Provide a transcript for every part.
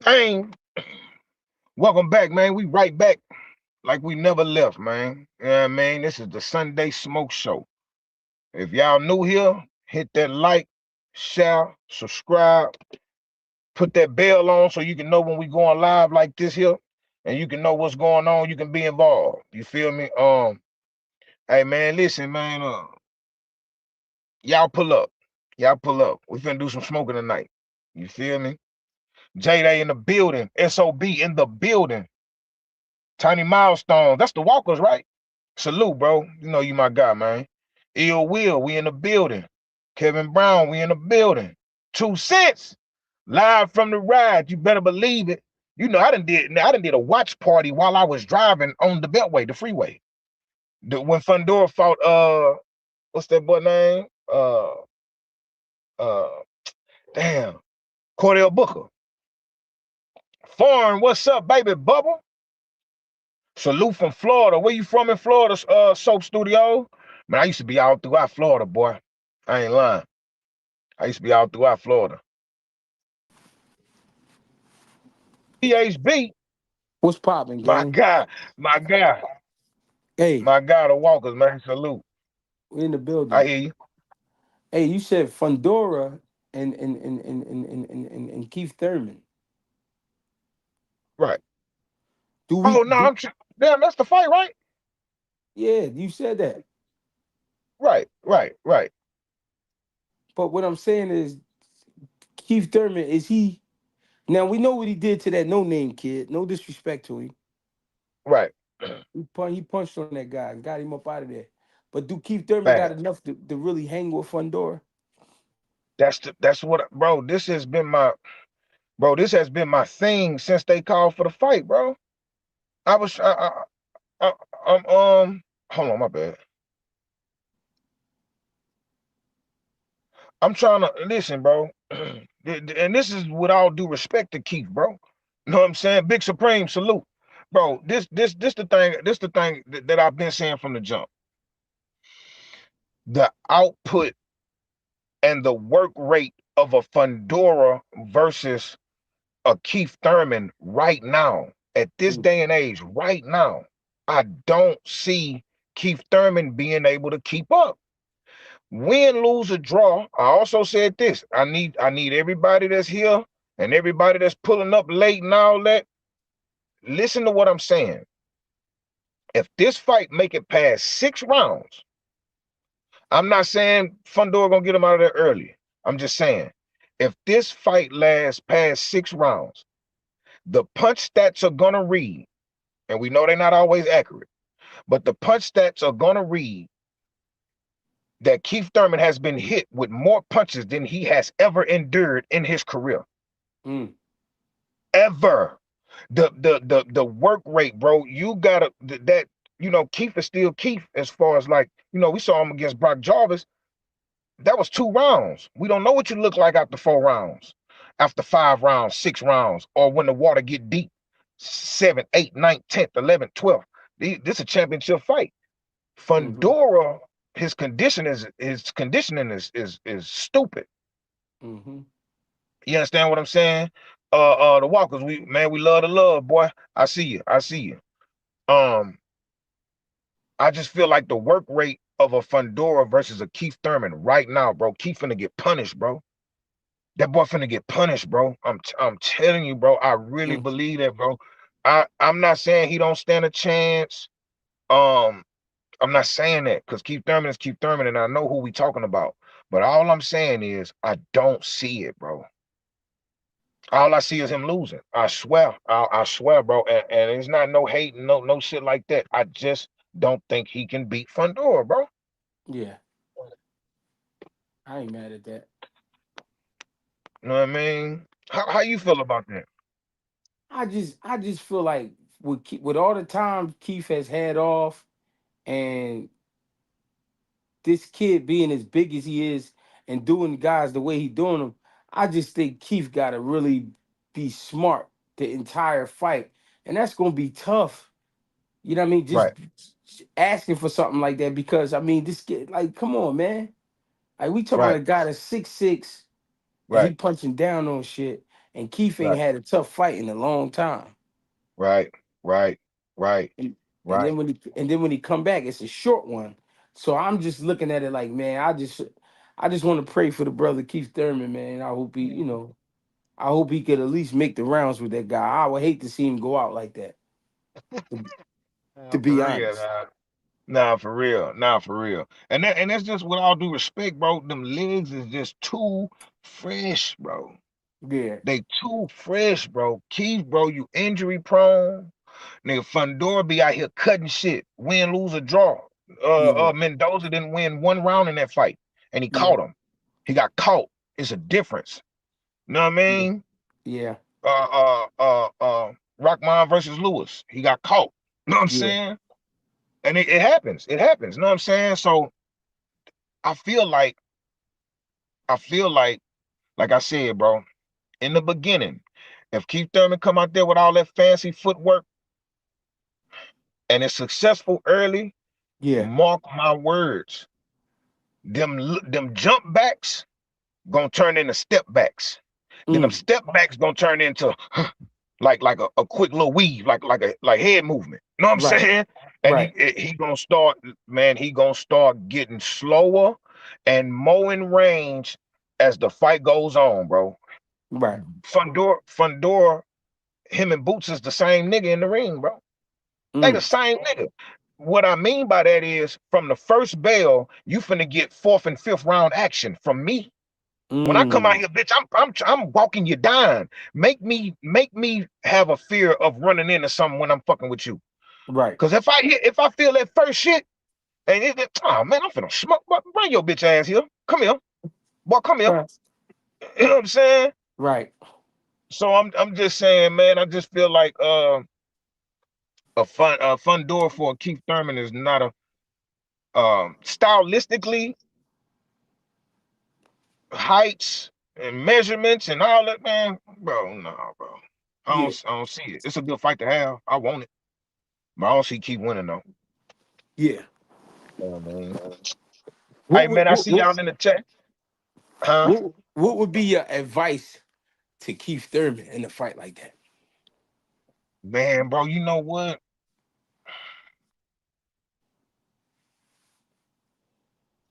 Hey, welcome back, man. We right back like we never left, man. Yeah, man. This is the Sunday Smoke Show. If y'all new here, hit that like, share, subscribe, put that bell on so you can know when we going live like this here, and you can know what's going on. You can be involved. You feel me? Hey man, listen, man. Y'all pull up. Y'all pull up. We finna do some smoking tonight. You feel me? J-Day in the building. SOB in the building. Tiny Milestone. That's the Walkers, right? Salute, bro. You know you my guy, man. Ill Will, we in the building. Kevin Brown, we in the building. 2 Cents, live from the ride. You better believe it. You know, I done did a watch party while I was driving on the Beltway, the freeway. When Fundora fought what's that boy name? Uh damn, Cordell Booker. Foreign, what's up, baby bubble? Salute from Florida. Where you from in Florida, Soap Studio? Man, I used to be all throughout Florida, boy. I ain't lying. I used to be all throughout Florida. PHB, What's popping, my gang? guy, my guy, Hey, my guy, the Walkers, man. Salute. we in the I building. hear you. Hey, you said Fundora and Keith Thurman. Right. Do we Oh no, do damn, that's the fight, right? yeah, you said that. Right, right, right, But what I'm saying is Keith Thurman, is he now we know what he did to that no name kid. No disrespect to him. right. He punched on that guy and got him up out of there. But do Keith Thurman got Fact. enough to really hang with Fundora? That's what, bro. This has been my thing since they called for the fight, bro. I was, I, I'm, hold on, my bad. I'm trying to listen, bro. And this is with all due respect to Keith, bro. You know what I'm saying? Big Supreme salute, bro. This the thing that I've been saying from the jump. The output and the work rate of a Fundora versus a Keith Thurman right now, at this Mm, day and age, right now, I don't see Keith Thurman being able to keep up. Win, lose, or draw. I also said this. I need everybody that's here and everybody that's pulling up late and all that. Listen to what I'm saying. If this fight make it past 6 rounds, I'm not saying Fundora gonna get him out of there early. I'm just saying, if this fight lasts past 6 rounds, the punch stats are gonna read, and we know they're not always accurate, but the punch stats are gonna read that Keith Thurman has been hit with more punches than he has ever endured in his career. mm, Ever. The work rate, bro. You gotta that Keith is still Keith as far as like, we saw him against Brock Jarvis. That was 2 rounds. We don't know what you look like after 4 rounds, after 5 rounds, 6 rounds, or when the water get deep. 7, 8, 9, 10th, 11th, 12th. This is a championship fight. mm-hmm, Fundora, his conditioning is stupid. mm-hmm. You understand what I'm saying? The Walkers, we love the love, boy. I see you. I see you. Um, I just feel like the work rate of a Fundora versus a Keith Thurman right now, bro. Keith finna get punished, bro. That boy finna get punished, bro. I'm telling you, bro. I really Mm. believe that, bro. I'm not saying he don't stand a chance. Um, I'm not saying that because Keith Thurman is Keith Thurman, and I know who we talking about. But all I'm saying is I don't see it, bro. All I see is him losing. I swear. I swear, bro. And it's not no hate, no shit like that. I just don't think he can beat Fundora, bro. Yeah, I ain't mad at that. You know what I mean? How you feel about that? I just feel like with all the time Keith has had off, and this kid being as big as he is and doing guys the way he doing them, I just think Keith got to really be smart the entire fight, and that's gonna be tough. You know what I mean? Just Right, asking for something like that, because I mean, this kid, like, come on, man. Like, we talking about right, a guy that's 6'6", and he right, punching down on shit. and Keith ain't Right. had a tough fight in a long time. Right. Right. Right. And, and Right. then when he come back, it's a short one. So I'm just looking at it like, man, I just want to pray for the brother Keith Thurman, man. I hope he, I hope he could at least make the rounds with that guy. I would hate to see him go out like that. To, to For be real, honest. nah. Nah, for real. Nah, for real. And that's just with all due respect, bro. Them legs is just too fresh, bro. Yeah, They too fresh, bro. Keith, bro, you injury prone. Nigga, Fundora be out here cutting shit. Win, lose, or draw. yeah, Mendoza didn't win one round in that fight, and he yeah, caught him. He got caught. It's a difference. You know what I yeah, mean? yeah, Rockman versus Lewis. He got caught. You know what I'm yeah, saying? And it happens. It happens. You know what I'm saying? So I feel like, I feel like I said, bro, in the beginning, if Keith Thurman come out there with all that fancy footwork and is successful early, yeah. mark my words, them jump backs gonna turn into step backs. Then them Mm, step backs gonna turn into like a quick little weave, like head movement. You know what I'm right, saying? And right, he gonna start, man. He gonna start getting slower and more in range as the fight goes on, bro. right. Fundora, him and Boots is the same nigga in the ring, bro. They the Mm, same nigga. What I mean by that is, from the first bell, you finna get fourth and fifth round action from me. When I come out mm, here, bitch, I'm walking you down. Make me have a fear of running into something when I'm fucking with you. right, Cause if I feel that first shit, and oh man, I'm finna smoke. Bring your bitch ass here. Come here, boy. Come here. right, You know what I'm saying? right. So I'm just saying, man. I just feel like a fun door for Keith Thurman is not a stylistically, heights and measurements and all that, man, bro. No, bro. Yeah, I don't see it. It's a good fight to have. I want it, but I don't see keep winning though. yeah. Oh man. What Hey would man, I see y'all in the chat. Huh? what would be your advice to Keith Thurman in a fight like that? Man, bro, you know what?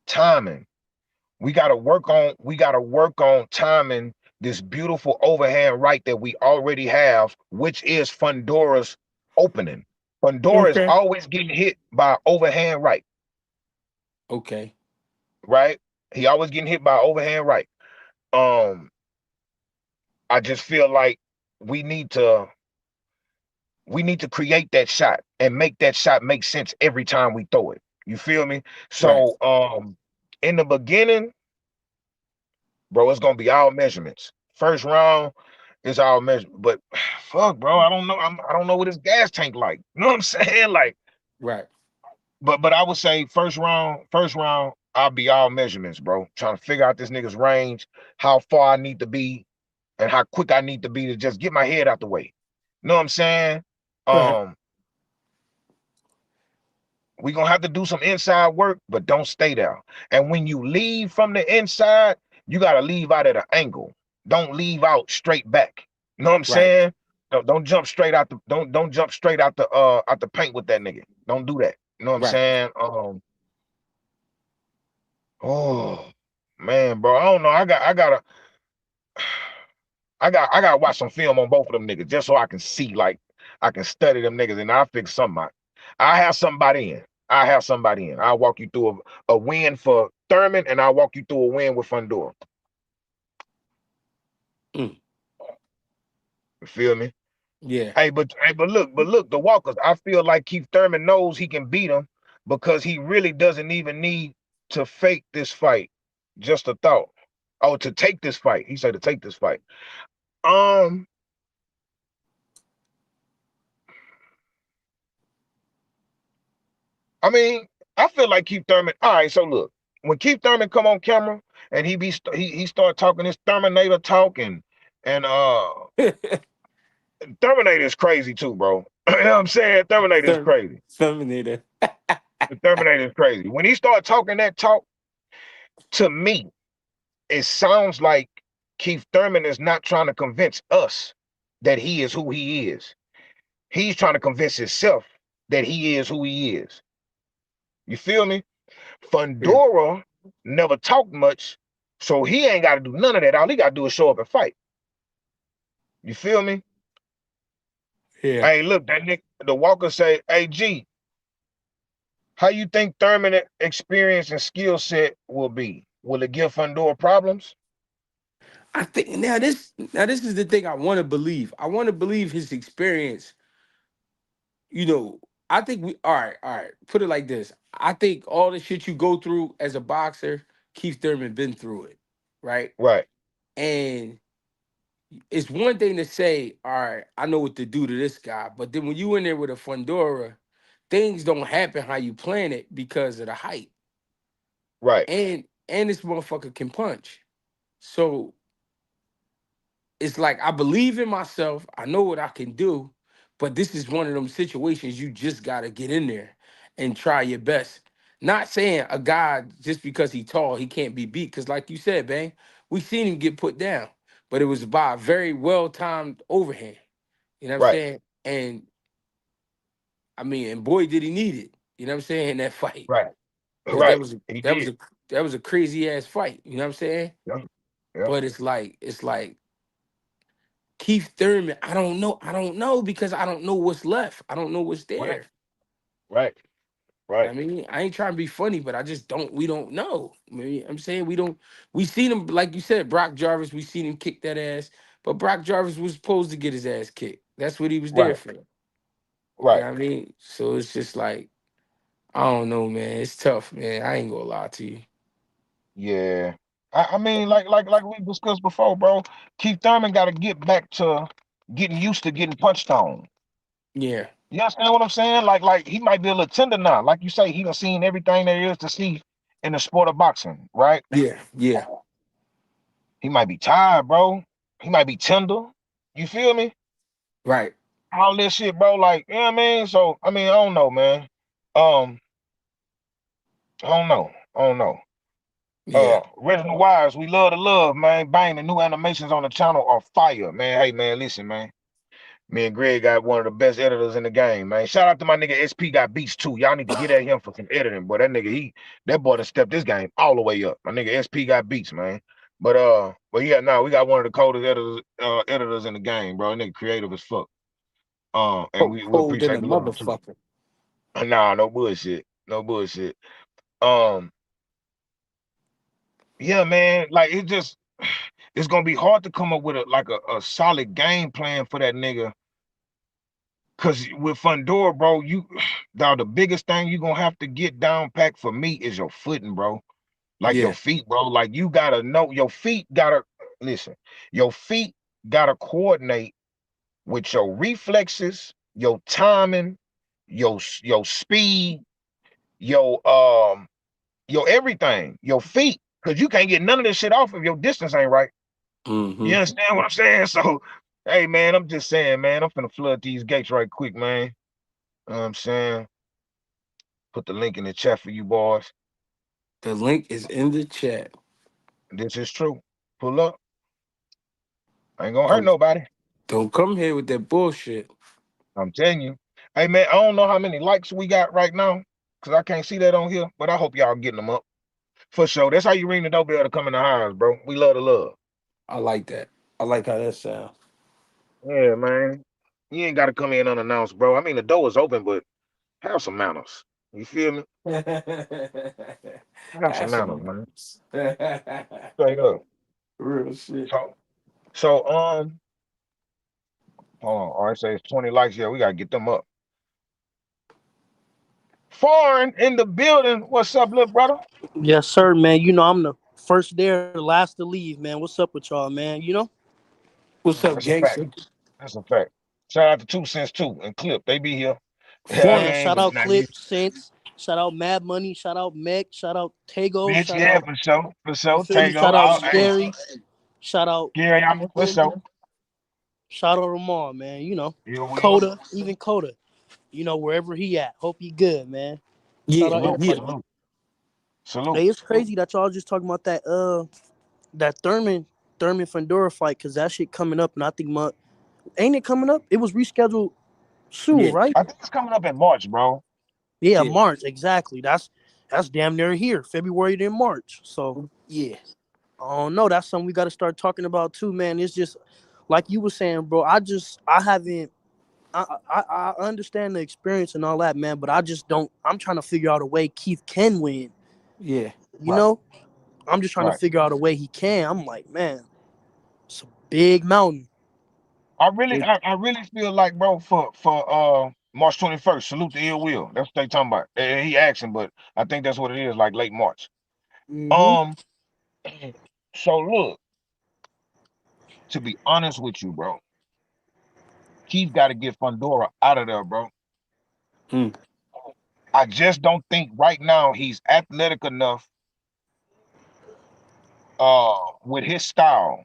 Timing. We gotta work on timing this beautiful overhand right that we already have, which is Fundora's opening. Fundora is Okay. always getting hit by overhand right, Okay. right? He always getting hit by overhand right. Um, I just feel like we need to we need to create that shot and make that shot make sense every time we throw it. You feel me? Right. So in the beginning, bro, it's gonna be all measurements. First round is all measurement. But fuck, bro, I don't know. I don't know what his gas tank like. You know what I'm saying? Like, Right. but I would say first round, I'll be all measurements, bro. Trying to figure out this nigga's range, how far I need to be, and how quick I need to be to just get my head out the way. You know what I'm saying? Right. Um, we gonna have to do some inside work, but don't stay there. And when you leave from the inside, you gotta leave out at an angle. Don't leave out straight back. You know what I'm Right. saying? Don't jump straight out the don't jump straight out the paint with that nigga. Don't do that. You know what I'm Right. saying? Oh man, bro. I don't know. I gotta watch some film on both of them niggas just so I can see, like, I can study them niggas and I'll figure something out. I have somebody in. I have somebody in. I'll walk you through a win for Thurman and I'll walk you through a win with Fundora. Mm. You feel me? Yeah. Hey, but look, the Walkers, I feel like Keith Thurman knows he can beat him because he really doesn't even need to fake this fight. Just a thought. Oh, to take this fight. He said to take this fight. Um, I mean, I feel like Keith Thurman. All right, so look, when Keith Thurman come on camera and he start talking this Terminator talk and Terminator is crazy too, bro. You know what I'm saying? Terminator is crazy. Terminator. The Terminator is crazy. When he start talking that talk to me, it sounds like Keith Thurman is not trying to convince us that he is who he is. He's trying to convince himself that he is who he is. You feel me? Yeah. Fundora never talked much, so he ain't got to do none of that. All he got to do is show up and fight. You feel me? Yeah. Hey, look, that nigga, the Walker say, "Hey G, how you think Thurman experience and skill set will be? Will it give Fundora problems?" I think now this is the thing I want to believe. I want to believe his experience, you know, I think we all right. Put it like this. I think all the shit you go through as a boxer, Keith Thurman been through it. Right? Right, And it's one thing to say, all right, I know what to do to this guy, but then when you in there with a Fundora, things don't happen how you plan it because of the height. right, And this motherfucker can punch. So it's like I believe in myself. I know what I can do, but this is one of them situations you just gotta get in there and try your best. Not saying a guy just because he tall he can't be beat, because like you said, bang, we seen him get put down, but it was by a very well timed overhand. You know what I'm right, saying? And I mean, and boy, did he need it. You know what I'm saying in that fight, right, because that right. was a He that was did. a that was a crazy ass fight. You know what I'm saying? Yeah, yeah. But it's like Keith Thurman, I don't know because I don't know what's left. I don't know what's Right, there. right, I right, mean, I ain't trying to be funny, but I just don't. We don't know. I mean, I'm saying we don't. We seen him, like you said, Brock Jarvis. We seen him kick that ass, but Brock Jarvis was supposed to get his ass kicked. That's what he was there right, for. You right. know what I mean? So it's just like I don't know, man. It's tough, man. I ain't gonna lie to you. Yeah. I mean, like we discussed before, bro. Keith Thurman got to get back to getting used to getting punched on. Yeah, You understand what I'm saying? Like he might be a little tender now. Like you say, he done seen everything there is to see in the sport of boxing, right? yeah, yeah. He might be tired, bro. He might be tender. You feel me? Right. All this shit, bro. Like, you know what I mean? So, I mean, I don't know, man. Um, I don't know. I don't know. Yeah. Reginald Wise, we love the love, man. Bang, the new animations on the channel are fire, man. Hey, man, listen, man. Me and Greg got one of the best editors in the game, man. Shout out to my nigga SP got beats too. Y'all need to get at him for some editing, boy. That nigga, that boy done stepped this game all the way up. My nigga SP got beats, man. But yeah, no, we got one of the coldest editors in the game, bro. That nigga creative as fuck. And we Cold than a appreciate the love too. motherfucker. Nah, no bullshit. No bullshit. Um, yeah, man, like it just it's gonna be hard to come up with a solid game plan for that nigga. Cause with Fundora, bro, the biggest thing you gonna have to get down pack for me is your footing, bro. Like your Yeah. feet, bro. Like you gotta know your feet gotta listen, your feet gotta coordinate with your reflexes, your timing, your speed, your your everything, your feet. Cause you can't get none of this shit off if your distance ain't right. You Mm-hmm. understand what I'm saying? So, hey man, I'm just saying, man, I'm finna flood these gates right quick, man. You know what I'm saying? Put the link in the chat for you boys. The link is in the chat. This is true. Pull up. I ain't gonna hurt Don't nobody. don't come here with that bullshit. I'm telling you. Hey man, I don't know how many likes we got right now, cause I can't see that on here, but I hope y'all getting them up. For sure. That's how you ring the doorbell to come in the house, bro. We love the love. I like that. I like how that sounds. Yeah, man. You ain't gotta come in unannounced, bro. I mean the door is open, but have some manners. You feel me? Have some That's manners, some man. Straight up. real shit. So hold on. All right, say it's 20 likes. Yeah, we gotta get them up. Foreign in the building. What's up, little brother? Yes, sir, man. You know, I'm the first there, last to leave, man. What's up with y'all, man? You know? What's up, That's a fact. gangster? That's a fact. Shout out to 2 Cents too and Clip. They be here. Yeah, I Foreign. mean, Shout but out now you Clip, Sense. Shout out Mad Money. Shout out Meg. Shout out Tego. bitch, Shout yeah, out, for sure. For you sure. feel me? Tango Shout out out. Hey, Scary. Shout out, Gary, I'm you for feel me? sure. Shout out them all, man. You know, You will. Coda, even Coda. You know, wherever he at. Hope he good, man. Shout Yeah, out Salute, everybody. yeah. salute, salute. Hey, it's crazy that y'all just talking about that Thurman. Thurman Fandora fight because that shit coming up, and I think ain't it coming up? It was rescheduled soon, Yeah, right? I think it's coming up in March, bro. Yeah, yeah, March exactly. That's damn near here, February then March. So yeah, I don't know. That's something we got to start talking about too, man. It's just like you were saying, bro. I haven't. I understand the experience and all that, man, but I just don't. I'm trying to figure out a way Keith can win. yeah. You Right, know, I'm just trying to right. figure out a way he can. I'm like, man, it's a big mountain. It, I really feel like, bro, for March 21st, salute the ill will. That's what they talking about. He asking, but I think that's what it is, like late March. Mm-hmm. Um, so look, to be honest with you, bro, Keith got to get Fundora out of there, bro. mm, I just don't think right now he's athletic enough with his style.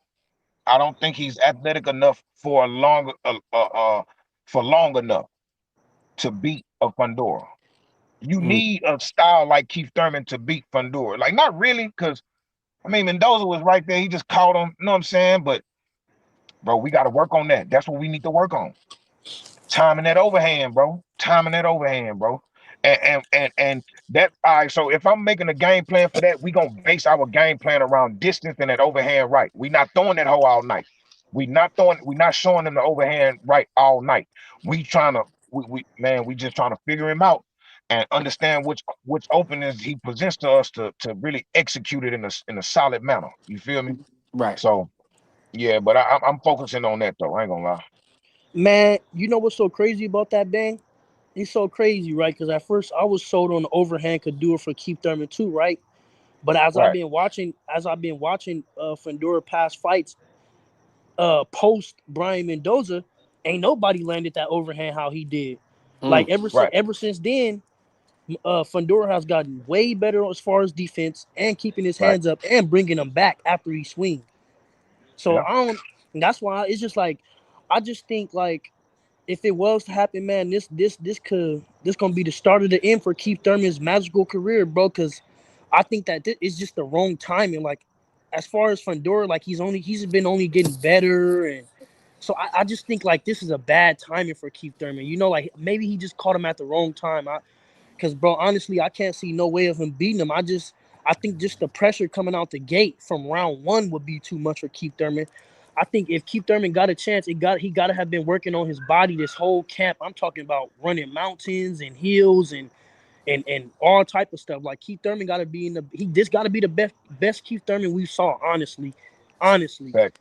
I don't think he's athletic enough for a long for long enough to beat a Fundora. You mm, need a style like Keith Thurman to beat Fundora. Like not really, because I mean Mendoza was right there. He just caught him. You know what I'm saying? But bro, we got to work on that. That's what we need to work on. Timing that overhand, bro. Timing that overhand, bro. And that all right. So if I'm making a game plan for that, we gonna base our game plan around distance and that overhand right. We not throwing that hoe all night. We not showing them the overhand right all night. We trying to we man, we just trying to figure him out and understand which openings he presents to us to really execute it in a solid manner. You feel me? right. So yeah, but I'm focusing on that though. I ain't gonna lie. Man, you know what's so crazy about that, Bang? It's so crazy, right? Because at first I was sold on the overhand could do it for Keith Thurman too, right? But Right. as I've been watching Fundora past fights, post Brian Mendoza, ain't nobody landed that overhand how he did. Like Mm, Right. ever since then, Fundora has gotten way better as far as defense and keeping his Right. hands up and bringing them back after he swing. So Yeah. I don't. That's why it's just like I just think like if it was to happen, man, this gonna be the start of the end for Keith Thurman's magical career, bro. Because I think that it's just the wrong timing. Like as far as Fundora, like he's been only getting better, and so I just think like this is a bad timing for Keith Thurman. You know, like maybe he just caught him at the wrong time. Because bro, honestly, I can't see no way of him beating him. I think just the pressure coming out the gate from round one would be too much for Keith Thurman. I think if Keith Thurman got a chance, he gotta have been working on his body this whole camp. I'm talking about running mountains and hills and all type of stuff. Like Keith Thurman gotta be this gotta be the best Keith Thurman we saw, honestly. Honestly. Facts.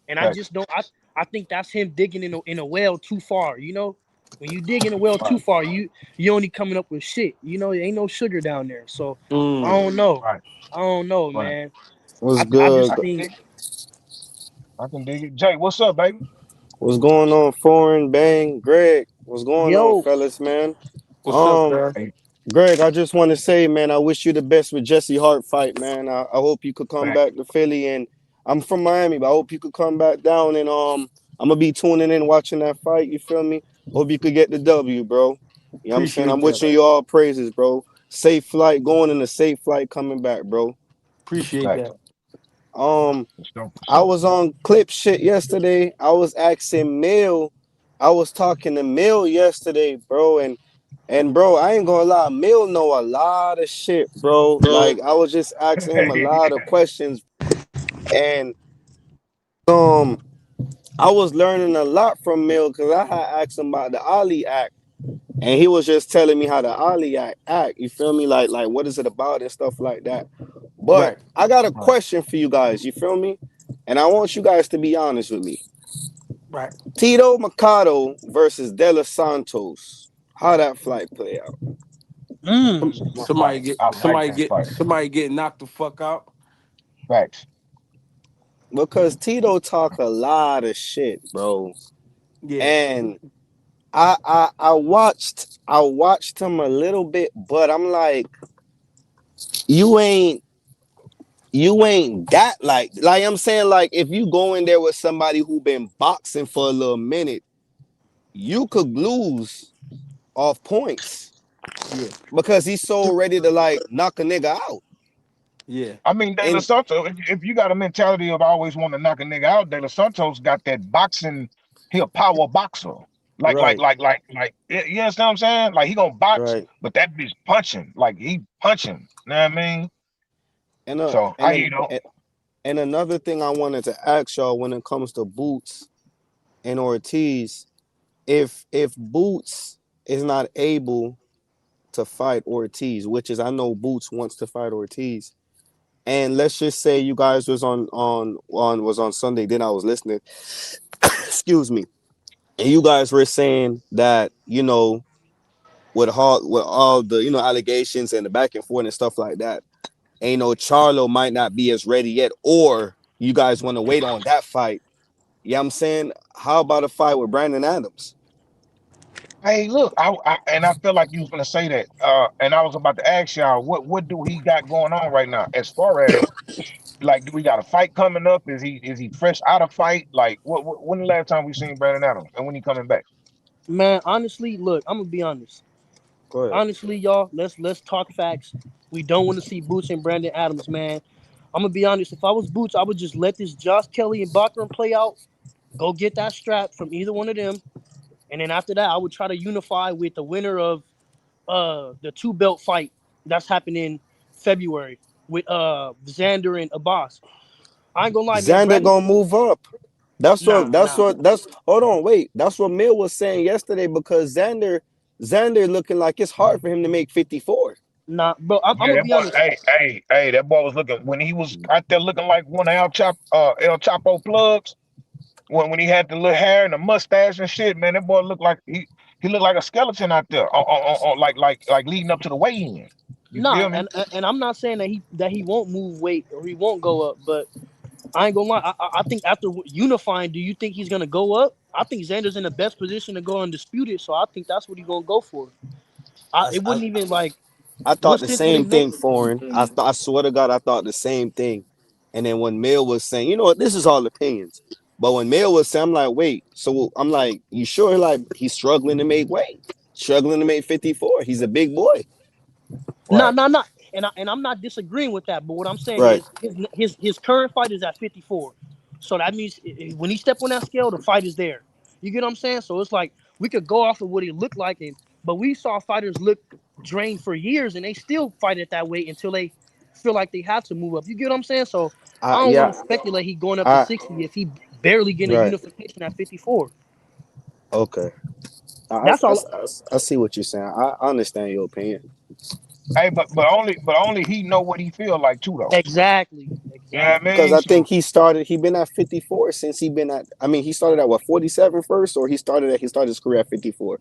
And I Facts. just don't I think that's him digging in a well too far, you know? When you dig in a well too Right. far, you only coming up with shit. You know, there ain't no sugar down there. So I mm. don't know. Right. I don't know, Right. man. What's I good? just I can think, dig it. I can dig it. Jay, what's up, baby? What's going on, Foreign Bang? Greg, what's going on, yo, fellas, man? What's up, Um, man? Hey, Greg, I just want to say, man, I wish you the best with Jesse Hart fight, man. I hope you could come facts. back to Philly, and I'm from Miami, but I hope you could come back down, and I'm gonna be tuning in watching that fight. You feel me? Hope you could get the W, bro. You know what I'm saying? I'm Appreciate that. wishing you all praises, bro. Safe flight going and a safe flight coming back, bro. Appreciate Facts. that. Um, For sure. For I sure. was on clip shit yesterday. I was asking Mill. I was talking to Mill yesterday, bro, and bro, I ain't gonna lie, Mill know a lot of shit, bro. Like I was just asking him a lot of questions, and um, I was learning a lot from Mill because I had asked him about the Ali Act, and he was just telling me how the Ali Act. You feel me? Like what is it about and stuff like that. But Right, I got a Right. question for you guys. You feel me? And I want you guys to be honest with me. right. Tito Mercado versus De Los Santos. How that flight play out? Good fight. I like that fight. Somebody get knocked the fuck out. Facts. Because Tito talk a lot of shit, bro. Yeah, And I watched him a little bit, but I'm like, you ain't you ain't that like I'm saying, like if you go in there with somebody who been boxing for a little minute, you could lose off points yeah, because he's so ready to like knock a nigga out. Yeah. I mean, De La And Santos, if you got a mentality of always want to knock a nigga out, De La Santos got that boxing, he a power boxer. right, You understand what I'm saying? Like he gonna box, right. but that bitch punching. Like he punching. You know what I mean? And So and I then you know, and another thing I wanted to ask y'all when it comes to Boots and Ortiz, if Boots is not able to fight Ortiz, which is I know Boots wants to fight Ortiz, and let's just say you guys was on was on Sunday, then I was listening. Excuse me. And you guys were saying that with all the allegations and the back and forth and stuff like that, ain't no Charlo might not be as ready yet, or you guys want to wait on that fight. Yeah, I'm saying, how about a fight with Brandon Adams? hey, look, I feel like you was gonna say that. And I was about to ask y'all, what do he got going on right now? As far as like, do we got a fight coming up? Is he fresh out of fight? Like, when the last time we seen Brandon Adams, and when he coming back? Man, honestly, look, I'm gonna be honest. Go ahead. Honestly, y'all, let's talk facts. We don't want to see Boots and Brandon Adams, man. I'm gonna be honest. If I was Boots, I would just let this Josh Kelly and Bachman play out. Go get that strap from either one of them, and then after that, I would try to unify with the winner of the two belt fight that's happening February with Xander and Abbas. I ain't gonna lie, man. Xander Brandon, gonna move up. nah, nah, That's hold on, wait. That's what Mill was saying yesterday because Xander looking like it's hard for him to make 54. nah, bro. I'm Yeah, gonna that be boy. honest. Hey, that boy was looking when he was out there looking like one of El Chapo plugs. When he had the little hair and the mustache and shit, man, that boy looked like he looked like a skeleton out there, like leading up to the weigh-in. You Nah, feel me? and I'm not saying that he won't move weight or he won't go up, but I ain't gonna lie. I think after unifying, do you think he's gonna go up? I think Xander's in the best position to go undisputed, so I think that's what he's gonna go for. I, It I, wouldn't even like I what thought the sense would same it make? thing, foreign. I swear to God, I thought the same thing. And then when Mill was saying, you know what, this is all opinions. But when Mill was saying, I'm like, wait, so I'm like, you sure? Like he's struggling to make weight, struggling to make 54. He's a big boy. Nah, Right. nah, nah. And I'm not disagreeing with that, but what I'm saying Right. is his current fight is at 54. So that means when he step on that scale, the fight is there. You get what I'm saying? So it's like we could go off of what he looked like, but we saw fighters look drained for years, and they still fight at that weight until they feel like they have to move up. You get what I'm saying? So I don't want Yeah. to speculate he going up to I 60 if he barely getting a right. unification at 54. Okay. That's all. I see what you're saying. I understand your opinion. Hey, but only he know what he feel like too though. Exactly. You know what Exactly. I Because mean? I think So he been at 54 since he been at, I mean, he started at what, 47 first, or he started his career at 54?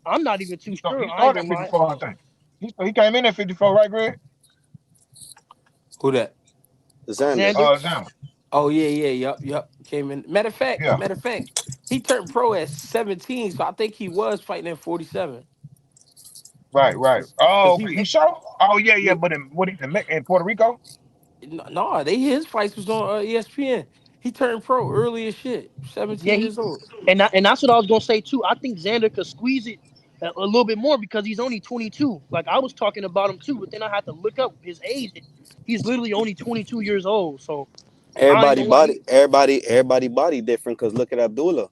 I'm not even too no, sure. he I ain't started at gonna lie. 54, I think. He came in at 54, right, Greg? Who that? Xander. Xander. Down. Oh yeah, yeah, yup. Came in. Yeah. Matter of fact, he turned pro at 17, so I think he was fighting at 47. Right. Cause Oh, he, okay. You sure? Oh yeah. yeah, But in Puerto Rico? no, they his fights was on ESPN. He turned pro early as shit, Yeah, 17 he years old. and that's what I was gonna say too. I think Xander could squeeze it a little bit more because he's only 22. Like I was talking about him too, but then I had to look up his age. He's literally only 22 years old. So I ain't Everybody gonna lie. body, everybody body different. Because look at Abdullah.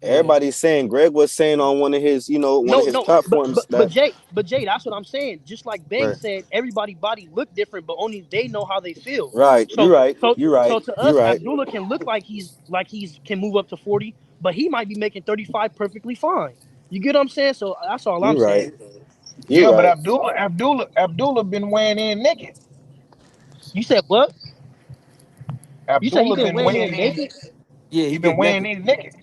Yeah, Everybody's saying Greg was saying on one of his, one No, of his no, platforms that but Jay, that's what I'm saying. Just like Bang right, said, everybody body look different, but only they know how they feel. right. You're So right. so You're right. so to You're us, right. Abdullah can look like he's can move up to 40, but he might be making 35 perfectly fine. You get what I'm saying? So that's all I'm You're right. saying. You're Yeah, but right. Abdullah been weighing in naked. You said what? You said he Abdullah been been weighing weighing in in. naked? yeah, He he been get weighing naked. in naked.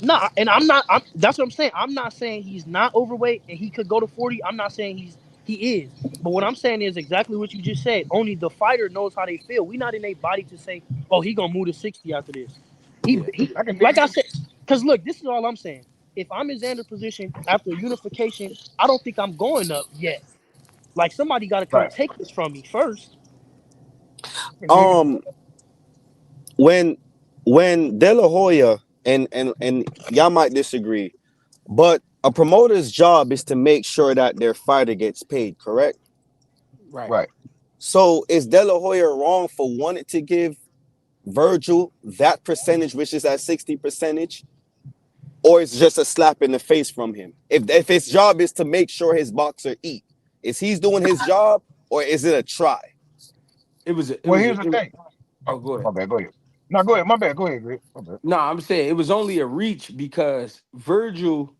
Nah, and I'm not. That's what I'm saying. I'm not saying he's not overweight and he could go to 40. I'm not saying he is. But what I'm saying is exactly what you just said. Only the fighter knows how they feel. We not in a body to say, oh, he gonna move to 60 after this. Yeah, He I can dig like I it. said, because look, this is all I'm saying. If I'm in Xander's position after unification, I don't think I'm going up yet. Like somebody got to come Right. take this from me first. I can dig it. Um, when De La Hoya and y'all might disagree, but a promoter's job is to make sure that their fighter gets paid. Correct. right. Right. So is De La Hoya wrong for wanting to give Virgil that percentage, which is at 60 percentage, or it's just a slap in the face from him? If his job is to make sure his boxer eat, is he's doing his job or is it a try? It was a, it Well, was here's a, the it, thing. Oh, oh, go my ahead. bad. Go ahead. No, go ahead. My bad. Go ahead, Greg. My bad. No, I'm saying it was only a reach because Virgil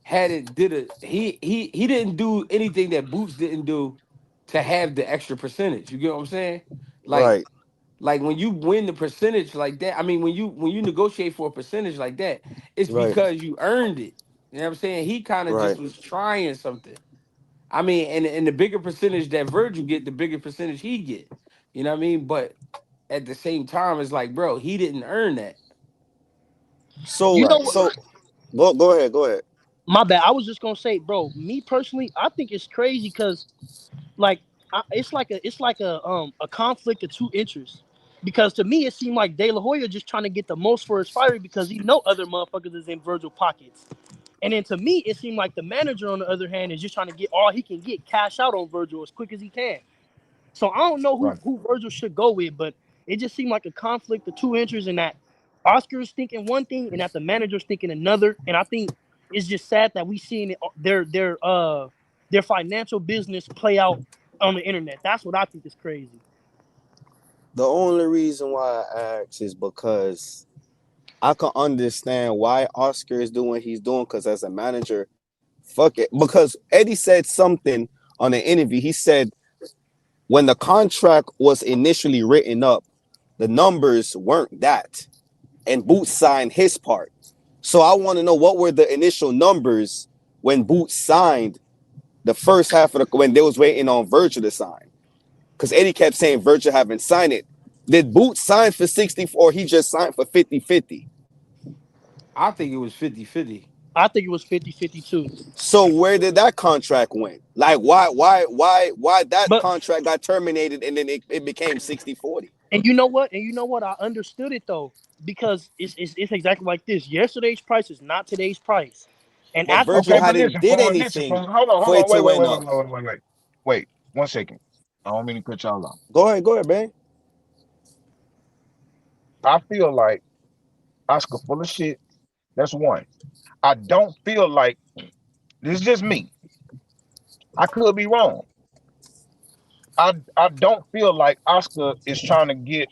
had it did it. He didn't do anything that Boots didn't do to have the extra percentage. You get what I'm saying? Like Right, like when you win the percentage like that. I mean, when you negotiate for a percentage like that, it's right, because you earned it. You know what I'm saying? He kind of right. just was trying something. I mean, and the bigger percentage that Virgil get, the bigger percentage he get. You know what I mean? But at the same time, it's like, bro, he didn't earn that. You So know Right. what? so go ahead, go ahead. My bad. I was just gonna say, bro. Me personally, I think it's crazy because like it's like a conflict of two interests. Because to me, it seemed like De La Hoya just trying to get the most for his fighter because he know other motherfuckers is in Virgil pockets. And then to me, it seemed like the manager on the other hand is just trying to get all he can get, cash out on Virgil as quick as he can. So I don't know who Right. who Virgil should go with, but it just seemed like a conflict of two interests in that Oscar's thinking one thing and that the manager's thinking another. And I think it's just sad that we seeing it, their financial business play out on the internet. That's what I think is crazy. The only reason why I ask is because I can understand why Oscar is doing what he's doing. Because as a manager, fuck it. Because Eddie said something on the interview. He said when the contract was initially written up, the numbers weren't that, and Boots signed his part. So I want to know what were the initial numbers when Boots signed the first half of the when they was waiting on Virgil to sign. Because Eddie kept saying Virgil haven't signed it. Did Boots sign for 60 or he just signed for 50-50? I think it was 50-50. I think it was 50-50 too. So where did that contract went? Like why that But contract got terminated and then it became 60-40? and you know what? And you know what? I understood it though. Because it's exactly like this. Yesterday's price is not today's price. And But after Virgil Okay, but hadn't listen, did listen, anything hold for it on, to wait, wait, went wait, wait, up. wait, wait, wait, wait. Wait, 1 second. I don't mean to cut y'all off. Go ahead, man. I feel like Oscar full of shit. That's one. I don't feel like this is just me. I could be wrong. I don't feel like Oscar is trying to get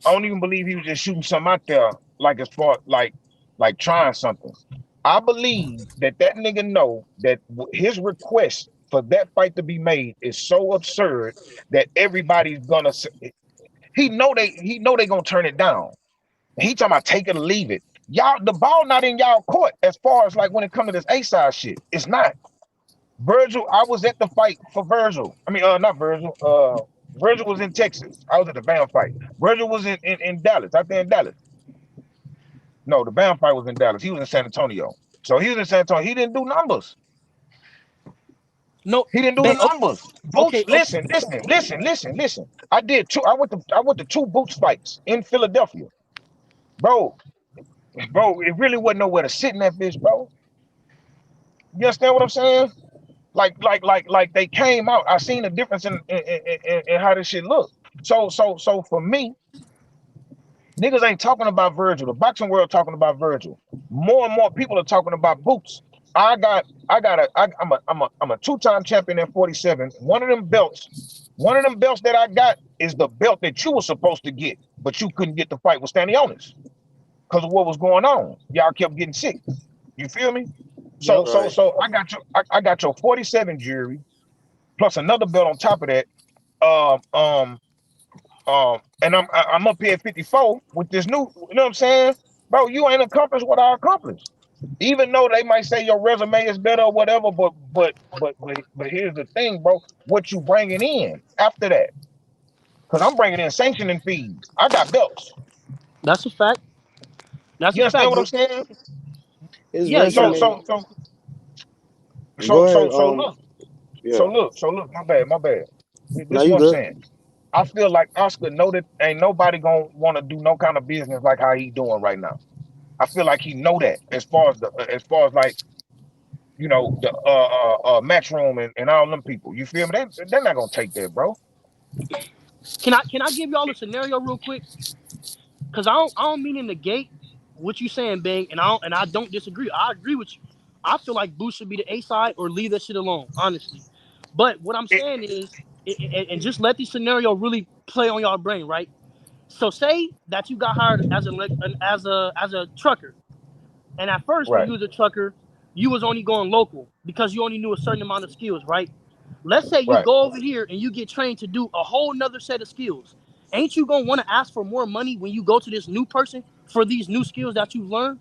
I don't even believe he was just shooting something out there like as far like trying something. I believe that nigga know that his request for that fight to be made is so absurd that everybody's gonna he know they gonna turn it down. He talking about take it or leave it. Y'all, the ball not in y'all court as far as like when it comes to this A side shit. It's not. Virgil, I was at the fight for Virgil. I mean, not Virgil. Virgil was in Texas. I was at the Bam fight. Virgil was in Dallas. I think in Dallas. No, the Bam fight was in Dallas. He was in San Antonio. So he was in San Antonio. He didn't do numbers. no, He didn't do the but numbers. Boots, okay, okay. listen. I did two. I went to two Boots fights in Philadelphia, bro. Bro, it really wasn't nowhere to sit in that bitch, bro. You understand what I'm saying? Like they came out. I seen the difference in how this shit look. So for me, niggas ain't talking about Virgil. The boxing world talking about Virgil. More and more people are talking about Boots. I'm a two-time champion at 47. One of them belts that I got is the belt that you were supposed to get, but you couldn't get the fight with Stanionis because of what was going on. Y'all kept getting sick. You feel me? So Yep. so Right. so I got your 47 jury plus another belt on top of that. Um um and I'm up here at 54 with this new, you know what I'm saying? Bro, you ain't accomplished what I accomplished. Even though they might say your resume is better or whatever, but here's the thing, bro. What you bringing in after that? Because I'm bringing in sanctioning fees. I got belts. That's a fact. That's You a understand fact. what I'm But saying? His yeah, So yeah. resume. so so Go so so ahead. so look, Yeah. so look. My bad. Now This is you what I'm good. saying. I feel like Oscar know that ain't nobody gonna want to do no kind of business like how he doing right now. I feel like he know that as far as like the Matchroom and all them people. You feel me? They're not gonna take that, bro. Can I give y'all a scenario real quick? Cause I don't mean to negate what you saying, Bang, and I don't disagree. I agree with you. I feel like Boost should be the A side or leave that shit alone, honestly. But what I'm It, saying is, and just let the scenario really play on y'all brain, right? So say that you got hired as a trucker, and at first when right, you was a trucker, you was only going local because you only knew a certain amount of skills, right? Let's say you right. go over here and you get trained to do a whole nother set of skills. Ain't you gonna want to ask for more money when you go to this new person for these new skills that you've learned?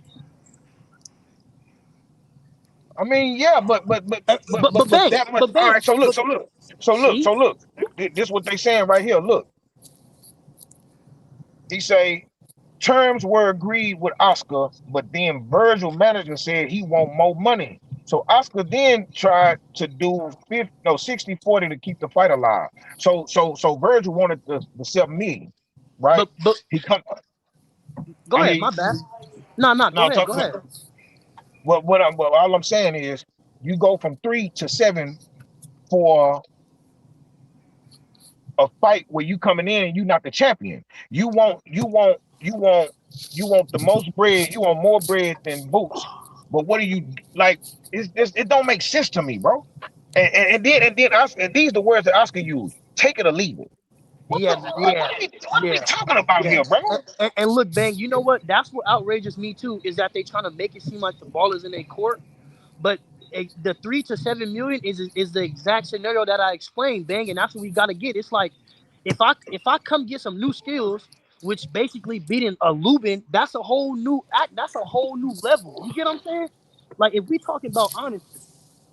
I mean, yeah, but that much. But All bang, right. So look, but so look, so look, see, so look. This what they saying right here. Look, he say terms were agreed with Oscar, but then Virgil manager said he want more money. So Oscar then tried to do 50, no 60-40 to keep the fight alive. So Virgil wanted the 7 million, right? but He come. go I hear ahead, you. my bad. Nah, nah, No, go look. ahead. What all I'm saying is you go from 3 to 7 for a fight where you coming in and you not the champion. You want the most bread. You want more bread than Boots. But what do you like? It don't make sense to me, bro. And then Oscar, and these the words that Oscar used: take it or leave it. What the Yeah, what, yeah, what are we yeah, talking about yeah. here, bro? And look, bang, you know what? That's what outrages me too. Is that they trying to make it seem like the ball is in a court. But the 3 to 7 million is the exact scenario that I explained, bang, and that's what we got to get. It's like if I come get some new skills, which basically beating a Lubin, that's a whole new act. That's a whole new level. You get what I'm saying? Like if we talking about honesty,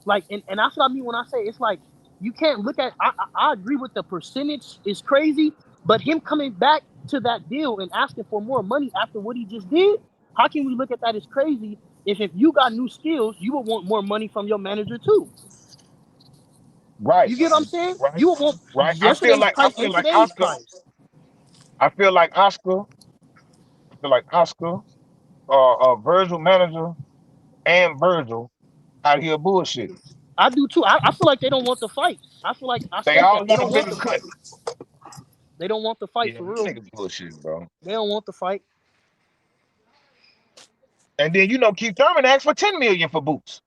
like and that's what I mean when I say it's like you can't look at. I agree with the percentage is crazy, but him coming back to that deal and asking for more money after what he just did, how can we look at that as crazy? If you got new skills, you would want more money from your manager too. Right, You get what I'm saying? right, You would want right. yesterday's I price feel and like today's Oscar. price. I feel like Oscar. I feel like Oscar. Virgil manager and Virgil out here bullshitting. I do too. I feel like they don't want the fight. I They state all that they want a don't want bigger the cut. fight. They don't want the fight Yeah, for them real. niggas bullshit, bro. They don't want the fight. And then Keith Thurman asked for 10 million for Boots.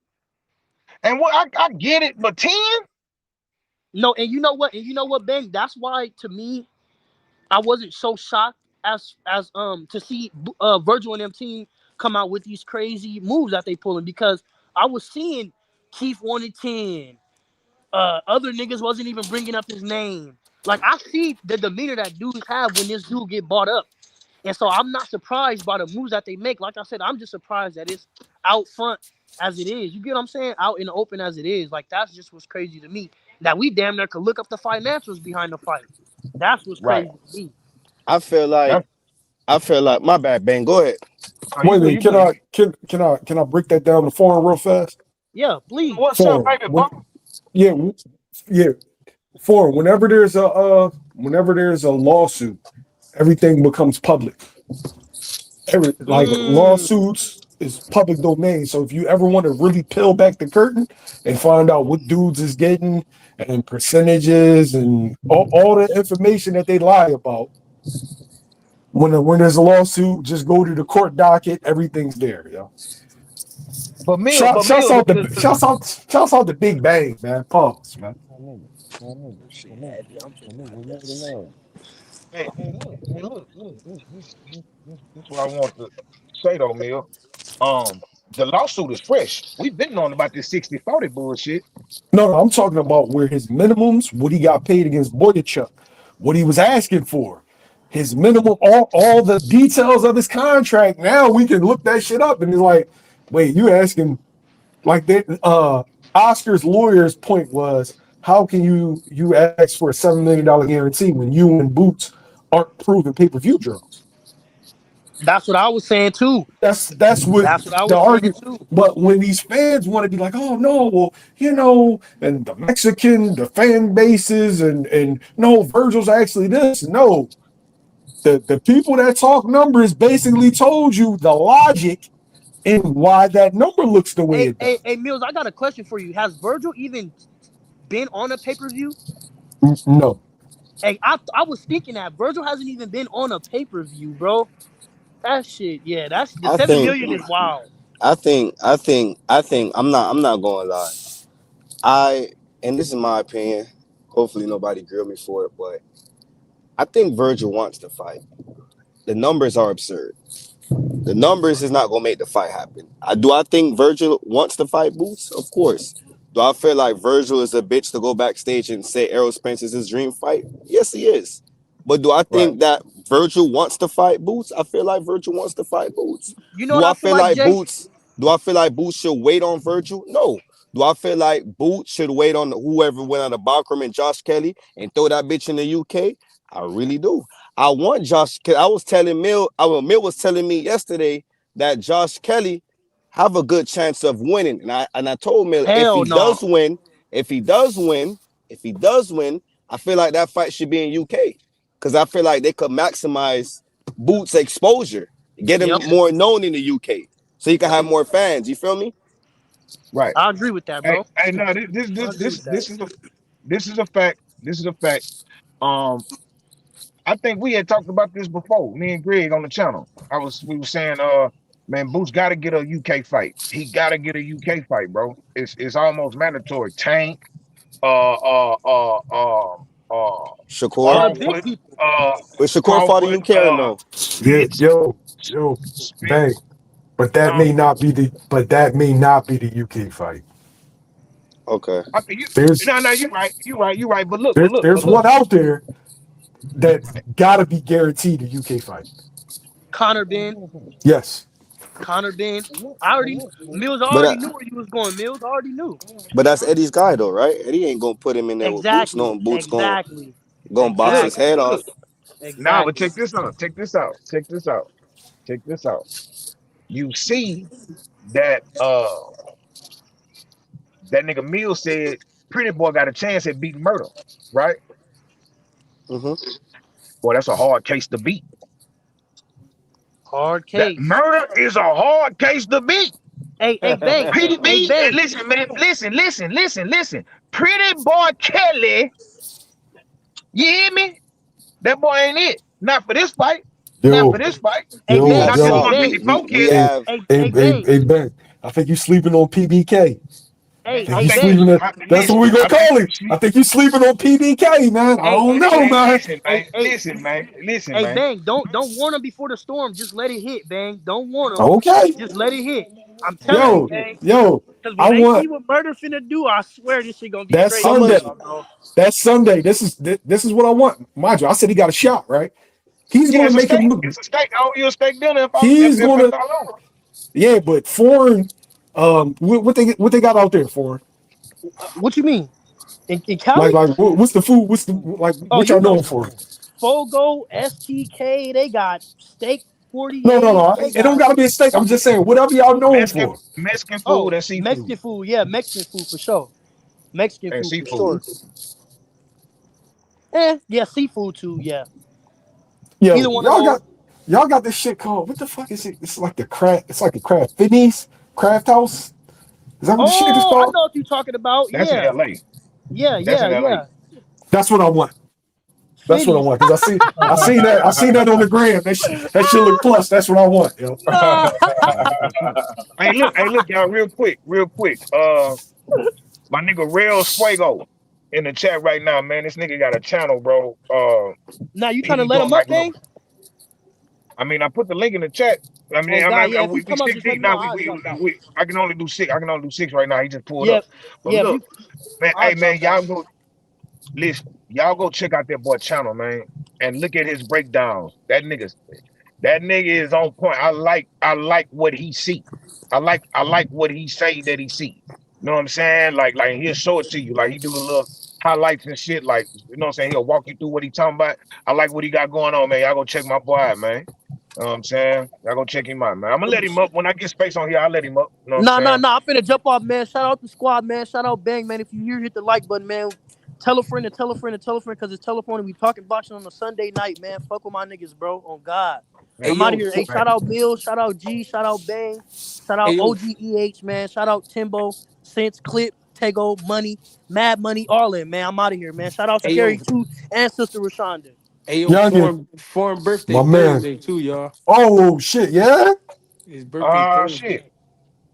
And what I get it, but 10? No, and you know what? And you know what, Ben? That's why to me I wasn't so shocked as to see Virgil and them team come out with these crazy moves that they pulling because I was seeing Keith wanted 10. Other niggas wasn't even bringing up his name. Like I see the demeanor that dudes have when this dude get bought up, and so I'm not surprised by the moves that they make. Like I said, I'm just surprised that it's out front as it is. You get what I'm saying? Out in the open as it is. Like that's just what's crazy to me. That we damn near could look up the financials behind the fight. That's what's Right. crazy to me. I feel like That's my bad, Ben. Go ahead. oh, Wait a minute, you good. can I break that down to foreign real fast? Yeah, please. What's up, Foreign. baby boy? Yeah, yeah, foreign. Whenever there's a lawsuit, everything becomes public. Like Mm, lawsuits is public domain. So if you ever want to really peel back the curtain and find out what dudes is getting and percentages and all the information that they lie about, when there's a lawsuit, just go to the court docket. Everything's there, yo. Shouts out the shouts out the Big Bang, man. Pause, man. shit heavy. I'm finna cut this. This is what I want to say though, Mill. The lawsuit is fresh. We've been on about this 60-40 bullshit. No, I'm talking about where his minimums, what he got paid against Boyachuk, what he was asking for, his minimum, all the details of his contract. Now we can look that shit up and it's like, wait, you asking like that? Oscar's lawyer's point was, how can you ask for a $7 million guarantee when you and Boots aren't proving pay-per-view draws? That's what I was saying too. That's what That's what I the was saying argument. too. But when these fans want to be like, oh no, well, and the fan bases and no, Virgil's actually this. No, the people that talk numbers basically told you the logic and why that number looks the way Hey, it hey, does. hey, Mills, I got a question for you. Has Virgil even been on a pay-per-view? No, Hey, I was thinking that Virgil hasn't even been on a pay-per-view, bro. That shit, yeah, that's the I 7 million think is wild. I think I'm not gonna lie. I and this is my opinion. Hopefully nobody grill me for it, but I think Virgil wants to fight. The numbers are absurd. The numbers is not gonna make the fight happen. I think Virgil wants to fight Boots? Of course. Do I feel like Virgil is a bitch to go backstage and say Errol Spence is his dream fight? Yes, he is. But do I Right. think that Virgil wants to fight Boots? I feel like Virgil wants to fight Boots. You know Do what I I feel feel like, like Jay? Boots? Do I feel like Boots should wait on Virgil? No. Do I feel like Boots should wait on whoever went on the Bachram and Josh Kelly and throw that bitch in the UK? I really do. I want Josh. I was telling Mill. Mill was telling me yesterday that Josh Kelly have a good chance of winning, and I told Mill if Hell he no. does win, if he does win, if he does win, I feel like that fight should be in UK because I feel like they could maximize Boots' exposure, get him Yep, more known in the UK, so he can yep. have more fans. You feel me? Right. I agree with that, Hey, bro. hey, no, this I this agree this with that. this is a this is a fact. This is a fact. Um, I think we had talked about this before. Me and Greg on the channel. We were saying, man, Boots got to get a UK fight. He got to get a UK fight, bro. It's almost mandatory. Tank, uh, uh, uh, uh, uh, All Shakur, the big Crawford, people. uh, but Shakur fought in Crawford, UK or no? yeah, Spence, yo, bang. Spence, But that huh? may not be the UK fight. Okay. I think you. There's No, no, you're right. But look, but look, but there's look. one out there that's gotta be guaranteed a UK fight. Connor Ben. Yes. Connor Ben. I already Mills But already knew where you was going. Mills already knew. but that's Eddie's guy though, right? Eddie ain't gonna put him in there with Boots. Exactly. No, Boots Exactly. gonna box Look, his Exactly. head look. off. Nah, but check Exactly. this out. Check this out. Check this out. Check this out. You see that that nigga Mills said Pretty Boy got a chance at beating Murder, right? Hmm. Boy, that's a hard case to beat. Hard That case. Murder is a hard case to beat. Hey, Bang. Hey, PDB, Bang. listen, man, listen. Pretty Boy Kelly, you hear me? That boy ain't it. Not for this fight. Not for Yo, this fight. Hey, We yo, Bang. have Not this Hey, yo. Salt. Bang. We 154 we kid. Hey, Hey, hey, Bang. Ben. I think you sleeping on PBK. I Hey, I think hey, you think you. Bang. sleeping. That's what Listen. we gonna I think call you it. I sleep. think you sleeping on PBK, man. I Hey, don't hey, know, Man, Bang. man. listen, Hey, man. hey, Listen, hey, man. Bang. Don't warn them before the storm. Just let it hit, Bang. Don't warn them. Okay. Just let it hit. I'm telling you, Yo, Bang. yo. Because I when I see want what Murder finna do, I swear this shit gonna be that how crazy for much Sunday. y'all, bro. That Sunday. This is what I want. Mind you, I said he got a shot, right? He's Yeah, gonna it's a make steak. him look. It's a steak. I owe you a steak dinner He's if gonna. I lost. Yeah, but foreign. What they got out there for? What you mean? In Cali? Like what's the food? What's the like? Oh, What you y'all know, known for? Fogo, STK. They got Steak No, no, 48. no. They It don't got gotta be a steak. I'm just saying whatever y'all known Mexican for. Mexican food oh and seafood Mexican food. Yeah, Mexican food for sure. Mexican and food for seafood. sure. Yeah, seafood too. Yeah, either Yo, one of those. y'all got this shit called what the fuck is it? It's like the craft. It's like a craft fitness craft house. Is that what the shit is Oh, I called? know what you're talking about. That's in Yeah, LA. yeah, That's yeah, in LA. yeah. That's what I want. That's what I Finnies. want. Cause I seen that on the gram. That shit look plus. That's what I want, yo. Nah. Hey, look, y'all, real quick. My nigga Real Fuego in the chat right now, man. This nigga got a channel, bro. Now you He trying to be let doing them up, like little. bang? I mean, I put the link in the chat. I Oh mean, God, yeah. If he we come up, six just let deep me know. now. I'll drop you. I can only do six. I can only do six right now. He just pulled Yeah, up. But yeah. If you, look, man. I'll Hey, drop man, that y'all shit. go listen. Y'all go check out that boy channel, man, and look at his breakdowns. That nigga is on point. I like what he see. I like what he say that he see. You know what I'm saying? Like he'll show it to you. Like he do the little highlights and shit. Like you know what I'm saying? He'll walk you through what he talking about. I like what he got going on, man. Y'all go check my boy out, man. You know what I'm saying? Y'all go check him out, man. I'm gonna let him up when I get space on here. I'll let him up. You know what I'm Nah, nah, saying? nah. I'm finna jump off, man. Shout out the squad, man. Shout out Bang, man. If you here, hit the like button, man. Tell a friend and tell a friend, because it's telephone and we talking boxing on a Sunday night, man. Fuck with my niggas, bro. On God. Yeah. Hey I'm out of yo, here. Hey, for, shout out Mill, shout out G, shout out Bang, shout hey out yo, OGEH, man. Shout out Timbo, Sense, Clip, Tego, Money, Mad Money, all in, man. I'm out of here, man. Shout out hey yo, Scary too and Sister Rashonda. hey yo, Youngin, foreign birthday my man. Thursday too, y'all. Oh shit, yeah. His birthday Thursday. Shit.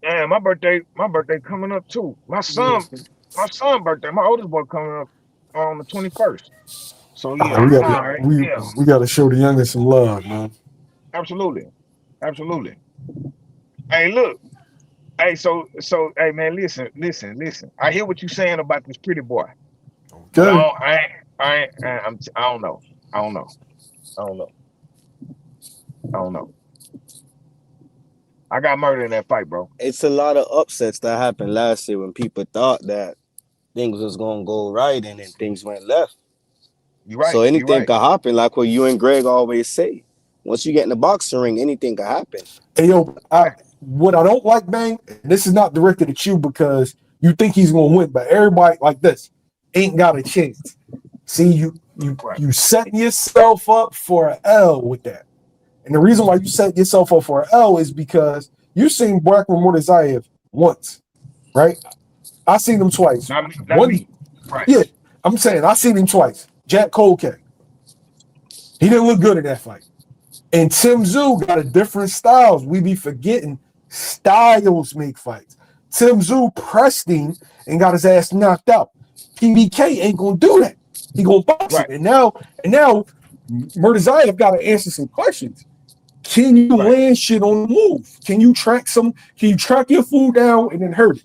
Damn, my birthday coming up too. My Yeah. son, my son birthday, my oldest boy coming up on the 21st. So Ah, yeah, all right, yeah, we got to show the youngest some love, man. absolutely, absolutely. Hey, look, hey, hey, man, listen. I hear what you saying about this pretty boy, but Okay. I don't know, I don't know, I don't know, I don't know. I got murdered in that fight, bro. It's a lot of upsets that happened last year when people thought that things was gonna go right and then things went left. You So right, you anything right. could happen, like what you and Greg always say. Once you get in the boxing ring, anything could happen. Hey yo, what I don't like, Bang, and this is not directed at you because you think he's gonna win, but everybody like this ain't got a chance. See, Right. you setting yourself up for an L with that. And the reason why you set yourself up for an L is because you seen Brack Murtazayev once, right? I seen him twice. Not One, me. Right. yeah, I'm saying I seen him twice. Jack Colcat. He didn't look good in that fight. And Tim Tszyu got a different styles. We be forgetting styles make fights. Tim Tszyu pressed him and got his ass knocked out. PBK ain't gonna do that. He gonna box him. Right. And now Murtazayev got to answer some questions. Can you Right. land shit on the move? Can you track your food down and then hurt it?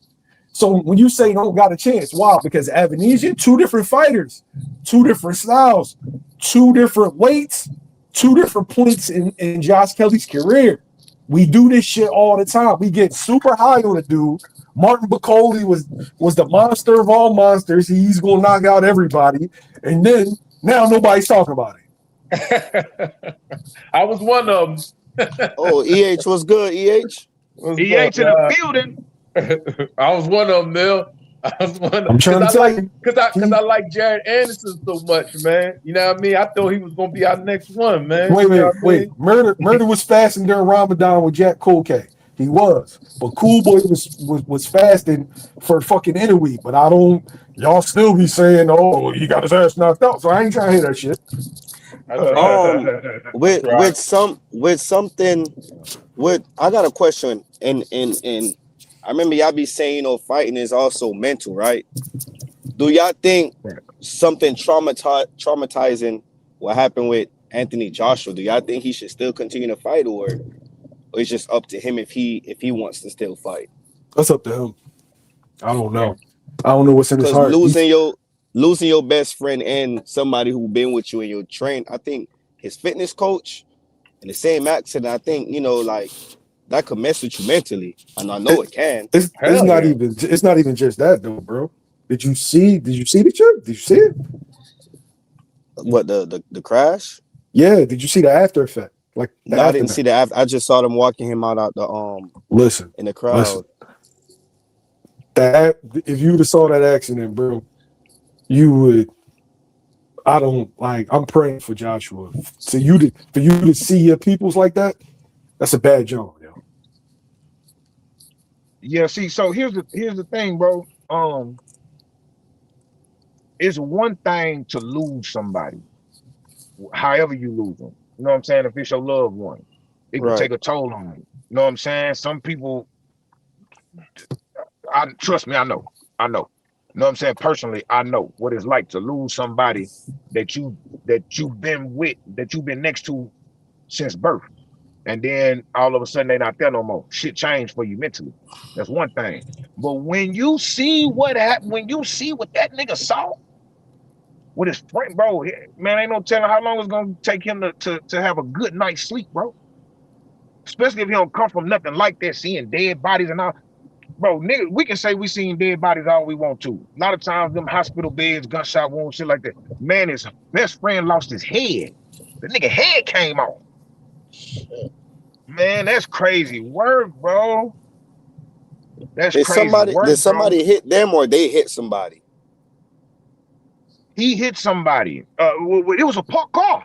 So when you say don't got a chance, why? Because Avanesian, two different fighters, two different styles, two different weights, two different points in Josh Kelly's career. We do this shit all the time. We get super high on a dude. Martin Bacoli was the monster of all monsters. He's gonna knock out everybody. And then now nobody's talking about it. I was one of them. Oh, EH was good, EH. What's EA up, to the man? building. I was one of them, Mill. I was one I'm of trying to because I tell like you. because I like Jared Anderson so much, man. You know what I mean? I thought he was gonna be our next one, man. Wait, You know wait, what I wait. mean? Murder was fasting during Ramadan with Jack Colcat. He was. But Cool Boy was fasting for fucking Inouye. But I don't y'all still be saying, oh, he got his ass knocked out. So I ain't trying to hear that shit. I tried. I tried. With something with I got a question and I remember y'all be saying, fighting is also mental, right? Do y'all think Right. something traumatizing what happened with Anthony Joshua? Do y'all think he should still continue to fight, or it's just up to him if he wants to still fight? That's up to him. I don't know. I don't know what's in his Because heart. losing your best friend and somebody who been with you in your train, I think his fitness coach in the same accident, I think, like that could mess with you mentally. And I know it can. It's Hell not yeah. even just that though, bro. Did you see the chick? Did you see it? What the crash? Yeah, did you see the after effect? Like the No, I didn't aftermath. see that. I just saw them walking him out the Listen, in the listen. crowd. That if you would have saw that accident, bro, you would I don't like I'm praying for Joshua. For you to see your peoples like that, that's a bad job, yo. Yeah, see, so here's the thing, bro. It's one thing to lose somebody, however you lose them. You know what I'm saying? If it's your loved one, it can Right. take a toll on you. You know what I'm saying? Some people, I trust me, I know. I know. You know what I'm saying? Personally, I know what it's like to lose somebody that you've been with, that you've been next to since birth. And then all of a sudden they're not there no more. Shit changed for you mentally. That's one thing. But when you see what happened, when you see what that nigga saw with his friend, bro, man, ain't no telling how long it's gonna take him to have a good night's sleep, bro. Especially if he don't come from nothing like that, seeing dead bodies and all. Bro, nigga, we can say we seen dead bodies all we want to. A lot of times, them hospital beds, gunshot wounds, shit like that. Man, his best friend lost his head. The nigga head came off. Man, that's crazy work, bro. That's crazy Did work, bro. somebody hit them or they hit somebody? He hit somebody. It was a parked car.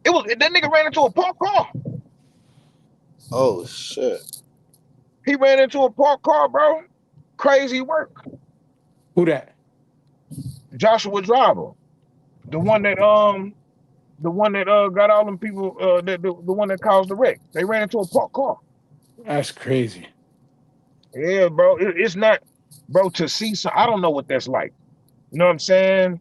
It was that nigga ran into a parked car. Oh shit. He ran into a parked car, bro. Crazy work. Who that? Joshua Driver, the one that got all them people the one that caused the wreck. They ran into a parked car. That's crazy. Yeah, bro. It's not, bro. To see, so I don't know what that's like. You know what I'm saying?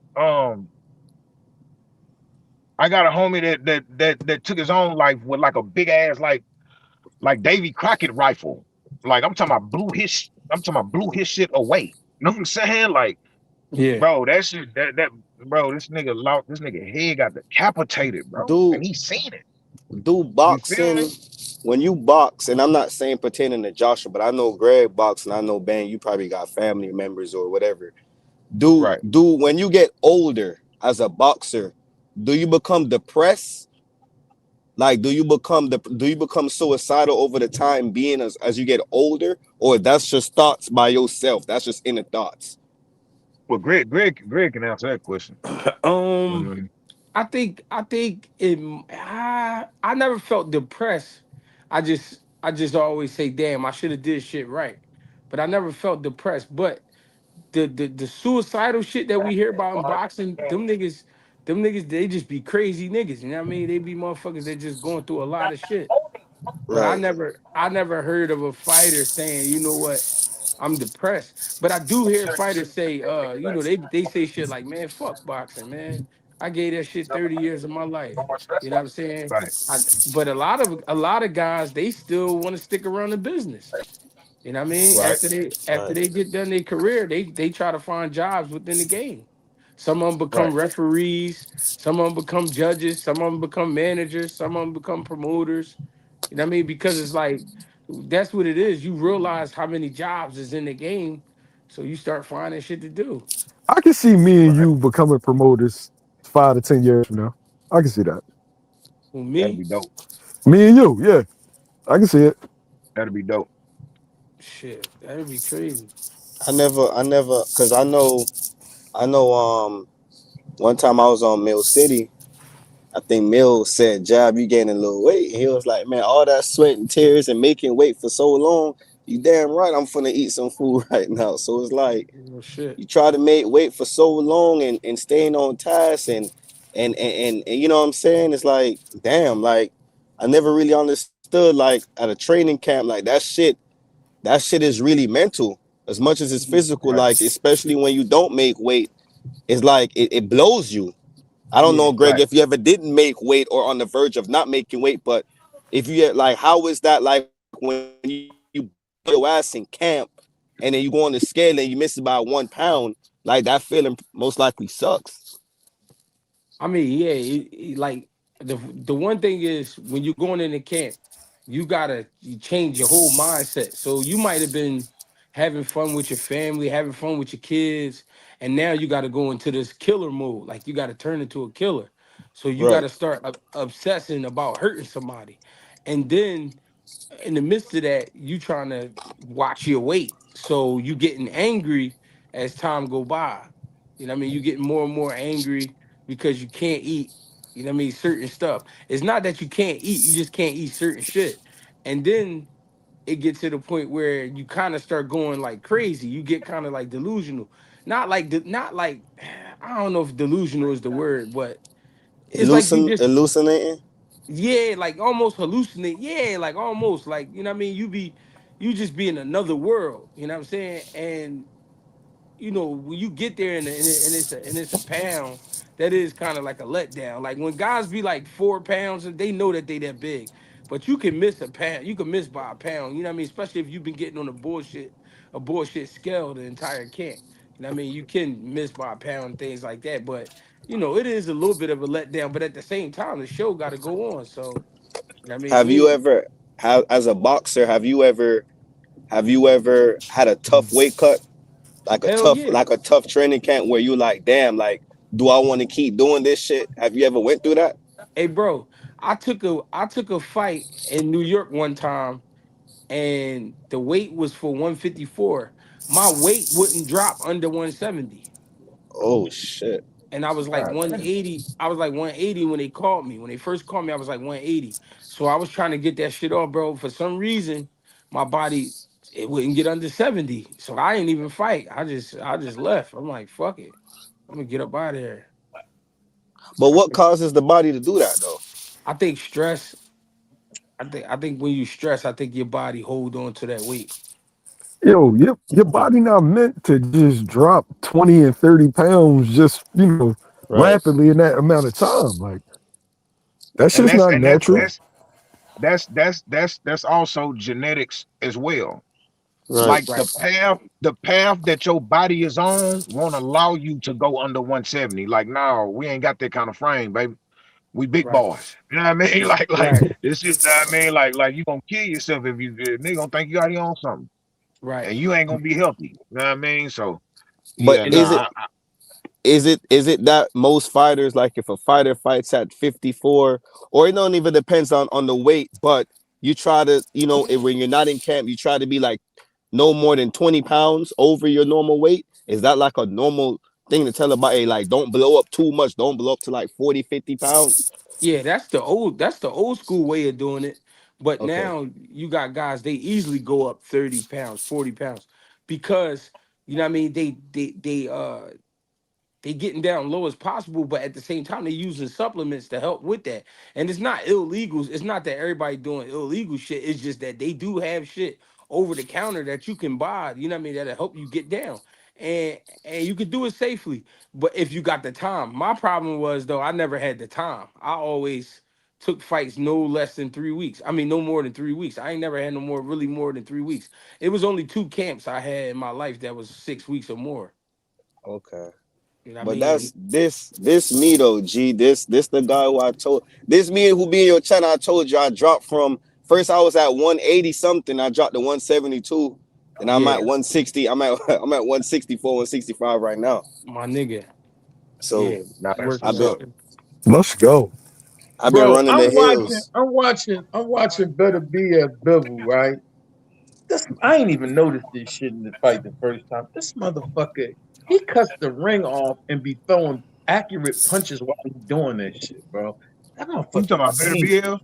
I got a homie that took his own life with like a big ass like Davy Crockett rifle. Like I'm talking about blew his shit away. You know what I'm saying? Like, Yeah. bro, that shit that bro, this nigga head got decapitated, bro. And Do he seen it. do You feel boxing me? when you box, and I'm not saying pertaining to Joshua, but I know Greg box, and I know Ben. You probably got family members or whatever. Do Right. do when you get older as a boxer, do you become depressed? Like, do you become suicidal over the time being as you get older, or that's just thoughts by yourself? That's just inner thoughts. Well, Greg can answer that question. um, Mhm. I think it. I never felt depressed. I just always say, damn, I should have did shit right, but I never felt depressed. But the suicidal shit that we hear about in boxing, them niggas, they just be crazy niggas. You know what I mean? They be motherfuckers that just going through a lot of shit. But I Right. never, I never heard of a fighter saying, you know what, I'm depressed. But I do hear fighters say, they say shit like, man, fuck boxing, man. I gave that shit 30 years of my life. You know what I'm saying? Right, But a lot of guys, they still want to stick around the business. You know what I mean? right, After they get done their career, they try to find jobs within the game. Some of them become right. referees, some of them become judges, some of them become managers, some of them become promoters. You know what I mean? Because it's like that's what it is. You realize how many jobs is in the game, so you start finding shit to do. I can see me and Right. you becoming promoters 5 to 10 years from now. I can see that. Who, That'd me? be dope. Me and you, yeah, I can see it. That'd be dope. Shit, that'd be crazy. Cause I know, one time I was on Mill City. I think Mill said, Jab, you gaining a little weight. And he was like, man, all that sweat and tears and making weight for so long, you damn right I'm finna eat some food right now. So it's like, Real shit. you try to make weight for so long and staying on task and you know what I'm saying? It's like, damn, like I never really understood like at a training camp, like that shit is really mental as much as it's physical, Right, like especially when you don't make weight, it's like it blows you. I don't Yeah. know, Greg, right. if you ever didn't make weight or on the verge of not making weight, but if you get like, how is that like when you blow your ass in camp and then you go on the scale and you miss about 1 pound? Like that feeling most likely sucks. I mean, yeah, like the one thing is when you're going into camp, you change your whole mindset. So you might have been having fun with your family, having fun with your kids, and now you got to go into this killer mode. Like you got to turn into a killer. So you got Right. to start obsessing about hurting somebody, and then in the midst of that, you trying to watch your weight. So you getting angry as time go by. You know what I mean? You getting more and more angry because you can't eat, you know what I mean, certain stuff. It's not that you can't eat, you just can't eat certain shit. And then it gets to the point where you kind of start going like crazy. You get kind of like delusional. Not like I don't know if delusional is the word, but it's like you just Hallucinating. yeah, like almost hallucinate. Yeah, like almost like you know what I mean. You just be in another world. You know what I'm saying? And when you get there and it's a pound, that is kind of like a letdown. Like when guys be like 4 pounds, and they know that they that big, but you can miss a pound. You can miss by a pound. You know what I mean? Especially if you've been getting on a bullshit scale the entire camp. You know what I mean? You can miss by a pound and things like that, but it is a little bit of a letdown. But at the same time, the show got to go on. So I mean, Have you ever have as a boxer, have you ever had a tough weight cut? hell yeah. Like a tough training camp where you like, damn, like, do I want to keep doing this shit? Have you ever went through that? Hey, bro, I took a fight in New York one time, and the weight was for 154. My weight wouldn't drop under 170. Oh shit. and I was like God damn. 180. I was like 180 when they called me. When they first called me, I was like 180. So I was trying to get that shit off, bro. For some reason, my body it wouldn't get under 70. So I didn't even fight. I just left. I'm like, fuck it. I'm gonna get up out of here. But what causes the body to do that though? I think stress. I think when you stress, I think your body hold on to that weight. Yo, your body not meant to just drop 20 and 30 pounds just, Right, rapidly in that amount of time. Like that's And just that's not and that natural. that's also genetics as well. right. Like Right. the path that your body is on won't allow you to go under 170. Like, no, we ain't got that kind of frame, baby. We big Right. boys. You know what I mean? Like Right. this is what I mean. Like you gonna kill yourself if you nigga gonna think you out here on something. Right. And you ain't gonna be healthy. You know what I mean? So But yeah, And nah. is it that most fighters, like if a fighter fights at 54, or it don't even depends on the weight, but you try to, when you're not in camp, you try to be like no more than 20 pounds over your normal weight. Is that like a normal thing to tell about? Hey, like don't blow up too much, don't blow up to like 40, 50 pounds? yeah, that's the old school way of doing it. But Okay. now you got guys, they easily go up 30 pounds, 40 pounds because you know what I mean, they getting down low as possible, but at the same time they using supplements to help with that. And it's not illegals. It's not that everybody doing illegal shit. It's just that they do have shit over the counter that you can buy. You know what I mean? That'll help you get down, and you can do it safely. But if you got the time, my problem was though I never had the time. I always took fights no less than 3 weeks. I mean, no more than 3 weeks. I ain't never had no more, really more than 3 weeks. It was only two camps I had in my life that was 6 weeks or more. Okay. You know what I But mean? that's this me though, G. This the guy who I told this me who be in your channel. I told you I dropped from first I was at 180 something. I dropped to 172. And I'm Yeah, at 160. I'm at 164, 165 right now. my nigga. So Yeah, Nah, that's working I've what's that been up. shit. Let's go. I've been Bro, running I'm the watching, hills. I'm watching, I'm watching Better Be as Bivol, right? I ain't even noticed this shit in the fight the first time. This motherfucker, he cuts the ring off and be throwing accurate punches while he doing that shit, bro. That You motherfucker talking is about Better dangerous. BL?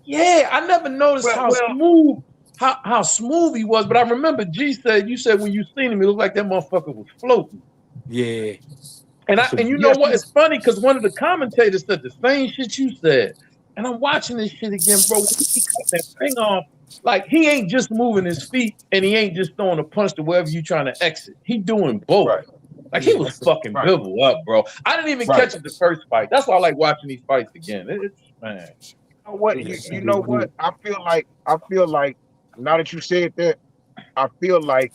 Yeah, I never noticed Well, how well, smooth how smooth he was, but I remember G said you said when you seen him, it looked like that motherfucker was floating. Yeah, And that's a you know yes, what? It's funny because one of the commentators said the same shit you said. And I'm watching this shit again, bro. When he cut that thing off, like he ain't just moving his feet and he ain't just throwing a punch to wherever you trying to exit. He doing both. right, Like he yeah, was that's a fucking right, Bivol up, bro. I didn't even right. catch it the first fight. That's why I like watching these fights again. It's man, You know what? yeah, You that's a know good what? dude. I feel like now that you said that, I feel like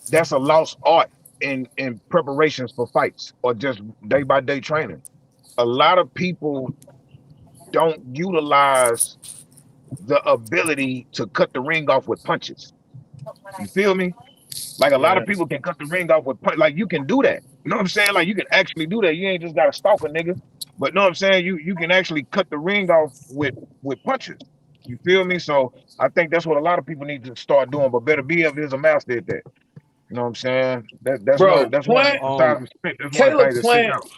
that's a lost art in preparations for fights or just day by day training. A lot of people don't utilize the ability to cut the ring off with punches. You feel me? Like a lot yeah, of people can cut the ring off with punch. Like you can do that. You know what I'm saying? Like you can actually do that. You ain't just got to stalk a nigga. But know what I'm saying? You can actually cut the ring off with punches. You feel me? So I think that's what a lot of people need to start doing. But Better be is a master at that. You know what I'm saying? bro. That's one Plant besides Um, respect. That's one of the Caleb things that stick Plant out.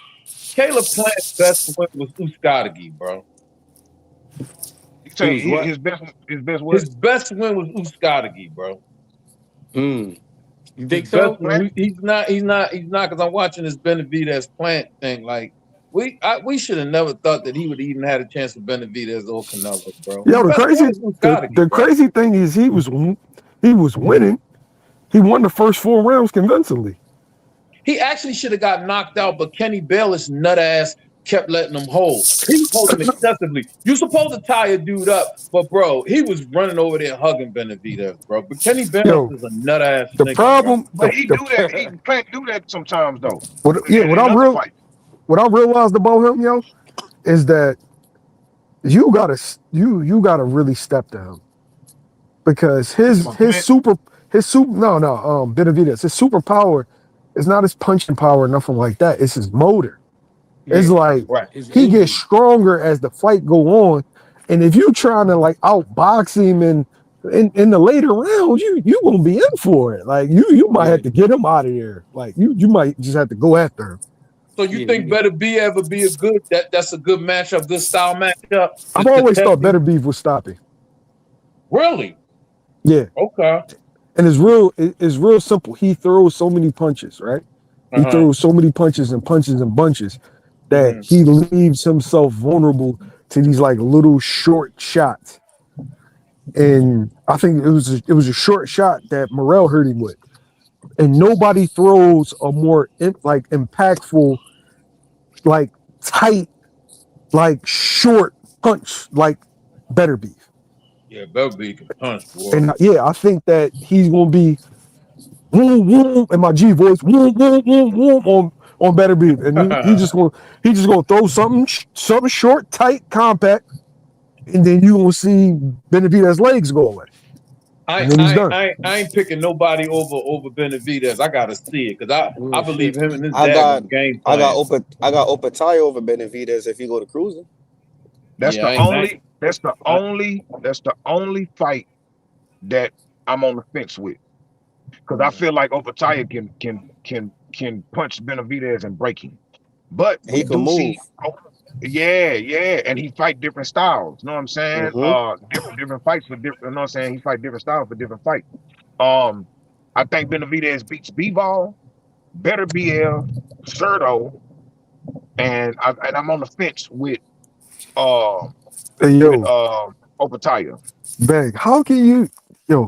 Caleb Plant's best win was Uskadagi, bro. You he say was what? his best what? His best win was Uskadagi, bro. Mm. You His think best so? win. He's not because I'm watching this Benavidez Plant thing. Like we should have never thought that he would even had a chance with Benavidez or Canelo, bro. His Yo, the best crazy win was the, Uskadagi, the bro. crazy thing is he was winning. He won the first 4 rounds convincingly. He actually should have got knocked out, but Kenny Bayless nut ass kept letting him hold. He was holding excessively. You supposed to tie a dude up, but bro, he was running over there hugging Benavidez, bro. But Kenny Bayless Yo, is a nut ass the nigga, bro. problem, But he do that. He Yeah, Plant do that sometimes though. what yeah, In other fights. what I realized about him, yo, is that you gotta really step to him because You his talking about his Plant? super his super no no Benavidez his superpower is not his punching power, nothing like that. It's his motor. It's like Right. his he gets engine. stronger as the fight go on, and if you trying to like outbox him in the later rounds, you gonna be in for it. Like you might Yeah, have to get him out of there. Like you might just have to go after him. So you Yeah, think Better B ever be a good that's a good matchup, good style matchup I've to always test thought him? Better Beef was stopping. Really? Yeah, Okay. and it's real simple. He throws so many punches, right? He Uh-huh. throws so many punches and bunches that Hmm. he leaves himself vulnerable to these like little short shots. And I think it was a short shot that Morrell hurt him with. And nobody throws a more like impactful, like tight, like short punch like Better Beef. Yeah, Better B can punch, boy. And yeah, I think that he's gonna be woom, woom, in my G voice, woom, woom, woom, woom, on Better Beef, and he just gonna throw something short, tight, compact, and then you gonna see Benavidez's legs go away, and then he's done. I ain't picking nobody over Benavidez. I gotta see it because I real believe shit. him and his I dad got gonna game I got plan. Opataya over Benavidez if you go to cruising. That's Yeah, the only. I, That's the only fight that I'm on the fence with because I yeah. feel like Opataya can punch Benavidez and break him. But He we can do move. see, yeah, yeah, and he fight different styles. You know what I'm saying? Mm-hmm. Different fights for different. You know what I'm saying? He fight different styles for different fights. Um, I think Benavidez beats Bivol, Better BL, Zerto, and I'm on the fence uh Hey, with yo, Opataya. Bag, how can you,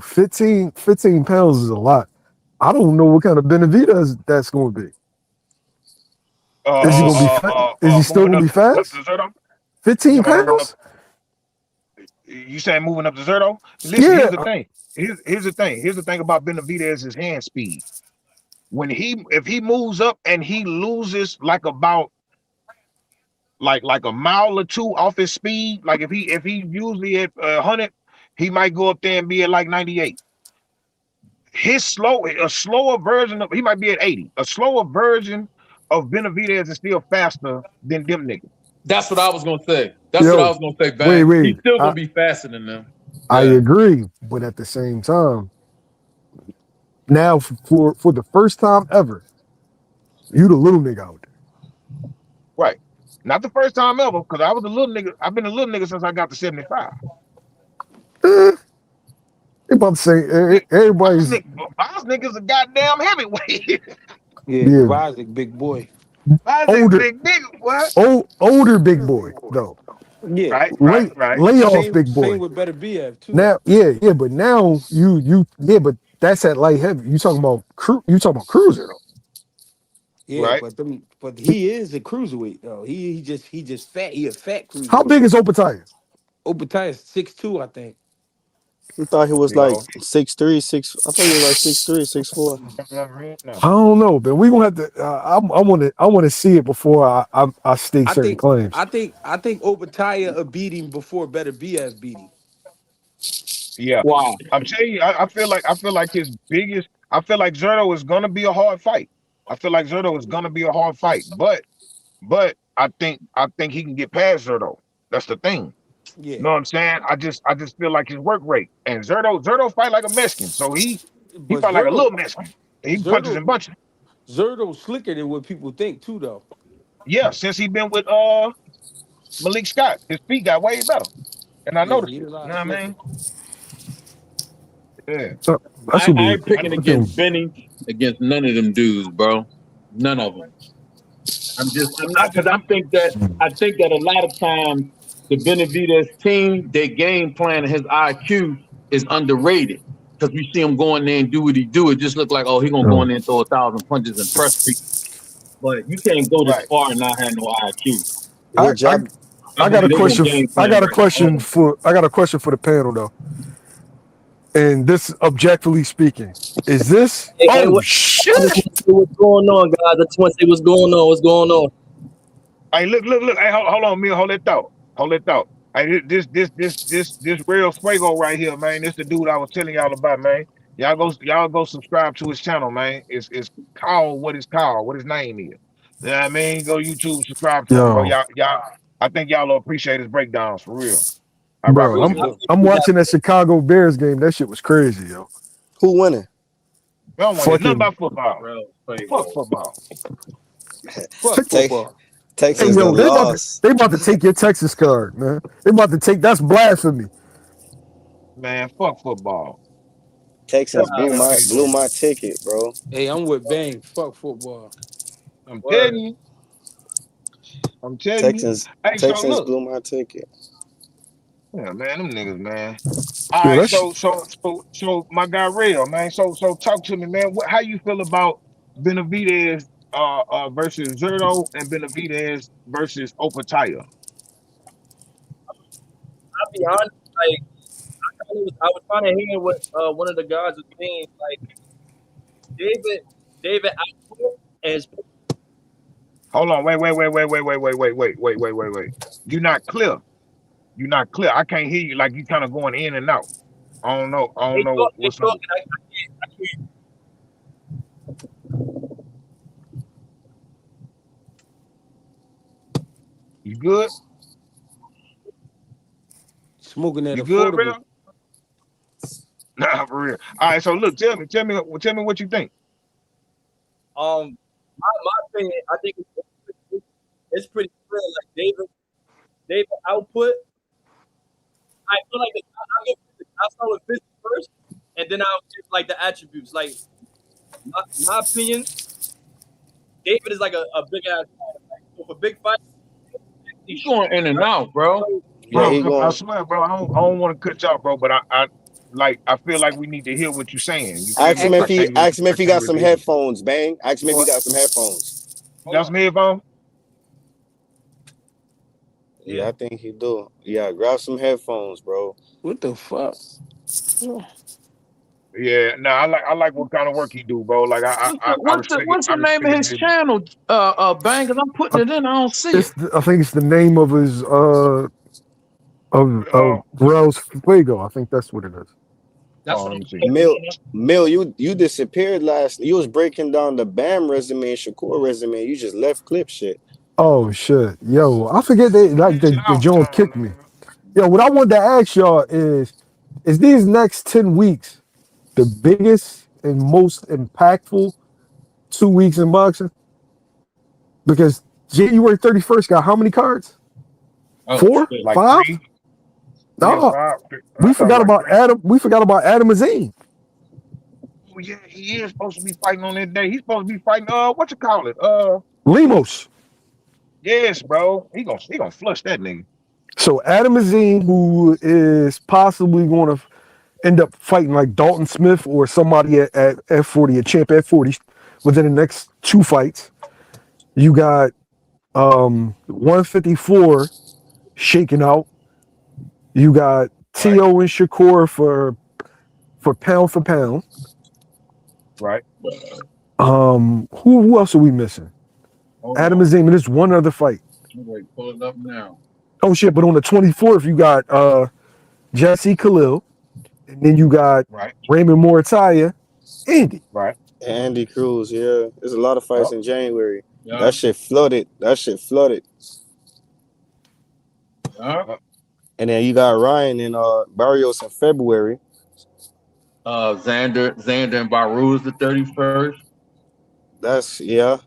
15 pounds is a lot. I don't know what kind of Benavidez that's gonna be. Is he gonna be fat? Is he still Moving gonna up be to fast? Zerto. You 15 talking about moving up? pounds? You saying moving up to Zerto? Listen, Yeah. here's the thing. Here's the thing. Here's the thing about Benavidez's hand speed. When if he moves up and he loses like about like a mile or two off his speed, like if he usually at 100, he might go up there and be at like 98. A slower version of he might be at 80. A slower version of Benavidez is still faster than them niggas. That's what I was gonna say. That's what I Yo, was gonna say, wait, Bang. He's wait. still I gonna be faster than them. I Yeah. agree, but at the same time, now for the first time ever, you the little nigga out Right. Not the first time ever, because I was a little nigga. I've been a little nigga since I got to 75. there. They about to say Nigga, everybody's Boss nigga's a goddamn heavyweight. Yeah, yeah Isaac, big boy. Isaac older, big nigga, what? older big boy though. Yeah. Right. Layoff Same big same boy. with Better BF too. Now, yeah, but now but that's at light heavy. You talking about cruiser though. Yeah, Right. but he is a cruiserweight though. He just fat. He a fat How cruiserweight. big is Opataya? Obadiah 6'2", I think. I thought he was You like know, 6'3", 6. I thought he was like 6'3", 6'4". no. I don't know, but we gonna have to. I want to see it before I stake I certain think claims. I think Obadiah beat him before Better BF beat him. Yeah. Wow. I'm telling you, I feel like his biggest I feel like Zerto is gonna be a hard fight. I feel like Zerto is gonna be a hard fight, but I think he can get past Zerto. That's the thing. Yeah, You know what I'm saying? I just feel like his work rate. And Zerto fight like a Mexican. So he but fight like a little Mexican. He punches Zerto and bunches. Zerto slicker than what people think too though. Yeah, since he been with Malik Scott, his feet got way better. And I Yeah, noticed he it. a You lot know what I slicker. mean? Yeah. So that's gonna I be. ain't picking That's gonna, against Benny against none of them dudes, bro. None of them. I'm not because I think that a lot of times the Benavidez team, their game plan and his IQ is underrated because we see him go in there and do what he do. It just look like, oh, he gonna go in yo, there and throw 1,000 punches and press people. But you can't go this Right. far and not have no IQ. I, What I job? I I got a believe they gonna question. game I plan got a right. All question of them. for. I got a question for the panel though. And this, objectively speaking, is this? Hey, Oh I just shit! want to say what's going on, guys. I just want to say what's going on. What's going on? Hey, look. Hey, hold on, Mill. Hold that thought. Hold that thought. Hey, this real Fuego right here, man. This the dude I was telling y'all about, man. Y'all go subscribe to his channel, man. It's called what it's called, what his name is. You know what I mean? Go YouTube, subscribe to him, bro. Yo, Y'all, I think y'all will appreciate his breakdowns for real. I rock bro, with Yeah, you, I'm he dude. do. I'm watching that Chicago Bears game. That shit was crazy, yo. Who winning? I don't want to hear nothing Fucking about football. Real Fuck Fuego. football. Fuck football. Hey, Texans yo, done they about to lost. they about to take your Texas card, man. They about to take that's blasphemy. Man, fuck football. Texans Fuck the blew NFL. my ticket, bro. Hey, I'm with Bang. Fuck football. I'm Word. telling you. I'm telling you. Texans Hey, so Texans look. blew my ticket. Yeah, man, them niggas, man. All Yo, right, that's so my guy Real, man. So talk to me, man. How you feel about Benavidez versus Zerto and Benavidez versus Opataya? I'll be honest, like I was trying to hear what one of the guys was saying. Like David, David output as Hold on, wait. You're not clear. You're not clear. I can't hear you. Like you kind of going in and out. I don't know. I don't know they what's up. talking. I can't. You good? Smoking that You good, affordable. Real? Nah, for real. All right, so look, tell me what you think. My opinion, I think it's pretty clear. Like David output. I feel like I'll start with physics first, and then I'll give like the attributes. Like my opinion, David is like a big ass fighter. Like, so for big fight, He's he going in and out, bro. Yeah, Bro, he I going. swear, bro, I don't want to cut you off, bro, but I feel like we need to hear what you're saying. You feel me? Ask Ask him I if he can't got some repeat it. headphones, bang. Ask him if he or got some headphones. You got some headphones? yeah. Yeah, I think he do. Yeah, grab some headphones, bro. what the fuck? Yeah, no, I like what kind of work he do, bro. Like I respect it. What's I the name of respect his his business. channel? Bang, cause I'm putting I, it in. I don't see it. I think it's the name of his of Wells Fuego. I think that's what it is. That's what Let I'm me see. Mill, putting in. you disappeared last. You was breaking down the Bam resume and Shakur resume. You just left clip shit. Oh shit, yo, I forget they like Man, chill the out, joint kicked me. man. Yo, what I wanted to ask y'all is these next 10 weeks the biggest and most impactful 2 weeks in boxing? Because January 31st got how many cards? Oh Four, shit. Like five? three or No, five. I we thought forgot like about three. Adam. We forgot about Adam Azine. Oh yeah, he is supposed to be fighting on that day. He's supposed to be fighting. What you call it? Lemos. Yes, bro. He gonna flush that nigga. So Adam Azine, who is possibly going to end up fighting like Dalton Smith or somebody at F40, a champ at 40, within the next two fights. You got 154 shaking out. You got Right, T.O. and Shakur for pound for pound. right. Who else are we missing? Hold Adam on. Azim, and there's one other fight. Wait, pull it up now. Oh shit! But on the 24th, you got Jesse Khalil, and then you got Right, Raymond Morataya, Andy. right. Andy Cruz, yeah. There's a lot of fights Yep. in January. Yeah, That shit flooded. That shit flooded. yeah. Yep. And then you got Ryan and Barrios in February. Xander and Baru is the 31st. That's yeah.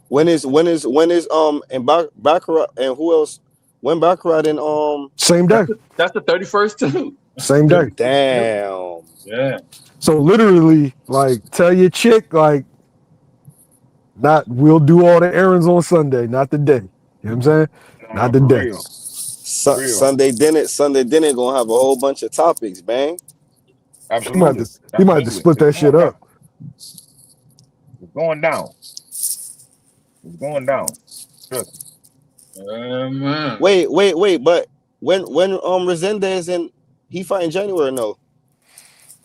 When is and Baccarat and who else? When Baccarat and Same That's day, that's the 31st too. same day. damn. Yeah. So literally, like, tell your chick, like, not we'll do all the errands on Sunday, not the day. You know what I'm saying? Not the For day. real, for real. Sunday dinner gonna have a whole bunch of topics, bang. He might Absolutely, just he might just absolutely. split It's that shit going down. up. It's going down. It's going down. Trust me. Man. Wait, but when Resendez and he fight in January, no.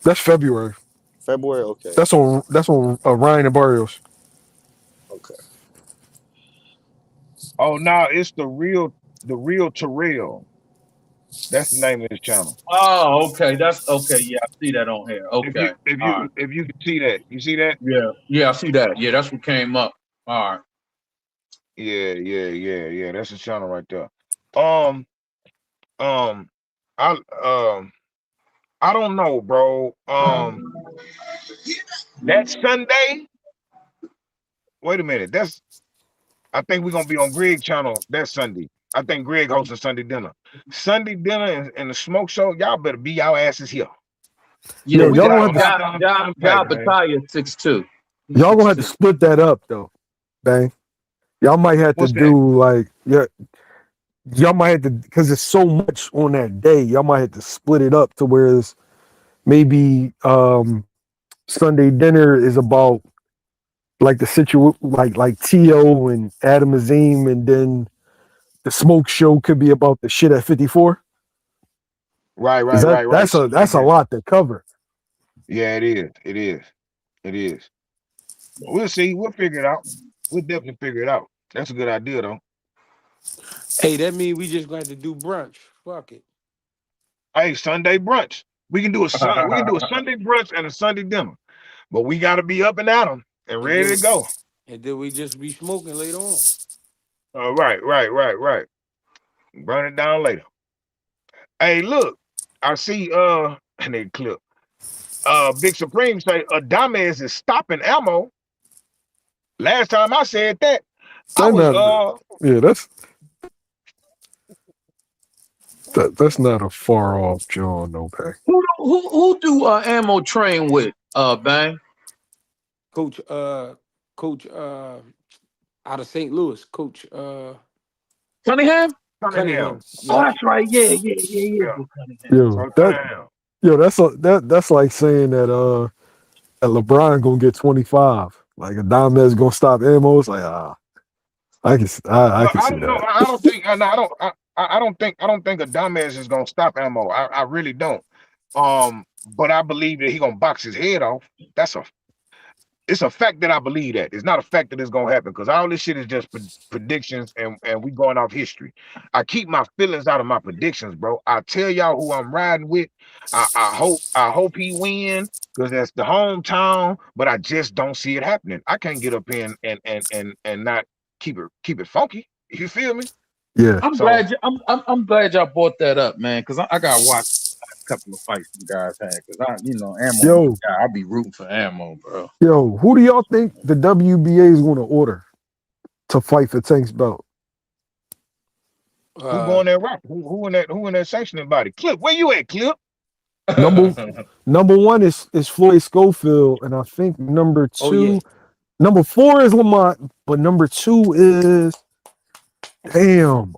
That's February. February, okay. That's on Ryan and Barrios. Okay. Oh no, it's the real Terrell. That's the name of his channel. Oh, okay. That's okay. Yeah, I see that on here. If you Okay. if All right. you if you can see that, you see that? Yeah. Yeah, I see that. Yeah, that's what came up. All right. Yeah. That's his channel right there. Um, um, I I don't know, bro. That Sunday, Wait a minute. I think we're gonna be on Greg channel that Sunday. I think Greg hosting Sunday dinner. Sunday dinner and the smoke show. Y'all better be y'all asses here. Yeah, Cause Yo, we y'all got gonna a have to lot to unpack, Job man. Battaglia 6'2". He's y'all gonna have to 6'2". split that up though, bang. Y'all might have to What's that? do like yeah, y'all might have to because there's so much on that day. Y'all might have to split it up to whereas maybe Sunday dinner is about like the like T.O. and Adam Azim, and then the smoke show could be about the shit at 54. Right, Is right, right, right. Shit like that's a that. lot to cover. Yeah, it is. It is. It is. We'll see. We'll figure it out. We'll definitely figure it out. That's a good idea, though. Hey, that means we just going to do brunch. Fuck it. Hey, Sunday brunch. We can do a Sunday brunch and a Sunday dinner, but we got to be up and at 'em and And ready to then go. we just be smoking later on. Right, right, right, right. Burn it down later. Hey, look, I see in that clip. Big Supreme say a dumbass is stopping ammo. Last time I said that, I That was not yeah, that's not a far off John no bang. Who do ammo train with? Bang. Coach, coach, out of St. Louis, Coach, Cunningham? Cunningham. Cunningham. Oh, Yep. that's right. Yeah. Yeah, Coach Cunningham. Yo, Cunningham. that's like saying that LeBron gonna get 25. Like a Diamond's gonna stop ammo. It's like I can I see don't know. that. I don't think. I don't. I don't think. I don't think a dumbass is gonna stop ammo. I really don't. But I believe that he gonna box his head off. That's a. It's a fact that I believe that. It's not a fact that it's gonna happen because all this shit is just predictions and we going off history. I keep my feelings out of my predictions, bro. I tell y'all who I'm riding with. I hope he win because that's the hometown, but I just don't see it happening. I can't get up in and not keep it funky. You feel me? Yeah. So I'm glad y'all brought that up, man, because I gotta watch a couple of fights you guys had, because ammo my Yo, guy. I'll be rooting for ammo, bro. who do y'all think the WBA is gonna order to fight for Tank's belt? who Uh, going there rock? Who in that sanctioning body? Clip, where you at, Clip? Number number one is Floyd Schofield, and I think oh yeah, number four is Lamont, but number two is damn.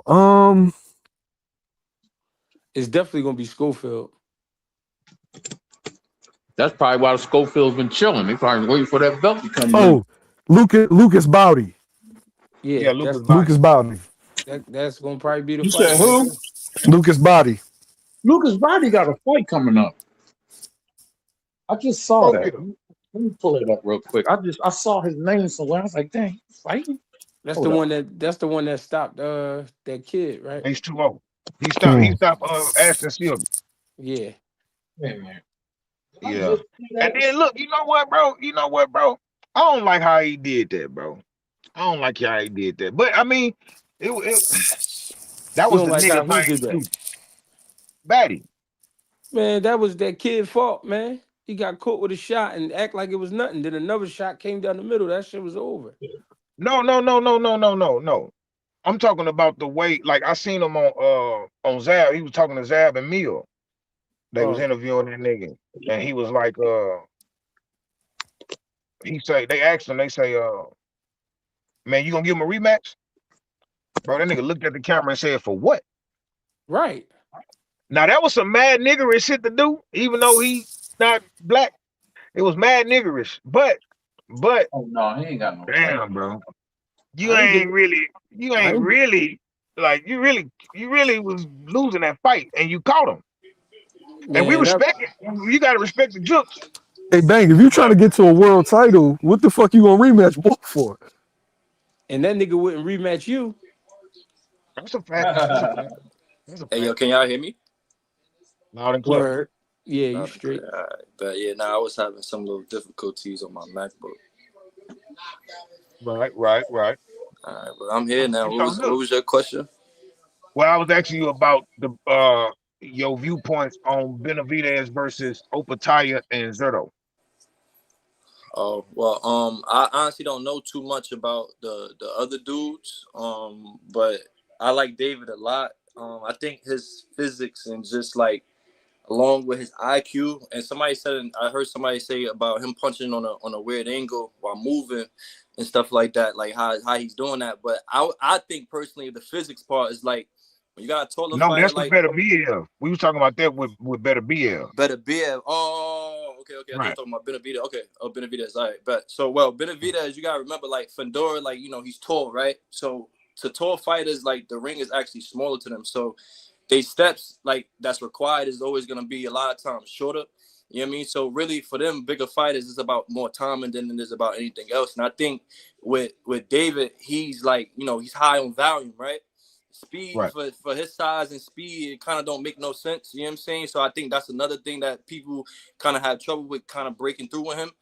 it's definitely gonna be Schofield. That's probably why the Schofield's been chilling. They probably waiting for that belt to come in. Oh, Lucas Bowdy. Yeah, Yeah, Lucas that's body. Lucas Bowdy. that's gonna probably be the You fight said right who? there. Lucas Bowdy. Lucas Body got a fight coming up. I just saw that. Schofield. Let me pull it up real quick. I saw his name somewhere. I was like, dang, he's fighting. Hold up. That's the one that stopped that kid, right? He's too old. He stopped. He Hmm. stopped. Ashton Silver. Yeah. Wait a minute. Did I Yeah. just see And that? then look, you know what, bro? You know what, bro? I don't like how he did that, bro. I don't like how he did that. But I mean, it that You was don't the like nigga how who thing did to that? do. Batty. Man, that was that kid fault, man. He got caught with a shot and act like it was nothing. Then another shot came down the middle. That shit was over. No, no, no, no, no, no, no, no. I'm talking about the way, like I seen him on Zab. He was talking to Zab and Meal. They was Oh, interviewing that nigga. And he was like, they asked him, they say, man, you gonna give him a rematch? Bro, that nigga looked at the camera and said, for what? right. Now that was some mad niggerish shit to do, even though he not black. It was mad niggerish. But Oh no, he ain't got no fight. damn, bro. You I ain't ain't get really, you I ain't ain't really like you really was losing that fight and you caught him. And we man that respect it. You gotta respect the jokes. Hey Bang, if you trying to But get to a world title, what the fuck you gonna rematch Book for? and that nigga wouldn't rematch you. that's a fact. That's a fact. That's a Hey, yo, fact. can y'all hear me? Loud and clear. Word. Yeah, you Not clear. straight. All right. But yeah, I was having some little difficulties on my MacBook. Right, right, right. All right, but I'm here now. So What look, was your question? well, I was asking you about the your viewpoints on Benavidez versus Opataya and Zerto. Oh well, I honestly don't know too much about the other dudes, but I like David a lot. I think his physics and just like along with his IQ, and somebody said, I heard somebody say about him punching on a weird angle while moving and stuff like that, like how he's doing that. But I think personally the physics part is like when you got a taller No, fighter that's the like better BL. We was talking about that with better BL. Better Benavidez. Oh, okay. I thought you were Right. talking about Benavidez. Okay. Oh, Benavidez. All right. But so, well, Benavidez, you gotta remember, like Fedor, like he's tall, right? So to tall fighters, like the ring is actually smaller to them. So they steps like that's required is always gonna be a lot of times shorter. You know what I mean? So really, for them bigger fighters, it's about more timing than it is about anything else. And I think with David, he's like he's high on volume, right? Speed Right. for his size and speed, it kind of don't make no sense. You know what I'm saying? So I think that's another thing that people kind of have trouble with, kind of breaking through with him.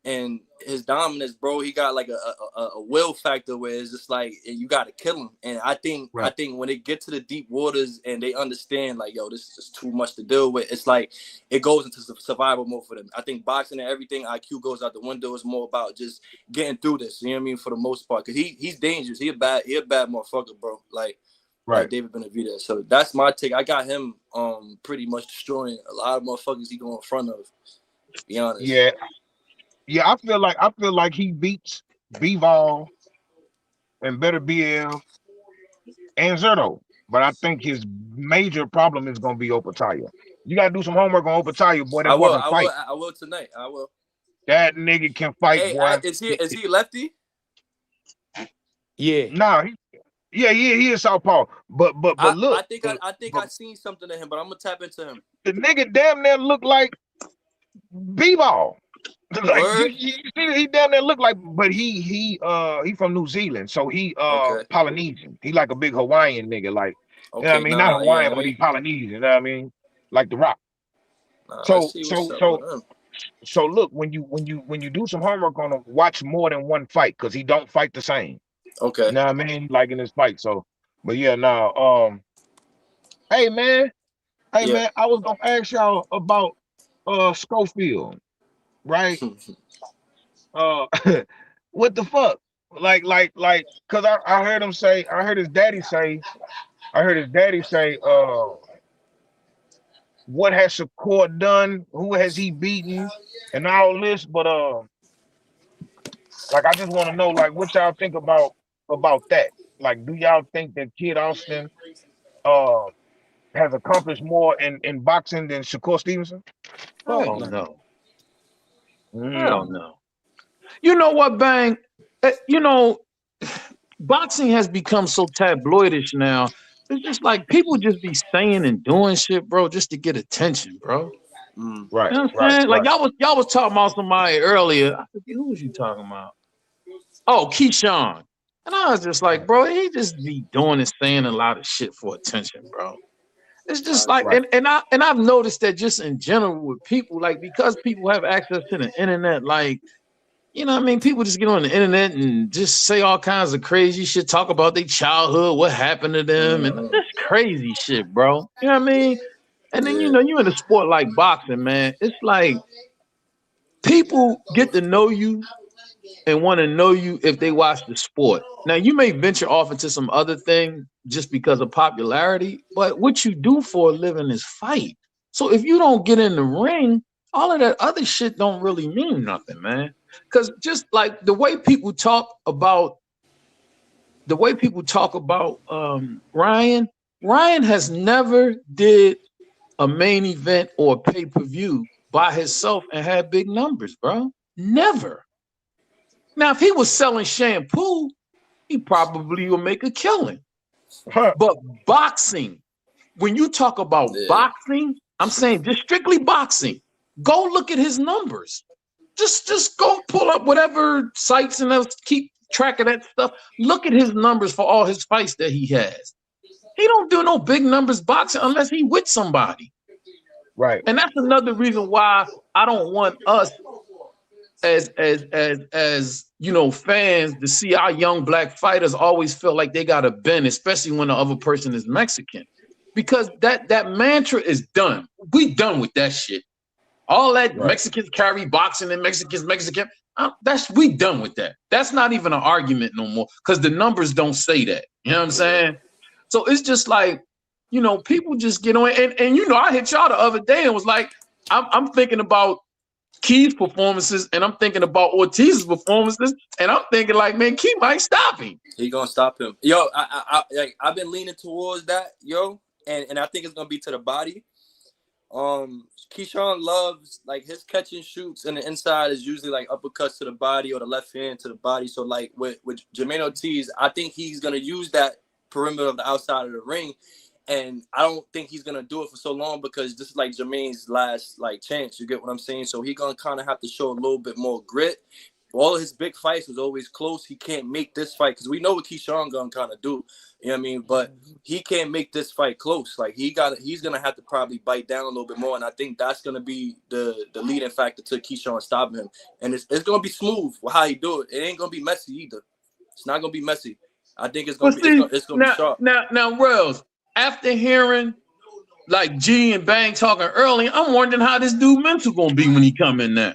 And his dominance, bro, he got like a will factor where it's just like you got to kill him. And I think Right. when they get to the deep waters and they understand like, yo, this is just too much to deal with. It's like it goes into survival mode for them. I think boxing and everything, IQ goes out the window. Is more about just getting through this. You know what I mean? For the most part, because he's dangerous. He a bad motherfucker, bro. Like Right. David Benavidez. So that's my take. I got him pretty much destroying a lot of motherfuckers he go in front of. To be honest. Yeah. Yeah. I feel like he beats Bivol and better BL and Zerto. But I think his major problem is gonna be Opataya. You gotta do some homework on Opataya, boy. That boy can fight. I will tonight. I will. That nigga can fight, Hey, boy. is he lefty? Yeah. Nah, he is Southpaw. But look, I think I seen something in him, but I'm gonna tap into him. the nigga damn near look like B-ball. Like you see, he damn near look like, but he from New Zealand, so he Okay. Polynesian. He like a big Hawaiian nigga, like you know what I mean, nah, not Hawaiian, yeah, but he Polynesian. You know what I mean, like the Rock. Nah, I So see so what's up so with him. so look, when you do some homework on him, watch more than one fight because he don't fight the same. Okay. You know what I mean, like in his fight. So, but yeah, now hey man, Yeah. I was gonna ask y'all about Schofield, right? Uh, what the fuck? Cause I heard him say, I heard his daddy say, what has Shakur done? Who has he beaten? And all this, but like I just want to know, like, what y'all think about that? Like, do y'all think that Kid Austin uh has accomplished more in boxing than Shakur Stevenson? Hell No. no. Hell Mm, no. You know what, Bang? You know, boxing has become so tabloidish now. It's just like people just be saying and doing shit, bro, just to get attention, bro. right, You know what I'm right, saying? Like right, y'all was talking about somebody earlier. I forget who was you talking about? Oh, Keyshawn. And I was just like, right, bro, he just be doing and saying a lot of shit for attention, bro. It's just I like, agree. right, and I've noticed that just in general with people, like because people have access to the internet, like you know what I mean? People just get on the internet and just say all kinds of crazy shit, talk about their childhood, what happened to them, and Mm-hmm. just crazy shit, bro. You know what I mean? And then, you Yeah. know, you in a sport like boxing, man. It's like people get to know you and want to know you if they watch the sport. Now, you may venture off into some other thing just because of popularity, but what you do for a living is fight. So if you don't get in the ring, all of that other shit don't really mean nothing, man. Because just like the way people talk about Ryan has never did a main event or pay-per-view by himself and had big numbers, bro. Never. Now, if he was selling shampoo, he probably would make a killing. huh, But boxing, when you talk about Yeah. boxing, I'm saying just strictly boxing. Go look at his numbers. Just go pull up whatever sites and keep track of that stuff. Look at his numbers for all his fights that he has. He don't do no big numbers boxing unless he with somebody. right, And that's another reason why I don't want us as you know fans to see our young black fighters always feel like they got to bend, especially when the other person is Mexican, because that mantra is done. We done with that shit. All that Right. Mexicans carry boxing and Mexican. We done with that. That's not even an argument no more because the numbers don't say that. You know what I'm saying? So it's just like, people just get on and I hit y'all the other day and was like, I'm thinking about Key's performances and I'm thinking about Ortiz's performances and I'm thinking like, man, Key might stop him. He gonna stop him. Yo, I've been leaning towards that, yo, and I think it's gonna be to the body. Keyshawn loves like his catch and shoots, and the inside is usually like uppercuts to the body or the left hand to the body. So like with Jermaine Ortiz, I think he's gonna use that perimeter of the outside of the ring, and I don't think he's gonna do it for so long because this is like Jermaine's last like chance. You get what I'm saying? So he's gonna kind of have to show a little bit more grit. All of his big fights was always close. He can't make this fight because we know what Keyshawn gonna kind of do. You know what I mean? But he can't make this fight close. Like he's gonna have to probably bite down a little bit more, and I think that's gonna be the leading factor to Keyshawn stopping him. And it's gonna be smooth with how he do it. It ain't gonna be messy either. It's not gonna be messy. I think it's gonna be sharp. Now, Wells, after hearing like G and Bang talking early, I'm wondering how this dude mental gonna be when he come in now.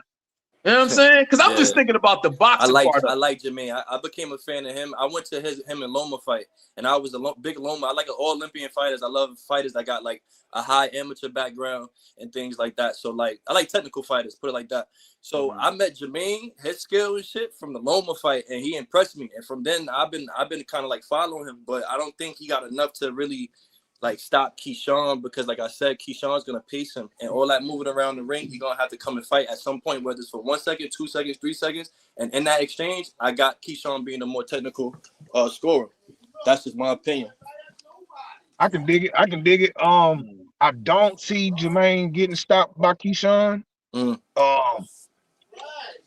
You know what I'm saying? Because I'm just thinking about the boxing part. I like Jermaine. I became a fan of him. I went to him and Loma fight, and I was a big Loma. I like all Olympian fighters. I love fighters that got like a high amateur background and things like that. So like I like technical fighters, put it like that. So I met Jermaine, his skill and shit from the Loma fight, and he impressed me. And from then I've been kind of like following him, but I don't think he got enough to really like stop Keyshawn because like I said, Keyshawn's gonna pace him and all that moving around the ring, he's gonna have to come and fight at some point, whether it's for 1 second, 2 seconds, 3 seconds. And in that exchange, I got Keyshawn being the more technical scorer. That's just my opinion. I can dig it. I don't see Jermaine getting stopped by Keyshawn.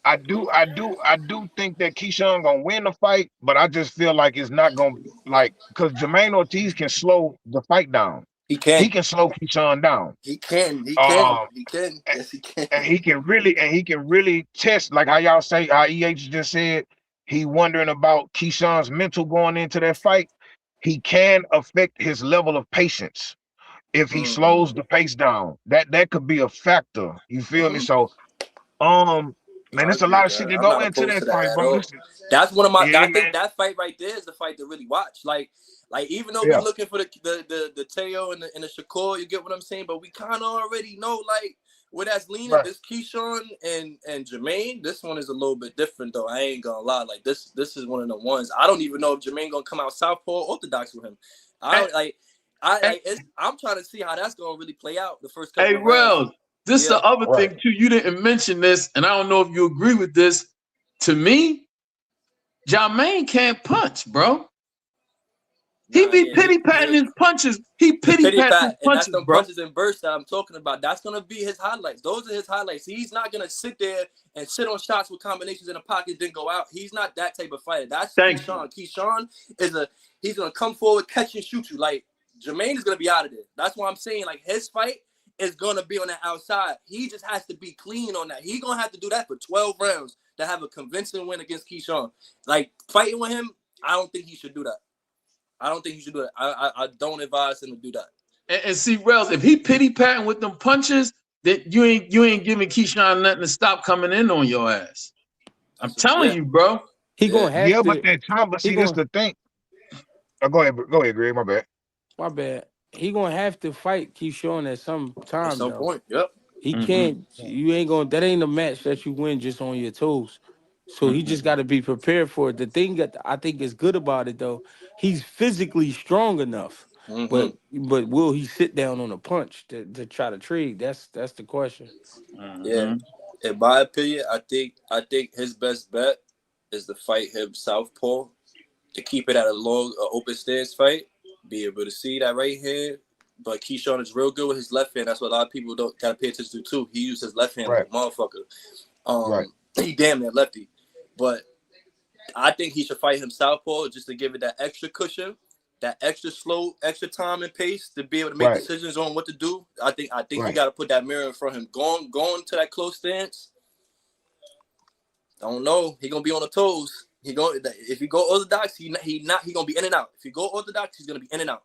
I do think that Keyshawn gonna win the fight, but I just feel like it's not gonna because Jermaine Ortiz can slow the fight down. He can slow Keyshawn down. He can. Yes, he can. And he can really test, like how y'all say, how EH just said, he wondering about Keyshawn's mental going into that fight. He can affect his level of patience if he slows the pace down. That could be a factor. You feel me? So man, there's a lot of shit that go into that fight, bro. That's one of my. I think that fight right there is the fight to really watch. Like even though we're looking for the Teo and the Shakur, you get what I'm saying. But we kind of already know like where that's leaning. Right. This Keyshawn and Jermaine. This one is a little bit different though. I ain't gonna lie. Like this is one of the ones. I don't even know if Jermaine gonna come out southpaw or orthodox with him. I'm trying to see how that's gonna really play out the first couple of rounds. This is the other thing too. You didn't mention this, and I don't know if you agree with this. To me, Jermaine can't punch, bro. He be pity-patting his punches. He pity-patting his punches, and bro. Punches and bursts that I'm talking about. That's gonna be his highlights. Those are his highlights. He's not gonna sit there and sit on shots with combinations in the pocket, then go out. He's not that type of fighter. That's Keyshawn. Keyshawn he's gonna come forward, catch and shoot you. Like Jermaine is gonna be out of there. That's why I'm saying like his fight is going to be on the outside. He just has to be clean on that. He's going to have to do that for 12 rounds to have a convincing win against Keyshawn. Like, fighting with him, I don't think he should do that. I don't advise him to do that. And see, Wells, if he pity-patting with them punches, then you ain't giving Keyshawn nothing to stop coming in on your ass. I'm telling you, bro. He going to have to. But that time, but see, this the thing. Oh, go ahead, Greg. My bad. He gonna have to fight Keyshawn at some time. At some point, yep. He can't. You ain't gonna. That ain't a match that you win just on your toes. So he just got to be prepared for it. The thing that I think is good about it though, he's physically strong enough. But will he sit down on a punch to try to trade? That's the question. Yeah. In my opinion, I think his best bet is to fight him southpaw, to keep it at a long open stance fight. Be able to see that right hand, but Keyshawn is real good with his left hand. That's what a lot of people don't gotta pay attention to too. He uses his left hand like a motherfucker. He damn near lefty, but I think he should fight him southpaw just to give it that extra cushion, that extra slow, extra time and pace to be able to make decisions on what to do. I think you got to put that mirror in front of him. Going to that close stance. Don't know. He gonna be on the toes. If you go orthodox, he gonna be in and out. If you go orthodox, he's gonna be in and out.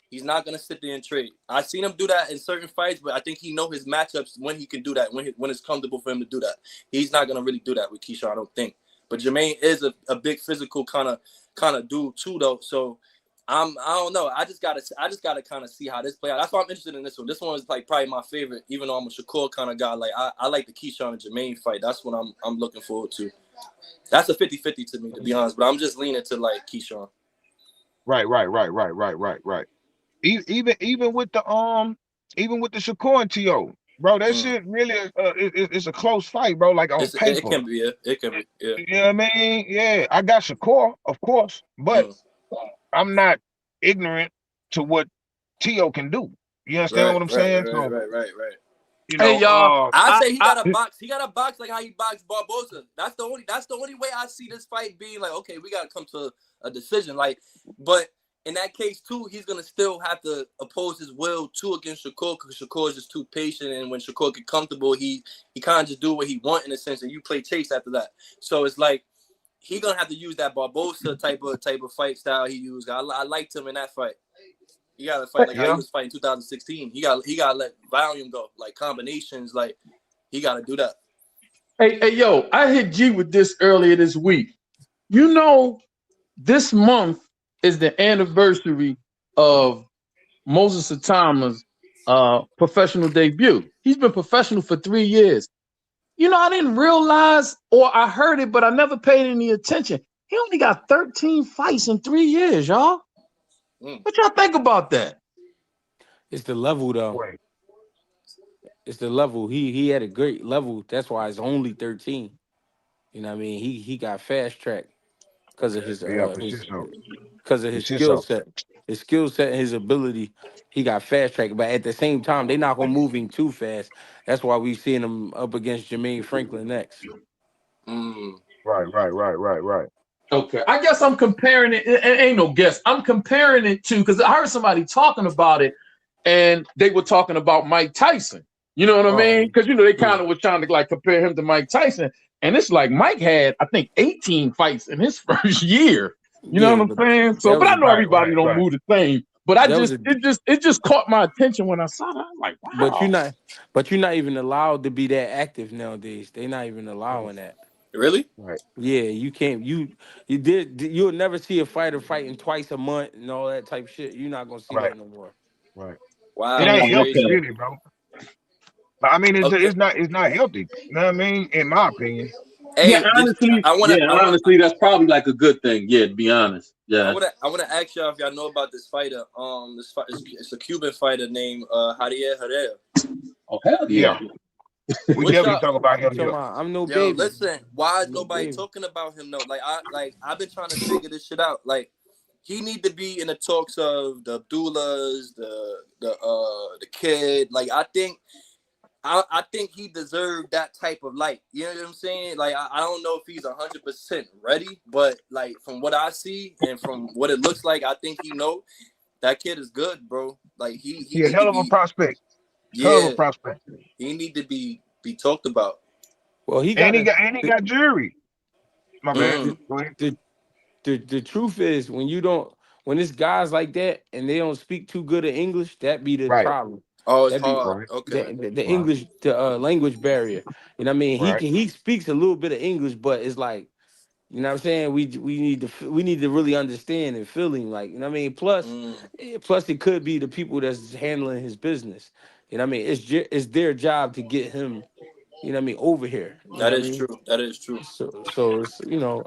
He's not gonna sit there and trade. I've seen him do that in certain fights, but I think he know his matchups when he can do that, when it's comfortable for him to do that. He's not gonna really do that with Keyshawn, I don't think. But Jermaine is a big physical kind of dude too, though. So I don't know. I just gotta kind of see how this play out. That's why I'm interested in this one. This one is like probably my favorite, even though I'm a Shakur kind of guy. Like I like the Keyshawn and Jermaine fight. That's what I'm looking forward to. That's a 50-50 to me, to be honest. But I'm just leaning to like Keyshawn. Right. Even with the Shakur and T.O., bro, that shit really it's a close fight, bro. Like on It paper. can be, yeah. It can be, yeah. You know what I mean? Yeah, I got Shakur, of course, but I'm not ignorant to what T.O. can do. You understand what I'm saying? Right. You know, Hey, y'all. I say he got a box. He got a box like how he boxed Barboza. That's the only way I see this fight being like, okay, we gotta come to a decision. Like, but in that case too, he's gonna still have to oppose his will too against Shakur, because Shakur is just too patient, and when Shakur get comfortable, he kind of just do what he want in a sense, and you play chase after that. So it's like he gonna have to use that Barboza type of fight style he used. I liked him in that fight. He got to fight like how he was fighting 2016. He got to let volume go, like combinations. Like he got to do that. Hey, yo! I hit G with this earlier this week. You know, this month is the anniversary of Moses Atama's professional debut. He's been professional for 3 years. You know, I didn't realize, or I heard it, but I never paid any attention. He only got 13 fights in 3 years, y'all. What y'all think about that? It's the level, though. It's the level. He had a great level. That's why it's only 13. You know what I mean? He got fast tracked because of his skill set. His skill set and his ability, he got fast tracked. But at the same time, they not gonna move him too fast. That's why we seeing him up against Jermaine Franklin next. Right. Okay, I guess I'm comparing it. It ain't no guess. I'm comparing it to, because I heard somebody talking about it, and they were talking about Mike Tyson. You know what I mean? Because they kind of were trying to like compare him to Mike Tyson, and it's like Mike had, I think, 18 fights in his first year. You know what I'm saying? So, but I know everybody don't move the same. But it just caught my attention when I saw that. I'm like, wow. But you're not even allowed to be that active nowadays. They're not even allowing that. Really? Right. Yeah, you can't. You'll never see a fighter fighting twice a month and all that type of shit. You're not gonna see that no more. Right. Wow. It ain't healthy, really, bro. I mean, it's not healthy. You know what I mean? In my opinion. Hey, honestly, that's probably like a good thing. Yeah, to be honest. Yeah. I wanna ask y'all if y'all know about this fighter. It's a Cuban fighter named Javier Herrera. Oh hell yeah. We definitely talk about him here. I'm no baby. Listen, why is nobody talking about him though? Like I've been trying to figure this shit out. Like he need to be in the talks of the Abdullahs, the kid. Like I think he deserved that type of light. You know what I'm saying? Like I don't know if he's 100% ready, but like from what I see and from what it looks like, I think that kid is good, bro. Like he a hell of a prospect. Yeah, hell of a prospect. He need to be talked about. Well, he got jury. My bad. Go ahead. The truth is, when it's guys like that and they don't speak too good of English, that be the problem. Oh, it's hard. Okay. The English, language barrier. You know what I mean? He speaks a little bit of English, but it's like, you know what I'm saying? We need to really understand and feel him. Like, you know what I mean? Plus it could be the people that's handling his business. You know what I mean? It's their job to get him, you know what I mean, over here. That is true. That is true. So it's,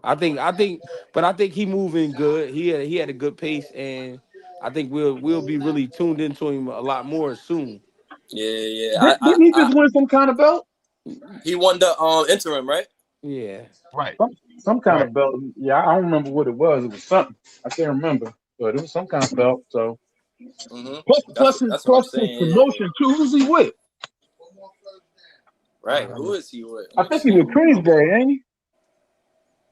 I think he moving good. He had a good pace, and I think we'll be really tuned into him a lot more soon. Yeah. Didn't he just win some kind of belt? He won the interim, right? Yeah. Right. Some kind of belt. Yeah, I don't remember what it was. It was something. I can't remember, but it was some kind of belt. So. Plus his promotion too. Who's he with? Right. Who is he with? I think he's with Queensbury, ain't he?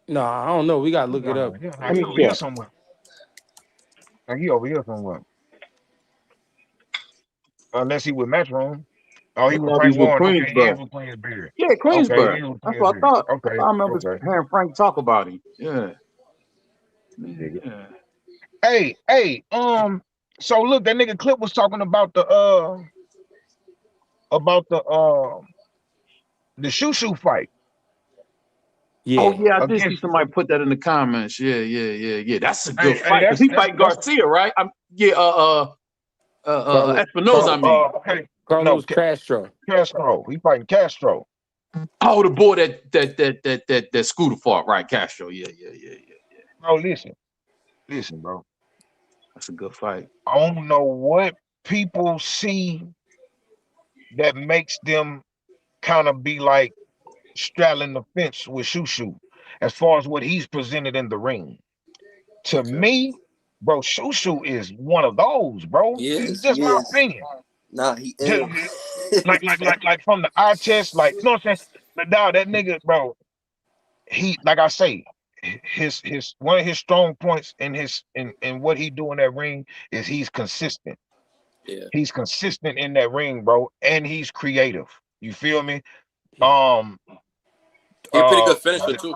No, I don't know. We gotta look it up. He over here somewhere. He over here somewhere. Unless he with Matchroom. Oh, he with Frank Warren. Queensbury. Yeah, Queensbury. That's what I thought. Okay. I remember hearing Frank talk about him. Yeah. Hey, So look, that nigga Clip was talking about the shoo fight Oh Yeah. yeah, I did see against. somebody put that in the comments. Yeah. That's a good Hey, fight because he fighting that's Garcia, right? Yeah. Carlo Espinosa. Car- I mean, okay. No, Carlos Castro. Castro. He fighting Castro. oh, the boy that Scooter fought, right? Castro. Yeah. Bro, listen, bro. That's a good fight. I don't know what people see that makes them kind of be like straddling the fence with Shushu as far as what he's presented in the ring. To Okay. me, bro, Shushu is one of those, bro. He It's is. just He my is. opinion. Nah, he Just is. like from the eye test, like you know what I'm saying? But dog, that nigga, bro, he like I say, his one of his strong points in what he do in that ring is he's consistent. Yeah. He's consistent in that ring, bro, and he's creative. You feel me? Yeah. Um, He a pretty uh, good finisher too.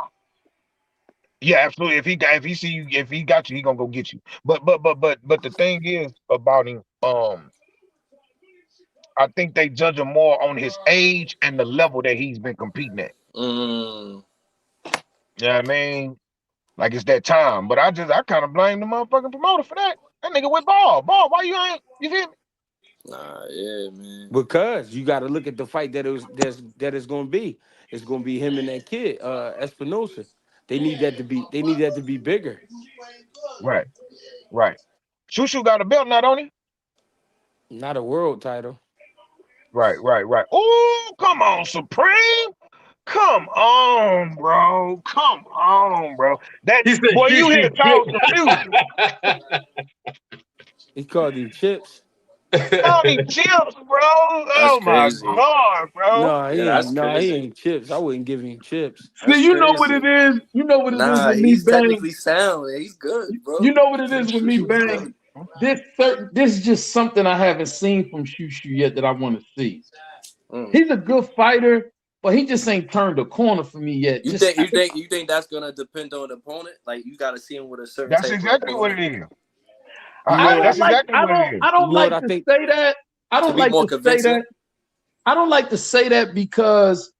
yeah, absolutely. If he see you, if he got you, he gonna go get you. But the thing is about him, I think they judge him more on his age and the level that he's been competing at. Mm, You know what I mean? Like it's that time. But I kind of blame the motherfucking promoter for that. That nigga with ball. Why you ain't? You feel me? nah, yeah, man. Because you got to look at the fight that is going to be. It's going to be him and that kid, Espinosa. They need that to be bigger. Right, right. Shushu got a belt, not on him. Not a world title. Right. Oh, come on, Supreme. Come on, bro. Come on, bro. That He said boy, shoot, you shoot, hear cause confusion. He called him chips. Call me chips, bro. That's Oh my crazy. God, bro. Yeah, that's No, he crazy. ain't chips. I wouldn't give him chips. See, That's you know what crazy. it is. You know what it is Nah, with me, he's Bang. technically sound. Yeah, he's good, bro. You know what it is with me, He's Bang. good. This is just something I haven't seen from Shushu yet that I want to see. Mm. He's a good fighter, but he just ain't turned a corner for me yet. You Just think you think that's gonna depend on the opponent? Like you gotta see him with a certain That's type of exactly what opponent it is. You know what I That's exactly I what don't it is. I you don't know what like I to think say that. I to don't be like more to say convincing. that. I don't like to say that because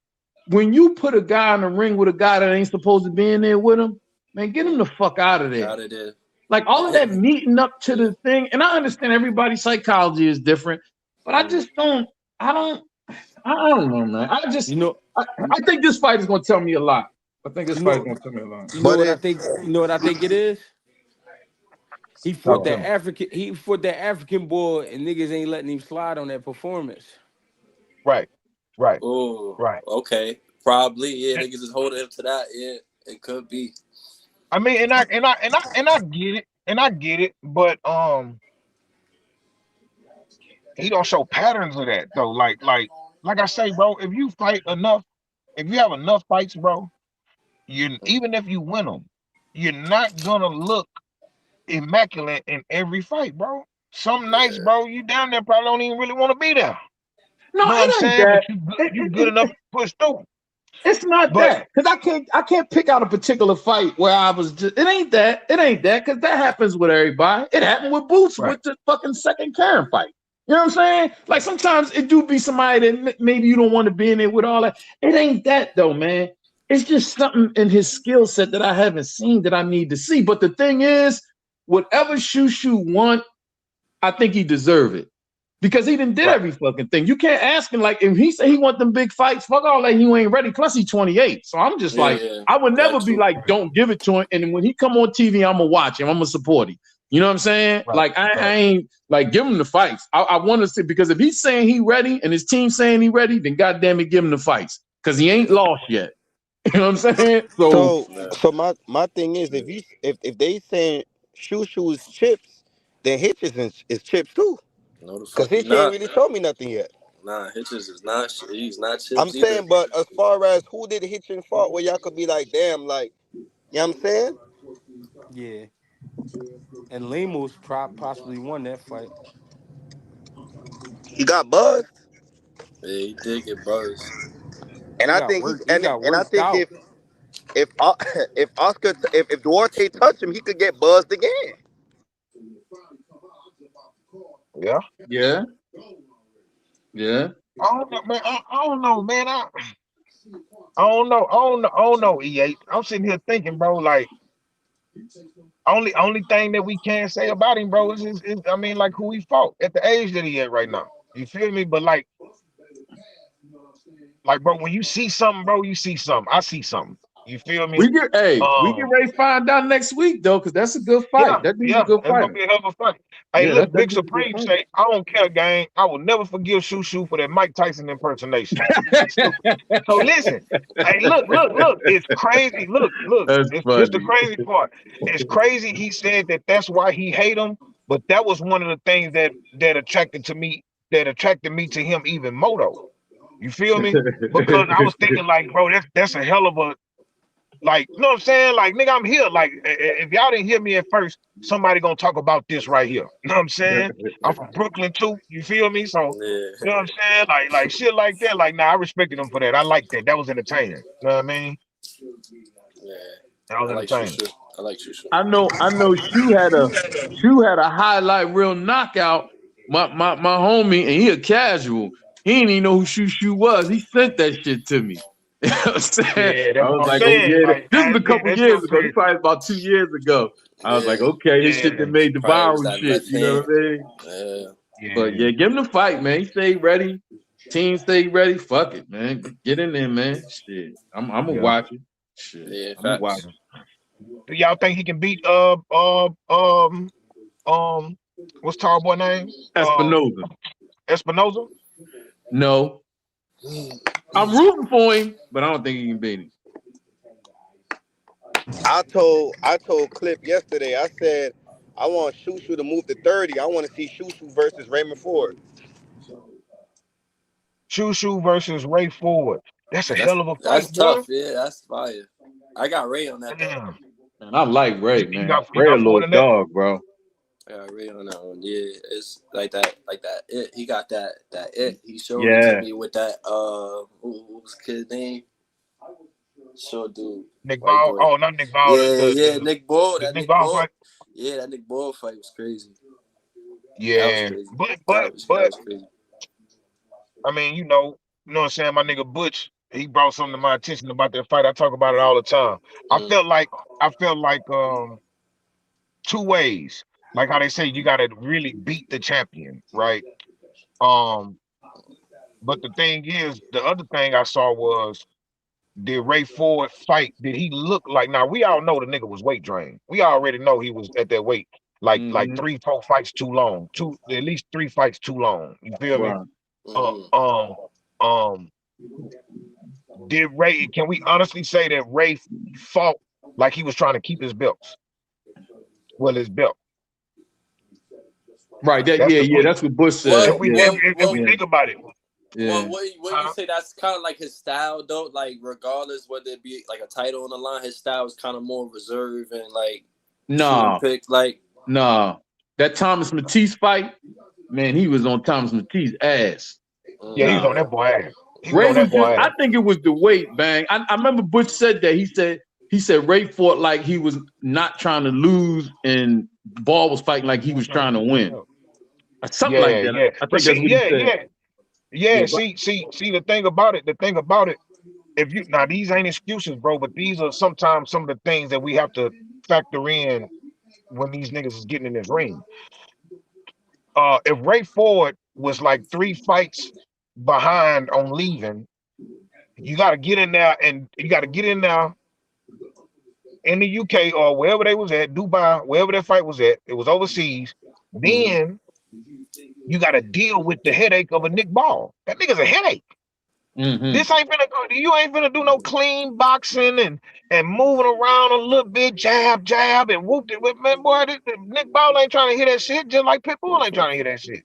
when you put a guy in the ring with a guy that ain't supposed to be in there with him, man, get him the fuck out of there. Out of there. Like all of that meeting up to the thing, and I understand everybody's psychology is different, but I just don't. I don't know, man. you know I think this fight is gonna tell me a lot. I think this you fight is know gonna tell me a lot. you know But what I if think you know what I think it is? Talk to me. He fought that African boy and niggas ain't letting him slide on that performance. Right, right, Oh, right. okay. Probably. Yeah, niggas is holding him to that. Yeah, it could be. I mean, and I get it, but he don't show patterns of that though. Like I say, bro, if you fight enough, if you have enough fights, bro, you even if you win them, you're not gonna look immaculate in every fight, bro. Some nights, Yeah. bro, you down there probably don't even really want to be there. No, Know what I'm it ain't saying? But that. you good enough to push through. It's not But that because I can't pick out a particular fight where I was just. It ain't that. It ain't that because that happens with everybody. It happened with Boots right, with the fucking second Karen fight. You know what I'm saying? Like sometimes it do be somebody that maybe you don't want to be in there with all that. It ain't that though, man. It's just something in his skill set that I haven't seen that I need to see. But the thing is, whatever Shushu want, I think he deserve it because he didn't did right, every fucking thing. You can't ask him like if he say he want them big fights, fuck all that. You ain't ready. Plus he's 28, so I'm just Yeah, like yeah. I would never That be too. like don't give it to him. And then when he come on TV, I'm gonna watch him. I'm gonna support him. You know what I'm saying? right, Like I right. ain't like give him the fights. I want to see because if he's saying he ready and his team saying he ready, then goddamn it, give him the fights because he ain't Yeah. lost yet. You know what I'm saying? So so Yeah. so my thing is if they saying Shushu is chips, then Hitches is chips too. No, the Cause fuck he Hitch ain't not. really show me nothing yet. Nah, Hitches is not. He's not I'm chips either. saying, but as far as who did Hitchens fought, where y'all could be like, damn, like, you know what I'm saying? Yeah. And Lemos possibly won that fight. He got buzzed, Yeah, he did get buzzed. and He I got think worked. He got and I worked think out. if if Oscar if Duarte touched him, he could get buzzed again. Yeah. Yeah, yeah. I don't know, man. I don't know, man. I don't know. I don't know. I don't know. E8. I'm sitting here thinking, bro. Like only thing that we can say about him, bro, is I mean, like who he fought at the age that he at right now. You feel me? But like, bro, when you see something, bro, you see something. I see something. You feel me? We get ready to find out next week though, because that's a good fight. Yeah, That dude's a yeah, good it's gonna fighter. be a hell of a fight. Hey, Yeah, look, that Big dude's a good Supreme fighter. say, I don't care, gang. I will never forgive Shoo Shoo for that Mike Tyson impersonation. So listen, hey, look. It's crazy. Look. That's It's this the funny. crazy part. It's crazy. He said that that's why he hate him, but that was one of the things that attracted to me. That attracted me to him even more though. You feel me? Because I was thinking like, bro, that's a hell of a like, you know what I'm saying? Like, nigga, I'm here. Like, if y'all didn't hear me at first, somebody gonna talk about this right here. You know what I'm saying? I'm from Brooklyn too. You feel me? So, Yeah, you know what I'm saying? Like shit like that. Like, nah, I respected him for that. I like that. That was entertaining. You know what I mean? yeah. That was I like entertaining. Shushu. I like Shushu. I know Shu had a highlight reel knockout. My homie, and he a casual. He didn't even know who Shu was. He sent that shit to me. You know what I'm saying? Yeah, I that's was what I'm like, oh saying. yeah, Like, this was a yeah, couple that's years so ago. This crazy. probably about 2 years ago. I was like, Yeah, okay, his shit that Yeah, made the probably was viral that shit. left You know hand. what I mean? Yeah, But yeah, yeah, give him the fight, man. He stayed ready. Team stayed ready. Fuck it, man. Get in there, man. Shit, I'm gonna yeah. watch it. Shit, yeah. I'm gonna watch Facts. it. Do y'all think he can beat um what's tall boy name? Espinoza. Espinoza? No, I'm rooting for him, but I don't think he can beat him. I told Clip yesterday. I said I want Shushu to move to 30. I want to see Shushu versus Raymond Ford. Shushu versus Ray Ford. That's a That's hell of a that's fight, boy. tough. Yeah, that's fire. I got Ray on that though. Damn. Man, I like Ray, You man. got you Ray a got Ford little in that? dog, bro. I got Ray on that one. Yeah, it's like that. Like that. It. He got that. It. He showed it to Yeah. me with that. What was the kid's name? Short dude, Nick white Ball. boy. Oh, not Nick Ball. Yeah, yeah. Nick Ball. The That Nick Nick Ball Ball. fight. Yeah, that Nick Ball fight was crazy. That was Yeah. crazy. But That but was that but was crazy. I mean, you know what I'm saying? My nigga Butch, he brought something to my attention about that fight. I talk about it all the time. I Mm, felt like I felt like two ways. Like how they say you gotta really beat the champion, right? Um, but the thing is, the other thing I saw was did Ray Ford fight? Did he look like now we all know the nigga was weight drained. We already know he was at that weight. Like Mm-hmm. 3, 4 fights too long. Two at least 3 fights too long. You feel me? Right. Uh mm-hmm. um um did Ray can we honestly say that Ray fought like he was trying to keep his belts? Well, his belt. Right. That That's yeah, the yeah, question. that's what Bush What said. If we Yeah. if, what if, if we what Yeah. think about it, Yeah. what you huh? say? That's kind of like his style, though. Like regardless whether it be like a title on the line, his style is kind of more reserved and like shooting Nah, picks. Like nah. That Thomas Matisse fight, man, he was on Thomas Matisse's ass. Yeah, he was Nah. on yeah, that boy ass. He was Ray on was that just boy I ass. think it was the weight, bang. I remember Butch said that. He said Ray fought like he was not trying to lose and Ball was fighting like he was Trying to trying to keep his win. belt. Something like Yeah, that. yeah. I But think that's see, what he yeah, said. yeah, yeah. Yeah, but See, the thing about it, if you now these ain't excuses, bro, but these are sometimes some of the things that we have to factor in when these niggas is getting in this ring. If Ray Ford was like 3 fights behind on leaving, you got to get in there and you got to get in there in the UK or wherever they was at, Dubai, wherever that fight was at, it was overseas. mm-hmm. Then you got to deal with the headache of a Nick Ball. That nigga's a headache. mm-hmm. This ain't finna go. You ain't finna do no clean boxing and moving around a little bit, jab, jab, and whoop it. Man, boy, Nick Ball ain't trying to hear that shit, just like Pitbull ain't trying to hear that shit.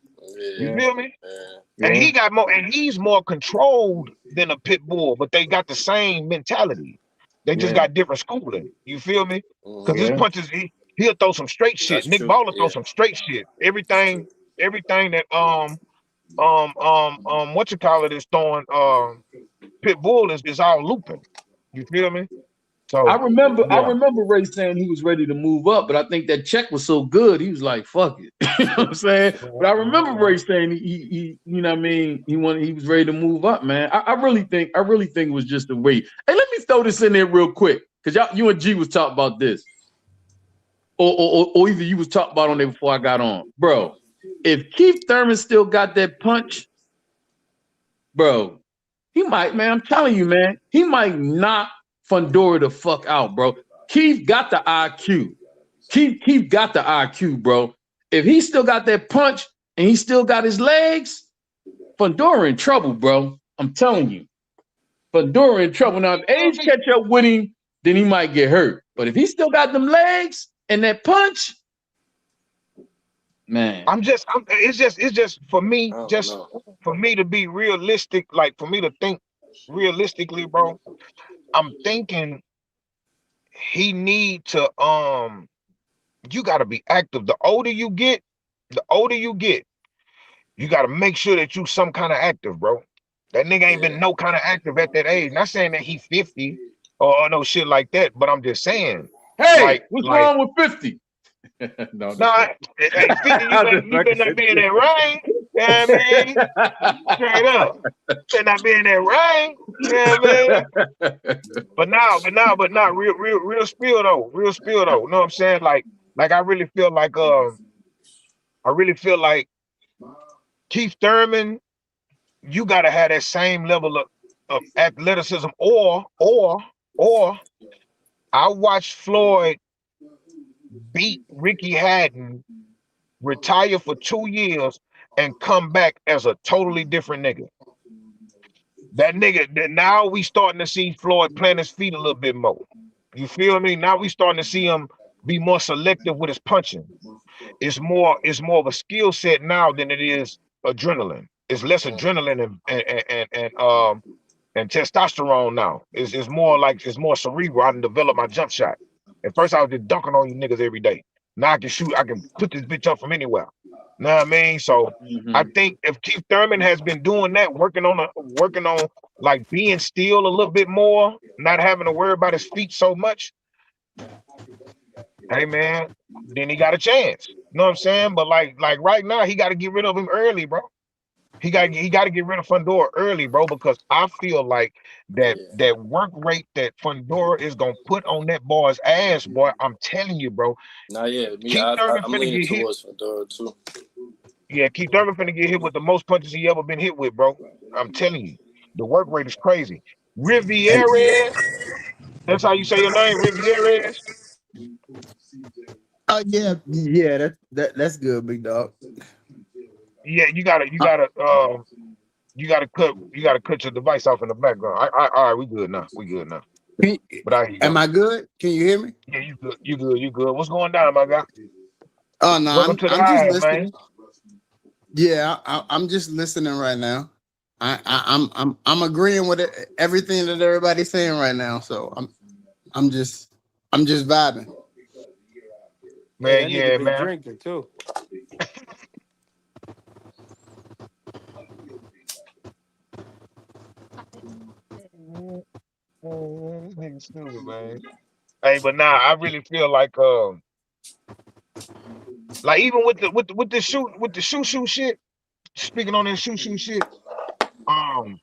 You Yeah, Yeah, feel me? yeah, And yeah, he got more, and he's more controlled than a pit bull, but they got the same mentality. They just yeah, got different schooling. You feel me? Because his mm-hmm. yeah. punches, he'll throw some straight shit. That's Nick true. Ball will throw Yeah, some straight shit. that's true. Everything that what you call it is throwing pit bull is all looping. You feel me? So I remember yeah, Ray saying he was ready to move up, but I think that check was so good, he was like, fuck it. You know what I'm saying? But I remember Ray saying he you know what I mean, he was ready to move up, man. I really think it was just a wait. Hey, let me throw this in there real quick, because you and G was talking about this. Or either you was talking about on there before I got on. Bro, if Keith Thurman still got that punch, bro, he might, man. I'm telling you, man, he might knock Fundora the fuck out, bro. Keith got the IQ. Keith got the IQ, bro. If he still got that punch and he still got his legs, Fundora in trouble, bro. I'm telling you. Fundora in trouble. Now, if age catch up with him, then he might get hurt. But if he still got them legs and that punch, man. It's just for me, for me to be realistic, like for me to think realistically, bro. I'm thinking he need to you gotta be active. The older you get, you gotta make sure that you some kind of active, bro. That nigga ain't been no kind of active at that age. Not saying that he 50 or no shit like that, but I'm just saying, hey, what's wrong with 50? No, at 50, you better not be in that ring. You know what I mean? Straight up. Better not be in that ring. You know what I mean? But now, real spill though. Real spill though. You know what I'm saying? Like I really feel like Keith Thurman, you gotta have that same level of athleticism, or I watched Floyd beat Ricky Hatton, retire for 2 years, and come back as a totally different nigga. That nigga, now we starting to see Floyd plant his feet a little bit more. You feel me? Now we starting to see him be more selective with his punching. It's more of a skill set now than it is adrenaline. It's less adrenaline and testosterone now. It's more like it's more cerebral. I can develop my jump shot. At first I was just dunking on you niggas every day. Now I can shoot, I can put this bitch up from anywhere. Know what I mean? So I think if Keith Thurman has been doing that, working on like being still a little bit more, not having to worry about his feet so much, hey man, then he got a chance. You know what I'm saying? But like right now, he got to get rid of him early, bro. He got to get rid of Fundora early, bro, because I feel like that work rate that Fundora is gonna put on that boy's ass, boy. I'm telling you, bro. Nah, yeah, me, Keith Thurman I'm finna leaning get hit. towards Fundora too. Yeah, Keith Thurman finna get hit with the most punches he ever been hit with, bro. I'm telling you, the work rate is crazy. And Rivieres, that's how you say your name, Rivieres. oh yeah, that's good, big dog. Yeah, you gotta cut your device off in the background. All right, we good now. But I hear you Am go. I good? Can you hear me? Yeah, you good. What's going down, my guy? Oh no, Welcome to the I'm just hive, listening. man. Yeah, I'm just listening right now. I'm agreeing with everything that everybody's saying right now. So I'm just vibing. Hey, Man, that nigga yeah, been man. drinking too. This nigga stupid, man. Hey, but nah, I really feel like even with the shoe shit. Speaking on that shoe shit, um,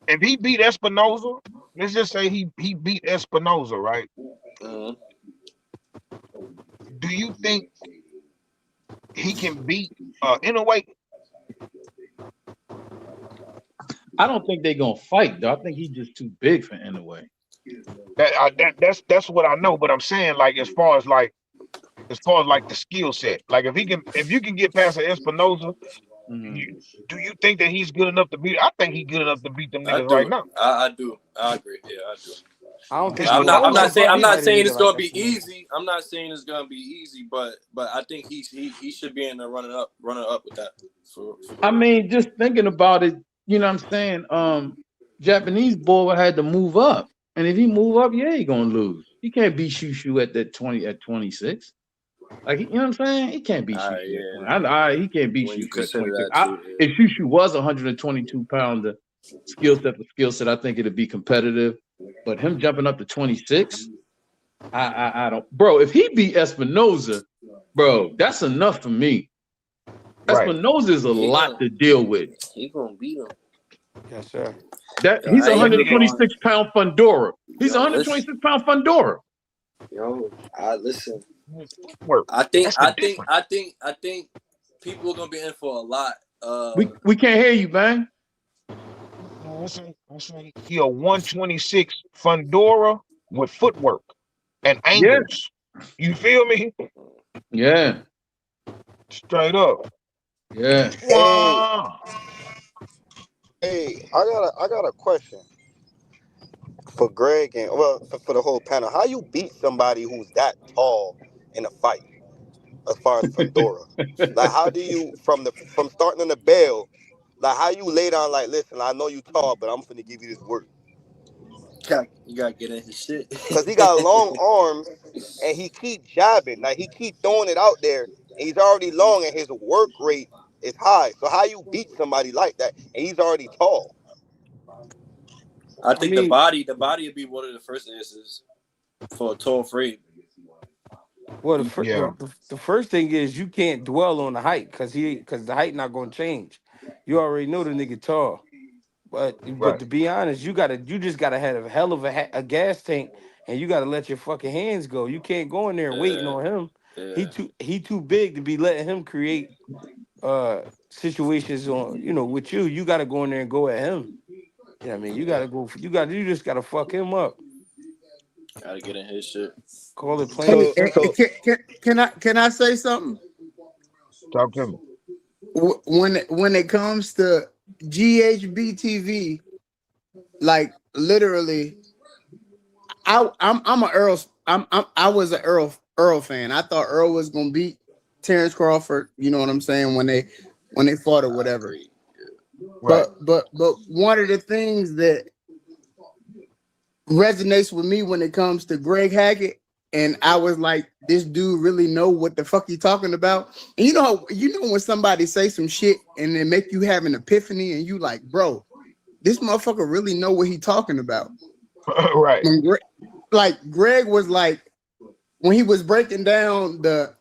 if he beat Espinoza, let's just say he beat Espinoza, right? Do you think he can beat Inoue? I don't think they're gonna fight though. I think he's just too big for Inoue. That's what I know, but I'm saying like as far as like the skill set, like if you can get past an Espinoza, do you think that he's good enough to beat? I think he's good enough to beat them I niggas right do. now. I do. I agree. Yeah, I do. I don't think I'm I don't know not saying if I'm he not fighting saying nigga it's gonna like be Espinosa. easy. I'm not saying it's gonna be easy, but I think he should be in the running up with that. I mean, just thinking about it, you know what I'm saying? Japanese boy had to move up. And if he move up, yeah, he gonna lose. He can't beat Shushu at 26. Like, you know what I'm saying? He can't beat Shushu at 20. He can't beat When you Shushu at consider 26. that too, If Shushu was 122 pounder skill set for skill set, I think it'd be competitive. But him jumping up to 26, I don't, bro. If he beat Espinoza, bro, that's enough for me. Right. Espinoza is a He lot gonna to deal with. he gonna beat him. Yes, sir. That Yo, he's I ain't even 126 pound Fundora. He's yo listen 126 pound Fundora. yo I listen. Footwork. I think That's the I think difference. I think I think people are gonna be in for a lot. We can't hear you, man. I say he a 126 Fundora with footwork and Yeah, angles. You feel me? yeah, Straight up. yeah. Hey, Wow. hey, I got a question for Greg and well for the whole panel. How you beat somebody who's that tall in a fight? As far as Fundora, like how do you from starting on the bell, like how you lay down like, listen, I know you tall, but I'm finna give you this work you gotta get in his shit. because he got long arms and he keep jabbing, like he keep throwing it out there, and he's already long and his work rate is high. So how you beat somebody like that and he's already tall? I I think mean, the body would be one of the first answers for a tall frame. well, Yeah. the first thing is you can't dwell on the height because the height not gonna change. You already know the nigga tall, but Right. to be honest, you just gotta have a hell of a gas tank, and you gotta let your fucking hands go. You can't go in there waiting Yeah, on him. yeah. He too big to be letting him create situations on with you. You gotta go in there and go at him. Yeah, I mean you gotta go. You just gotta fuck him up. Gotta get in his shit. Call it plain and So simple. so Can I say something? Talk to me. When it comes to GHBTV, like literally, I'm a Earl. I was an Earl fan. I thought Earl was gonna beat Terrence Crawford. You know what I'm saying when they fought or I whatever. agree. Right. But one of the things that resonates with me when it comes to Greg Hackett, and I was like, this dude really know what the fuck he talking about. And you know when somebody say some shit and they make you have an epiphany, and you like, bro, this motherfucker really know what he talking about. Right. When Greg was like, when he was breaking down the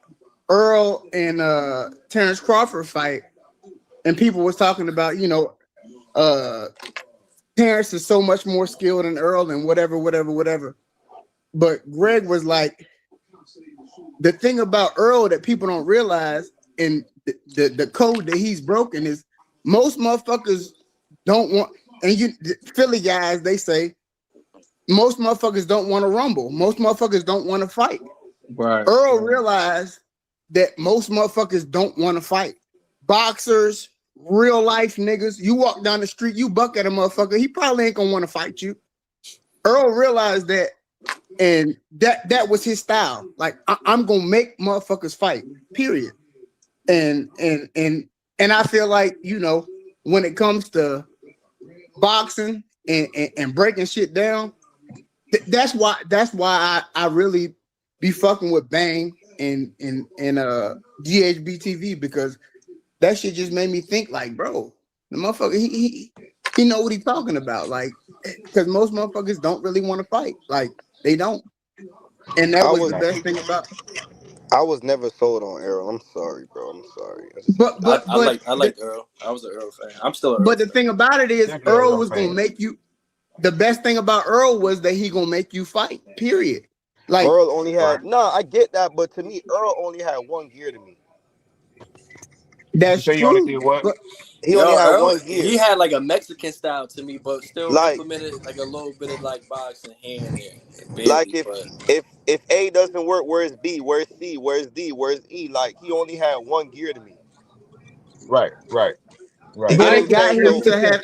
Earl and Terrence Crawford fight, and people was talking about, Terrence is so much more skilled than Earl and whatever. But Greg was like, the thing about Earl that people don't realize, and the code that he's broken is most motherfuckers don't want, and the Philly guys, they say most motherfuckers don't want to rumble. Most motherfuckers don't want to fight. Right. Earl realized that most motherfuckers don't want to fight. Boxers, real life niggas, you walk down the street, you buck at a motherfucker, he probably ain't gonna want to fight you. Earl realized that, and that was his style. Like, I'm gonna make motherfuckers fight, period. And I feel like, when it comes to boxing and breaking shit down, that's why I really be fucking with Bang and GHB TV, because that shit just made me think like, bro, the motherfucker, he know what he talking about. Like, because most motherfuckers don't really want to fight. Like, they don't. And that I was the was Right. best thing about. I was never sold on Errol. I'm sorry, bro. I'm sorry. I just But but but I the, like Earl. I was an Earl fan. I'm still an Earl but the fan. thing about it is, Definitely a Earl real was gonna fan. make you. The best thing about Earl was that he gonna make you fight. Period. Like, Earl only Right. had I get that, but to me, Earl only had one gear to me. You that's say you only true. did what? But He only Yo, had Earl, one he gear. had like a Mexican style to me, but still Like implemented like a little bit of like boxing here and there, like barely. if But if A doesn't work, where's B? Where's C? Where's D? Where's E? Like he only had one gear to me. Right. Right. You Right. get but I what ain't it I'm gonna got saying? hey, him So to listen, have.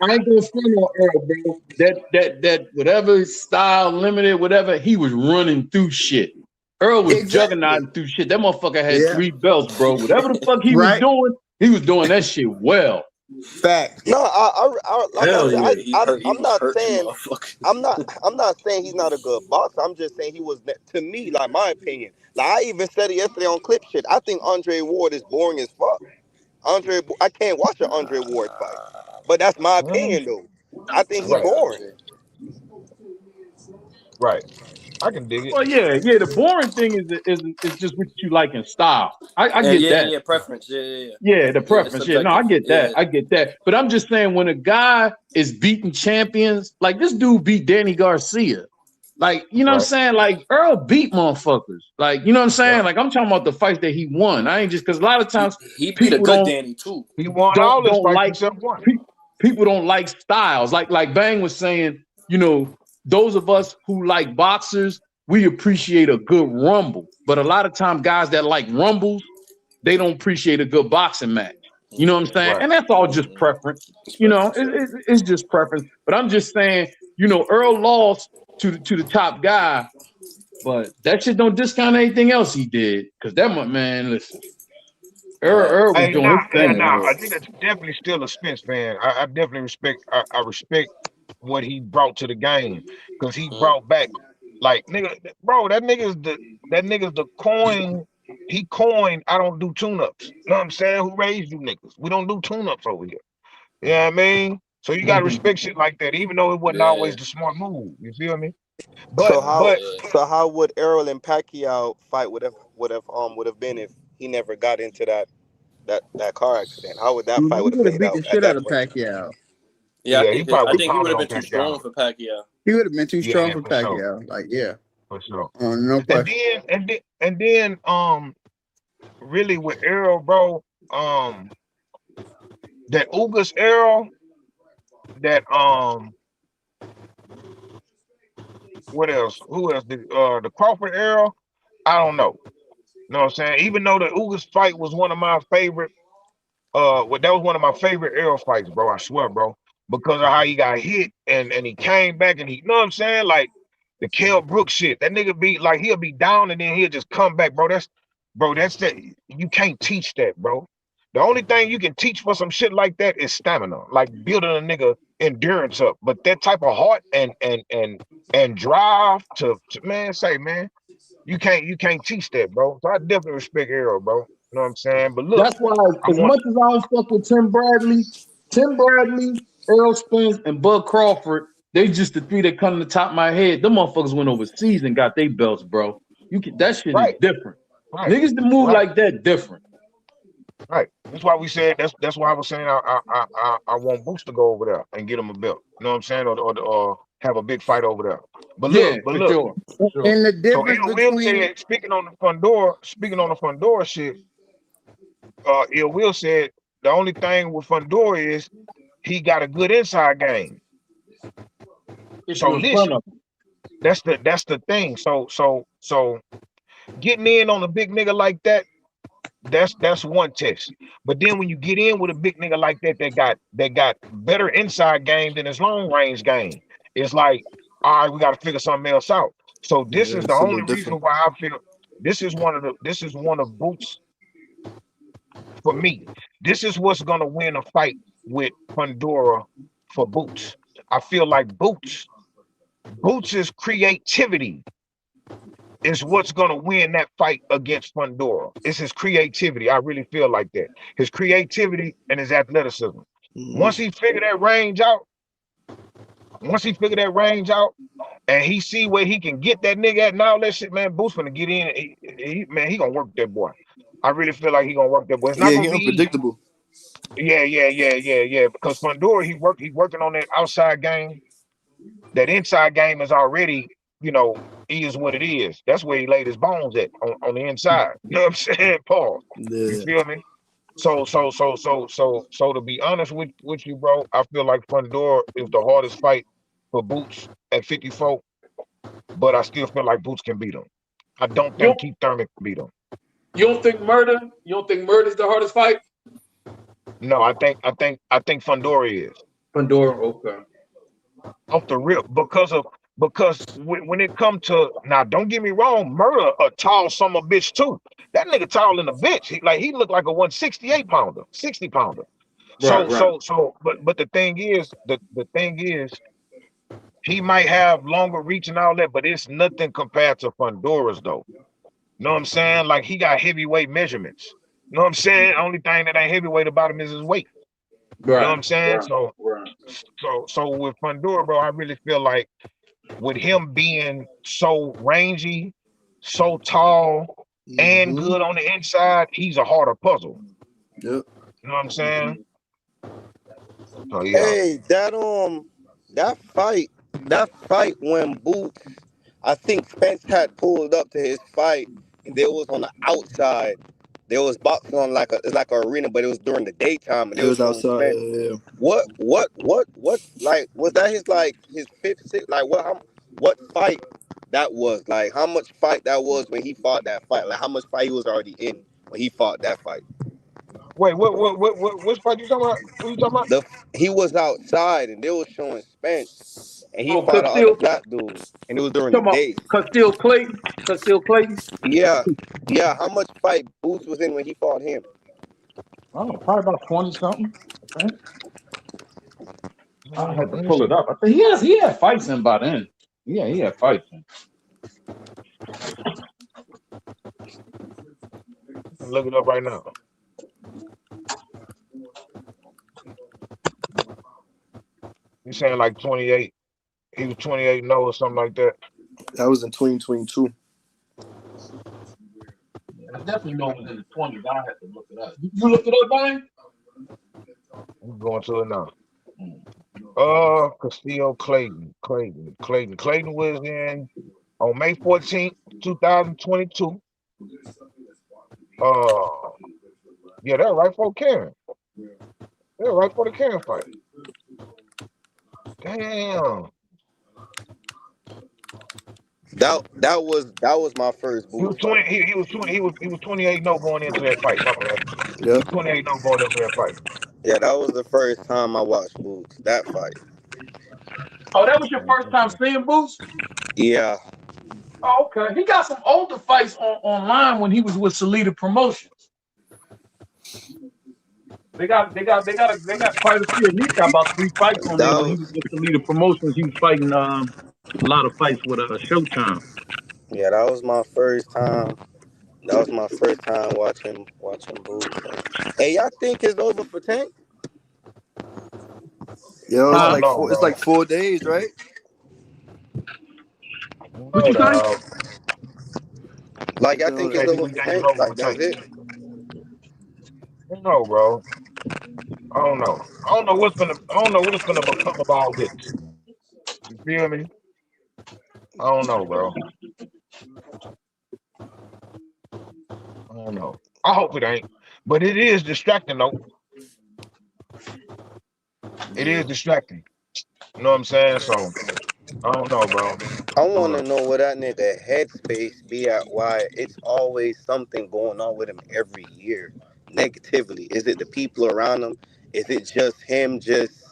I ain't gonna front on Earl, bro. That whatever style limited, whatever, he was running through shit. Earl was Exactly. juggernauting through shit. That motherfucker had Yeah. 3 belts, bro. Whatever the fuck he was Right. doing, he was doing that shit well. Fact. no, I like I hell said, yeah, he hurt. He I'm was not hurting saying motherfuckers. I'm not saying he's not a good boxer. I'm just saying he was to me, like my opinion. Like I even said it yesterday on clip shit. I think Andre Ward is boring as fuck. I can't watch an Andre Ward fight. But that's my Mhm. opinion though. I think he I like Right. boring. Andre. Right. I can dig it. Well, yeah. The boring thing is just what you like in style. I And get yeah, that. yeah, preference. Yeah, yeah, yeah. Yeah, the Yeah, it's preference. Yeah, no, I subjective. get that. Yeah. I get that. But I'm just saying, when a guy is beating champions, like this dude beat Danny Garcia. Like, you know what I'm Right. saying? Like Earl beat motherfuckers. Like, you know what I'm Yeah. saying? Like, I'm talking about the fights that he won. I ain't just because a lot of times He beat a people good don't Danny too. He won don't all his don't fights like except one. pe- people don't like styles. Like Bang was saying, you know, those of us who like boxers, we appreciate a good rumble. But a lot of time guys that like rumbles, they don't appreciate a good boxing match. You know what I'm saying? Right. And that's all just preference. It's You know, preference. Yeah. it's just preference. But I'm just saying, you know, Earl lost to the top guy, but that shit don't discount anything else he did. Cause that man, listen, Earl was Hey, doing nah, his thing, nah. bro. I think it's definitely still a Spence fan. I definitely respect. I respect what he brought to the game because he brought back, like, nigga, bro. That nigga's the coin. He coined. I don't do tune-ups. You know what I'm saying? Who raised you niggas? We don't do tune-ups over here. You know what I mean? So you gotta Mhm. respect shit like that, even though it wasn't Yeah. always the smart move. You feel me? But So how but Yeah. so how would Errol and Pacquiao fight would have been if he never got into that car accident? How would that fight He would have would have played beat the out at shit out that of point? Pacquiao. Yeah, yeah, he probably I would have think he would pounded have on been too strong Pacquiao. for Pacquiao. He would have been too strong Yeah, for for sure, Pacquiao. Like, yeah, for sure. no And question. then really with Errol, bro, that Ugas Errol, that what else? Who else? The Crawford Errol. I don't know. You know what I'm saying? Even though the Ugas fight was one of my favorite, that was one of my favorite Errol fights, bro. I swear, bro, because of how he got hit and he came back and he, you know what I'm saying? Like the Kell Brooks shit. That nigga be like he'll be down and then he'll just come back, bro. That's that. You can't teach that, bro. The only thing you can teach for some shit like that is stamina, like building a nigga endurance up. But that type of heart and drive to man, say man, you can't teach that, bro. So I definitely respect Errol, bro. You know what I'm saying? But look, That's why, I as want much as I don't fuck with Tim Bradley, Errol Spence, and Bud Crawford, they just the three that come to the top of my head. Them motherfuckers went overseas and got their belts, bro. That shit is right, different. right, Niggas that move right, like that different. right. That's why we said that's why I was saying I want Boots to go over there and get him a belt. You know what I'm saying? Or have a big fight over there. But Yeah, look, but for look. sure, for sure. And the So difference Ill Will between said, speaking on the Fundora shit, Ill Will said the only thing with Fundora is he got a good inside game. Get So you in front listen, of them. that's the thing. So getting in on a big nigga like that, that's one test. But then when you get in with a big nigga like that got better inside game than his long range game, it's like, all right, we got to figure something else out. So this Yeah, is the it's a little only reason different. why I feel this is one of Boots for me. This is what's gonna win a fight with Pandora for Boots. I feel like Boots' creativity is what's going to win that fight against Pandora. It's his creativity. I really feel like that. His creativity and his athleticism. Once he figure that range out, once he figure that range out, and he see where he can get that nigga at and all that shit, man, Boots gonna get in. Man, he gonna work that boy. I really feel like he gonna work that boy. It's not Yeah, gonna he be easy. unpredictable. Yeah. Because Pandora, he's working on that outside game. That inside game is already, you know, is what it is. That's where he laid his bones at on the inside. You know what I'm saying? Paul. You Yeah. feel me? So to be honest with you, bro, I feel like Fundora is the hardest fight for Boots at 54, but I still feel like Boots can beat him. I don't You think Keith Thurman can beat him. you don't think murder? You don't think murder is the hardest fight? No, I think Fundora is. Pandora, okay. Off the rip because when it come to now, don't get me wrong, Murder a tall summer bitch too. That nigga tall in a bitch. He looked like a 168 pounder, 60 pounder. Right, So right. so so but the thing is he might have longer reach and all that, but it's nothing compared to Fondora's though. You know what I'm saying? Like he got heavyweight measurements. You know what I'm saying? Only thing that ain't heavyweight about him is his weight. You know what Right, I'm saying? right, So right. so with Fundora, bro, I really feel like with him being so rangy, so tall, and good on the inside, he's a harder puzzle. Yep. You know what I'm saying? So yeah. Hey, that fight when Boots, I think Spence had pulled up to his fight, and they was on the outside. They was boxing on it's like an arena, but it was during the daytime, and It they was was showing outside. Spence. Yeah. What? Like, was that his fifth, sixth? Like, what fight that was? Like, how much fight that was when he fought that fight? Like, how much fight he was already in when he fought that fight? Wait, what fight you talking about? What you talking about? He was outside, and they was showing Spence, and he Oh, fought the other black dude, and it was during the talking about day. Castile Clayton. Castile Clayton. Yeah, yeah. How much fight Boots was in when he fought him? I don't know, probably about 20 something. I think. I had to Let me pull see. it up. I think he had fights in by then. Yeah, he had fights in. Look it up right now. You saying like 28? He was 28-0 or something like that. That was in 2022. I definitely know it was in the 20s. I had to look it up. You looked it up, Brian? I'm going to it now. Castillo Clayton was in on May 14th, 2022. Yeah, they're right for Karen. They're right for the Karen fight. Damn. That was my first He was Boots 20. fight. He was 28-0 going into that fight. My bad. He Yep. was 28-0 going into that fight. Yeah, that was the first time I watched Boots. That fight. Oh, that was your first time seeing Boots? Yeah. Oh, okay. He got some older fights online when he was with Salida Promotions. They got quite a few. He's got about 3 fights on there That when he was, was with Salida Promotions. He was fighting a lot of fights with Showtime. yeah, that was my first time. That was my first time watching Boots. Hey, y'all think it's over for Tank? Yo, I it's don't Huh? like know, four. It's bro. like 4 days, right? What No, you say? dog. Like, I Yo, think You it's think over you for think it's Tank? over for Like, that's Tank? it? No, bro. I don't know. I don't know what it's gonna become of all this. You feel me? I don't know, bro. I don't know. I hope it ain't. But it is distracting though. It is yeah. distracting. You know what I'm saying? So I don't know, bro. I I don't want to know. know where that nigga headspace be at. Why it's always something going on with him every year, negatively. Is it the people around him? Is it just him? Just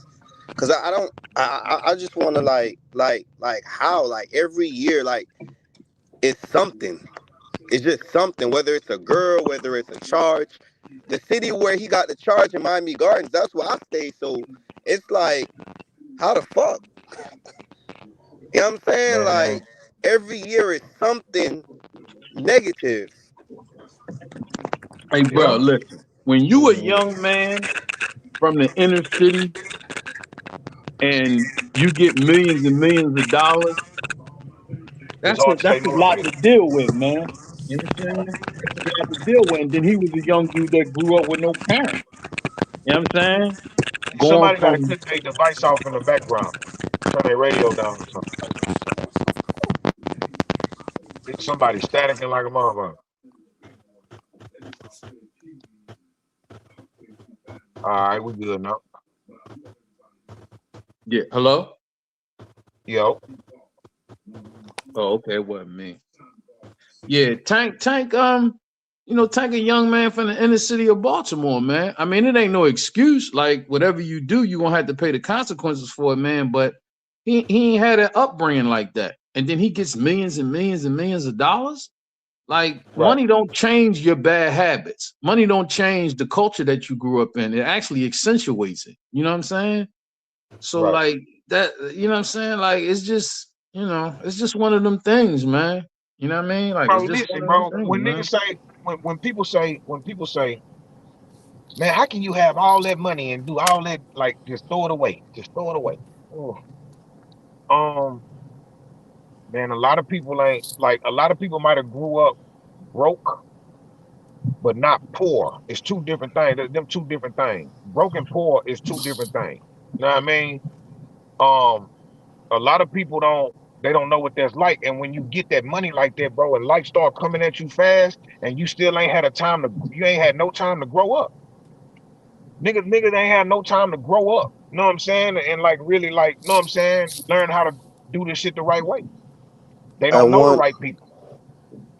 because I don't. I just want to like how like every year like it's something. It's just something. Whether it's a girl, whether it's a charge. The city where he got the charge in Miami Gardens, that's where I stay. So it's like, how the fuck? You know what I'm saying? Man, Like every year is something negative. Hey, bro, yeah. listen. When you a young man from the inner city and you get millions and millions of dollars, It's hard to stay that's a lot motivated. to deal with, man. You understand? That's a lot to deal with. And then he was a young dude that grew up with no parents. You know what I'm saying? Going Somebody gotta from cut their device off in the background. Turn their radio down or something. It's somebody staticking like a motherfucker. All right, we good now. hello? Yo, Oh, okay, it wasn't me. Yeah, Tank, Tank a young man from the inner city of Baltimore, man. I mean, it ain't no excuse. Like whatever you do, you're gonna have to pay the consequences for it, man. But he ain't had an upbringing like that. And then he gets millions and millions and millions of dollars. Like right, money don't change your bad habits. Money don't change the culture that you grew up in. It actually accentuates it. You know what I'm saying? So right. like that, you know what I'm saying? Like it's just, it's just one of them things, man. You know what I mean? Like Bro, it's just one listen, of them bro. things, When man. niggas say, when people say, man, how can you have all that money and do all that? Like, just throw it away. Just throw it away. Oh. Um, man, a lot of people ain't like a lot of people might have grew up broke, but not poor. It's two different things. Them two different things. Broke and poor is two different things. You know what I mean? Um, a lot of people don't know what that's like. And when you get that money like that, bro, and life start coming at you fast, and you still ain't had a time to you ain't had no time to grow up. Niggas ain't had no time to grow up. You know what I'm saying? And like really like, you know what I'm saying, learn how to do this shit the right way. They At don't know the one right people.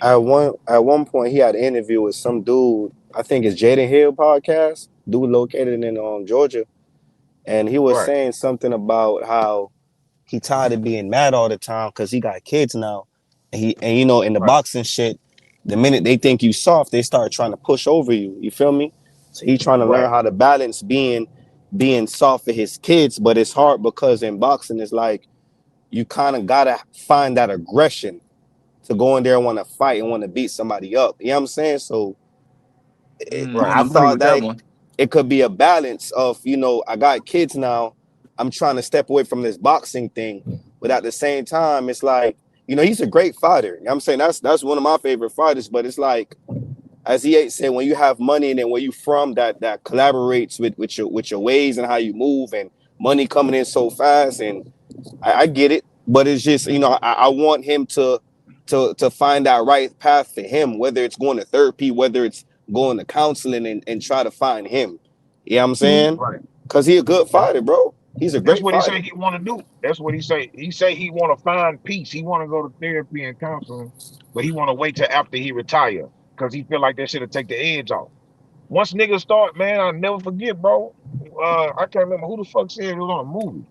at one point he had an interview with some dude. I think it's Jaden Hill podcast. Dude located in Georgia, and he was Right, saying something about how he tired of being mad all the time because he got kids now, and in the right. boxing shit, the minute they think you soft, they start trying to push over you. You feel me? So he trying to learn Right. how to balance being soft for his kids, but it's hard because in boxing it's like you kind of gotta find that aggression to go in there and want to fight and want to beat somebody up. You know what I'm saying? So Right. I I'm agree thought with that that one. it could be a balance of, I got kids now. I'm trying to step away from this boxing thing. But at the same time, it's like, he's a great fighter. You know what I'm saying that's one of my favorite fighters. But it's like, as he said, when you have money and then where you from that collaborates with your ways and how you move and money coming in so fast. And I get it, but it's just I want him to find that right path for him, whether it's going to therapy, whether it's going to counseling and try to find him. You know what I'm saying? Right. Because he a good That's fighter, bro. He's a that's great what he say fighter. he want to do. That's what he say. He say he want to find peace. He want to go to therapy and counseling, but he want to wait till after he retire because he feel like that should have take the edge off. Once niggas start, man, I'll never forget, bro. I can't remember who the fuck said it was on a movie.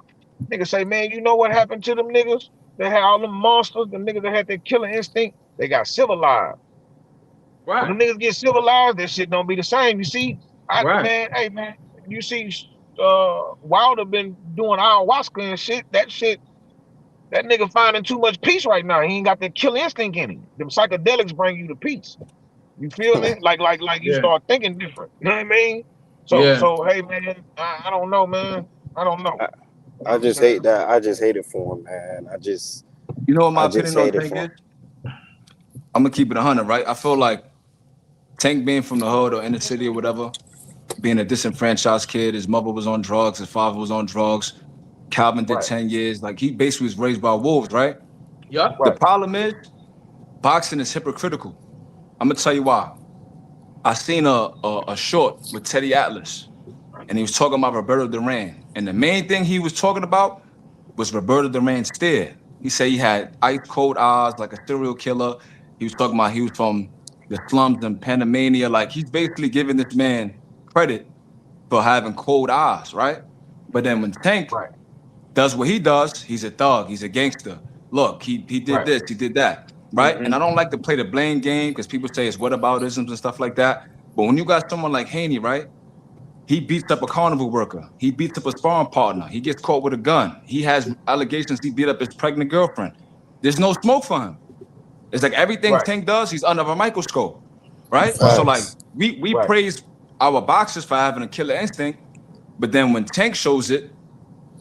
Niggas say, man, you know what happened to them niggas? They had all them monsters, the niggas that had that killer instinct, they got civilized. When Right. them niggas get civilized, that shit don't be the same. You see, Right. hey man, you see, Wilder been doing ayahuasca and shit. That nigga finding too much peace right now. He ain't got that killer instinct in him. Them psychedelics bring you to peace. You feel me? Like you Yeah. start thinking different. You know what I mean? Yeah. So hey man, I don't know, man. I don't know. I, You know I what I'm just hate saying? that. I just hate it for him, man. You know what my I just opinion on hate it Tank for is? him. I'm gonna keep it 100, right? I feel like Tank being from the hood or inner city or whatever, being a disenfranchised kid, his mother was on drugs, his father was on drugs. Calvin did Right, 10 years. Like he basically was raised by wolves, right? Yup. The right, problem is boxing is hypocritical. I'm gonna tell you why. I seen a short with Teddy Atlas, and he was talking about Roberto Duran. And the main thing he was talking about was Roberto Duran's stare. He said he had ice cold eyes like a serial killer. He was talking about he was from the slums in Panamania. Like he's basically giving this man credit for having cold eyes, right? But then when Tank right, does what he does, he's a thug, he's a gangster. Look, he did right, this, he did that, right? And I don't like to play the blame game because people say it's whataboutisms and stuff like that. But when you got someone like Haney, right? He beats up a carnival worker. He beats up a sparring partner. He gets caught with a gun. He has allegations he beat up his pregnant girlfriend. There's no smoke for him. It's like everything right, Tank does, he's under a microscope, right? So like Facts. we right, praise our boxers for having a killer instinct, but then when Tank shows it,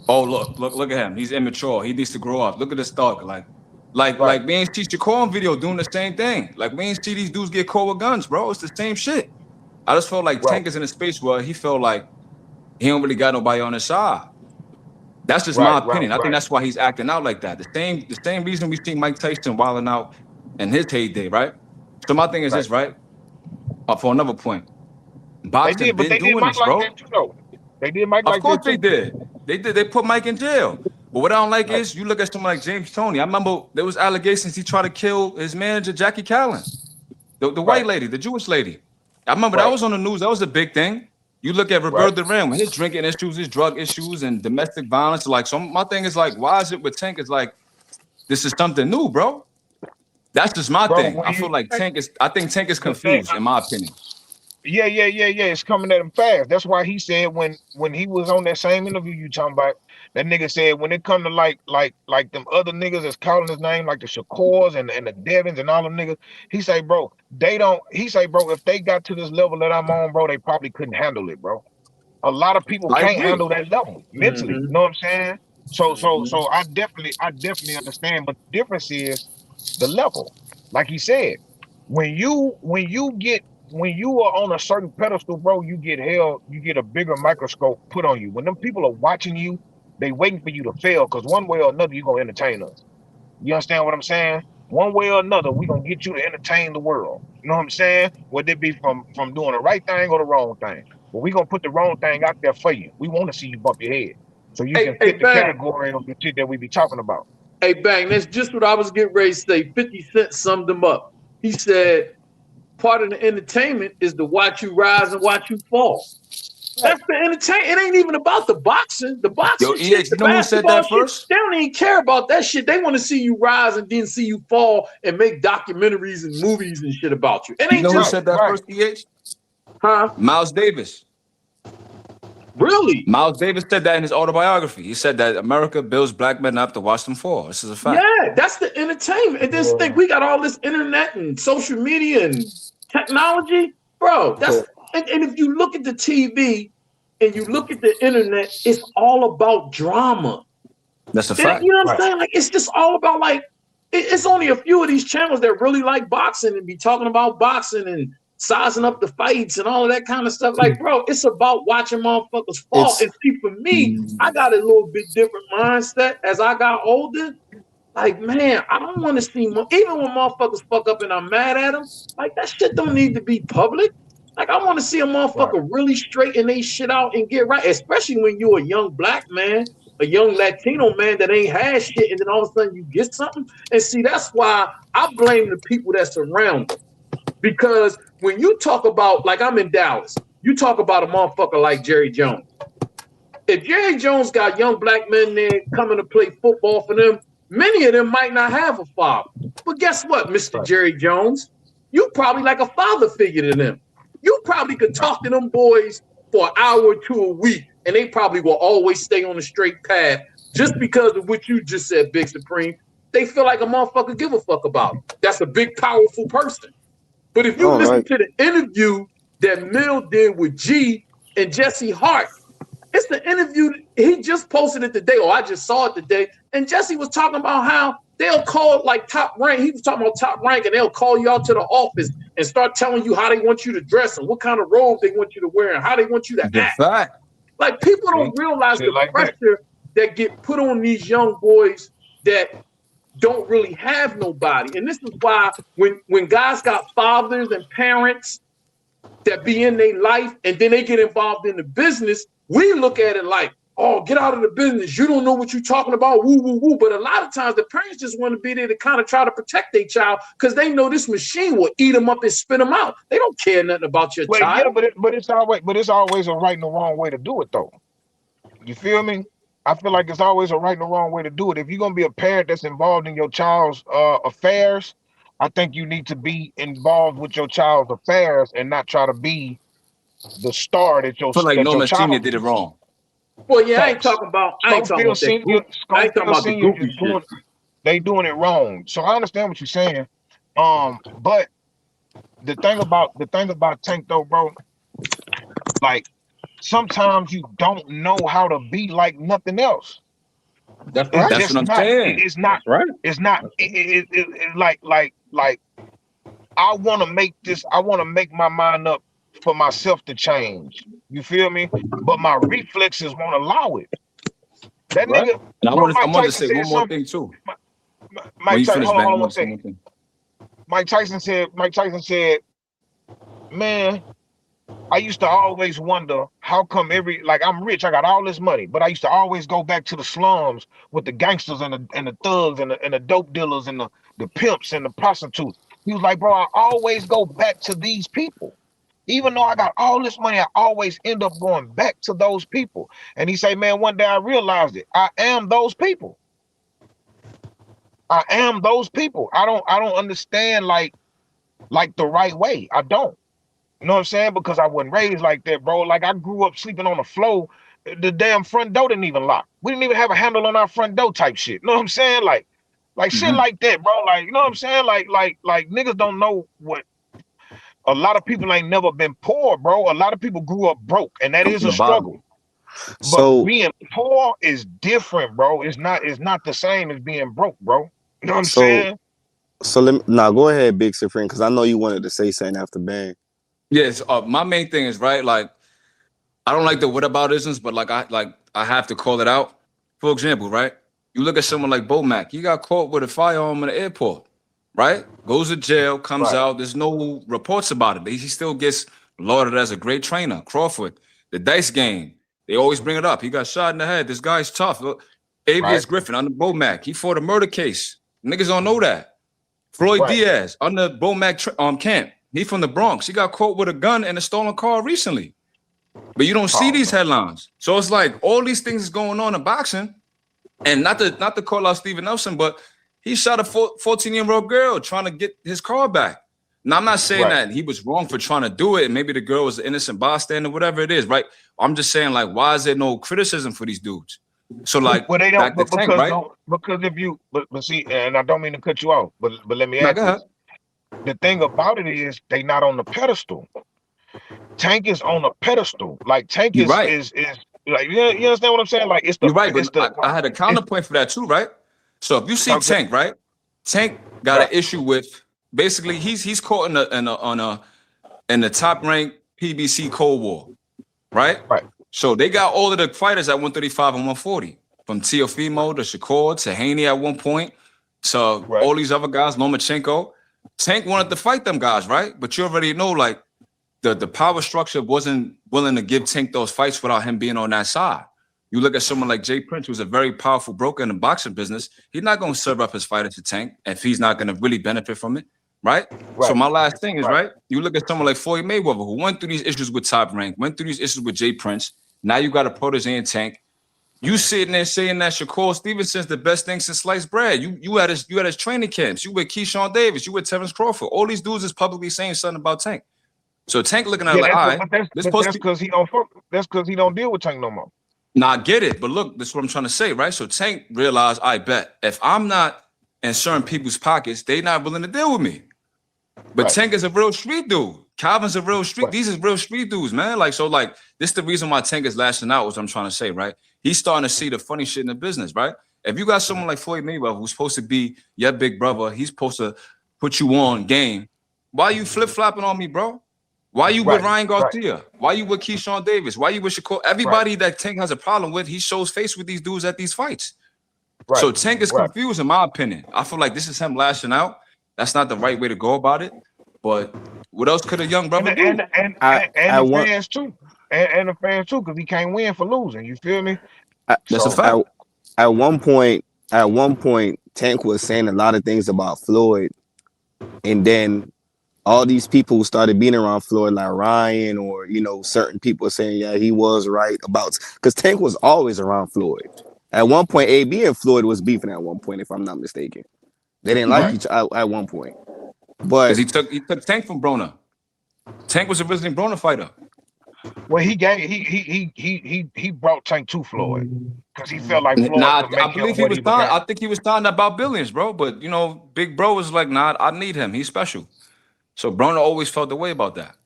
oh look at him. He's immature. He needs to grow up. Look at this thug. right, We ain't see Shakur video doing the same thing. Like we ain't see these dudes get caught with guns, bro. It's the same shit. I just felt like right, Tank is in a space where he felt like he don't really got nobody on his side. That's just my right, right, opinion. I think right, that's why he's acting out like that. The same reason we see Mike Tyson wilding out in his heyday, right? So my thing is right. this, right? For another point, They boxing did, but been they did doing Mike this, like bro. that too, though. They did Mike Of like course that they too. did. They did. They put Mike in jail. But what I don't like Right, is you look at someone like James Toney. I remember there was allegations he tried to kill his manager Jackie Callan, the white right, lady, the Jewish lady. I remember that right, was on the news. That was a big thing. You look at right, Roberto Duran, his drinking issues, his drug issues, and domestic violence. Like, so my thing is like, why is it with Tank? It's like this is something new, bro. That's just my bro. thing. When I you feel like I think Tank is the thing, confused, in my opinion. yeah, it's coming at him fast. That's why he said when he was on that same interview you talking about, that nigga said when it come to like them other niggas that's calling his name, like the Shakors and the Devins and all them niggas, he say, bro, they don't. He say, bro, if they got to this level that I'm on, bro, they probably couldn't handle it, bro. A lot of people I can't agree. handle that level mentally. You Mm-hmm. know what I'm saying? So I definitely understand, but the difference is the level. Like he said, when you are on a certain pedestal, bro, you get a bigger microscope put on you. When them people are watching you, they waiting for you to fail, because one way or another you're gonna entertain us. You understand what I'm saying? One way or another, we gonna get you to entertain the world. You know what I'm saying? Whether it be from doing the right thing or the wrong thing. But we gonna put the wrong thing out there for you. We want to see you bump your head. So you can Hey, fit the bang. category of the shit that we be talking about. Hey, bang. That's just what I was getting ready to say. 50 Cent summed them up. He said, part of the entertainment is to watch you rise and watch you fall. Right. That's the entertainment. It ain't even about the boxing. The Yo, boxing shit, EH, the you know who said basketball that shit, first? they don't even care about that shit. They want to see you rise and then see you fall and make documentaries and movies and shit about you. It You ain't know who just, Right, said that right. first, EH? huh? Miles Davis. Really? Miles Davis said that in his autobiography. He said that America builds black men up to watch them fall. This is a fact. Yeah, that's the entertainment. And this thing, Yeah. we got all this internet and social media and technology, bro. So And if you look at the TV and you look at the internet, it's all about drama. That's a And fact. you know what I'm right. saying? Like, it's just all about like, it's only a few of these channels that really like boxing and be talking about boxing and sizing up the fights and all of that kind of stuff. Like, bro, it's about watching motherfuckers fall. It's And see, for me, I got a little bit different mindset as I got older. Like, man, I don't want to see even when motherfuckers fuck up and I'm mad at them. Like, that shit don't need to be public. Like, I want to see a Right. motherfucker really straighten they shit out and get right, especially when you're a young black man, a young Latino man that ain't had shit, and then all of a sudden you get something. And see, that's why I blame the people that surround them. Because when you talk about, like, I'm in Dallas, you talk about a motherfucker like Jerry Jones. If Jerry Jones got young black men there coming to play football for them, many of them might not have a father. But guess what, Mr. Right. Jerry Jones? You probably like a father figure to them. You probably could Right. talk to them boys for an hour or two a week, and they probably will always stay on the straight path just because of what you just said, Big Supreme. They feel like a motherfucker give a fuck about them. That's a big, powerful person. But if you all listen right. to the interview that Mill did with G and Jesse Hart, it's the interview. He just posted it today, or I just saw it today. And Jesse was talking about how they'll call like Top Rank. He was talking about Top Rank, and they'll call you out to the office and start telling you how they want you to dress and what kind of robe they want you to wear and how they want you to The act. fact. Like, people See? don't realize Shit the like that. pressure that get put on these young boys that don't really have nobody. And this is why when guys got fathers and parents that be in their life and then they get involved in the business, we look at it like, oh, get out of the business. You don't know what you're talking about. Woo, woo, woo. But a lot of times the parents just want to be there to kind of try to protect their child because they know this machine will eat them up and spit them out. They don't care nothing about your Well, yeah, child. but it's always a right and a wrong way to do it though. You feel me? I feel like it's always a right and a wrong way to do it. If you're gonna be a parent that's involved in your child's affairs, I think you need to be involved with your child's affairs and not try to be the star that I your feel like that your Norman Sr. child did it is. wrong. Well, yeah, Facts. I ain't talking Schofield about that Senior, group. I ain't talking Schofield about the Senior groupie is shit. doing they doing it wrong. So I understand what you're saying. But the thing about Tank though, bro, like sometimes you don't know how to be like nothing else. That's It's right. That's what just I'm not. saying. It's not. That's right. It's not. Like. I want to make this. I want to make my mind up for myself to change. You feel me? But my reflexes won't allow it. That Right. nigga, And bro. I Mike wanted to Tyson say said one more something. thing too. When Mike you Tyson. finish, Hold on. bang, I Hold on want one to say second. one thing. Mike Tyson said. Mike Tyson said, "Man, I used to always wonder how come like I'm rich, I got all this money, but I used to always go back to the slums with the gangsters and the thugs and the dope dealers and the pimps and the prostitutes." He was like, "Bro, I always go back to these people. Even though I got all this money, I always end up going back to those people." And he say, "Man, one day I realized it. I am those people. I am those people. I don't understand like the right way. I don't. You know what I'm saying? Because I wasn't raised like that, bro. Like I grew up sleeping on the floor. The damn front door didn't even lock. We didn't even have a handle on our front door type shit. You know what I'm saying? Like shit Mm-hmm. like that, bro. Like, you know what I'm saying? Like niggas don't know what a lot of people ain't never been poor, bro. A lot of people grew up broke, and that Come is from a the bottom. struggle. But So being poor is different, bro. It's not the same as being broke, bro. You know what I'm so saying? so let me now go ahead, Big Supreme, because I know you wanted to say something after Bang. Yes, my main thing is right. Like I don't like the whataboutisms, but I have to call it out. For example, right? You look at someone like Bo Mac. He got caught with a firearm in the airport, right? Goes to jail, comes Right, out. There's no reports about it. He still gets lauded as a great trainer. Crawford, the dice game. They always bring it up. He got shot in the head. This guy's tough. Look, right, Avius Griffin under Bo Mac. He fought a murder case. Niggas don't know that. Floyd right. Diaz under Bo Mac camp. He from the Bronx. He got caught with a gun and a stolen car recently. But you don't see Oh, these headlines. So it's like all these things is going on in boxing. And not to call out Steven Nelson, but he shot a 14-year-old girl trying to get his car back. Now, I'm not saying right. that he was wrong for trying to do it, and maybe the girl was an innocent bystander, whatever it is, right? I'm just saying, like, why is there no criticism for these dudes? So, like, Well, they don't, back to but Tank, because right? no, because if you, but see, and I don't mean to cut you off, but let me Now, add go ahead. this. The thing about it is they not on the pedestal. Tank is on a pedestal. Like Tank You're right. is like you understand what I'm saying? Like You're right, it's but the I had a it's counterpoint for that too, right? So if you see okay, Tank, right? Tank got an right, issue with basically he's caught in the top ranked PBC Cold War, right? right, So they got all of the fighters at 135 and 140, from Teofimo to Shakur to Haney at one point, to right, all these other guys, Lomachenko. Tank wanted to fight them guys, right? But you already know, like, the power structure wasn't willing to give Tank those fights without him being on that side. You look at someone like Jay Prince, who's a very powerful broker in the boxing business. He's not going to serve up his fighter to Tank if he's not going to really benefit from it, right? So right, my last thing is, right, right, you look at someone like Floyd Mayweather, who went through these issues with Top Rank, went through these issues with Jay Prince. Now you got a protege in Tank. You sitting there saying that Shakur Stevenson's the best thing since sliced bread. You had his training camps. You with Keyshawn Davis. You with Terrence Crawford. All these dudes is publicly saying something about Tank. So Tank looking at it yeah. like, all right, this But supposed that's to be. because he don't fuck. That's because he don't deal with Tank no more. Now I get it, but look, this is what I'm trying to say, right? So Tank realized, I bet if I'm not in certain people's pockets, they not willing to deal with me. But Right, Tank is a real street dude. Calvin's a real street. right, These is real street dudes, man. Like, so, like, this is the reason why Tank is lashing out, what I'm trying to say, right? He's starting to see the funny shit in the business, right? If you got someone like Floyd Mayweather who's supposed to be your big brother, he's supposed to put you on game. Why you flip-flopping on me, bro? Why you with right, Ryan right, Garcia? Why you with Keyshawn Davis? Why you with Shakur? right, Everybody that Tank has a problem with, he shows face with these dudes at these fights. right, So Tank is right. confused, in my opinion. I feel like this is him lashing out. That's not the right way to go about it. But what else could a young And brother the, do? I the want fans too, and the fans too, because he can't win for losing. You feel me? That's a So fact. at one point, Tank was saying a lot of things about Floyd, and then all these people started being around Floyd, like Ryan, or certain people saying, yeah, he was right about, because Tank was always around Floyd. At one point, AB and Floyd was beefing at one point, if I'm not mistaken. They didn't like Mm-hmm. each other at one point. But Because he took Tank from Broner. Tank was a visiting Broner fighter. well, he brought Tank to Floyd because he felt like Floyd Nah, could I make him believe he what was he signed. became. I think he was signed about billions, bro. But Big Bro was like, nah, I need him. He's special. So Broner always felt the way about that.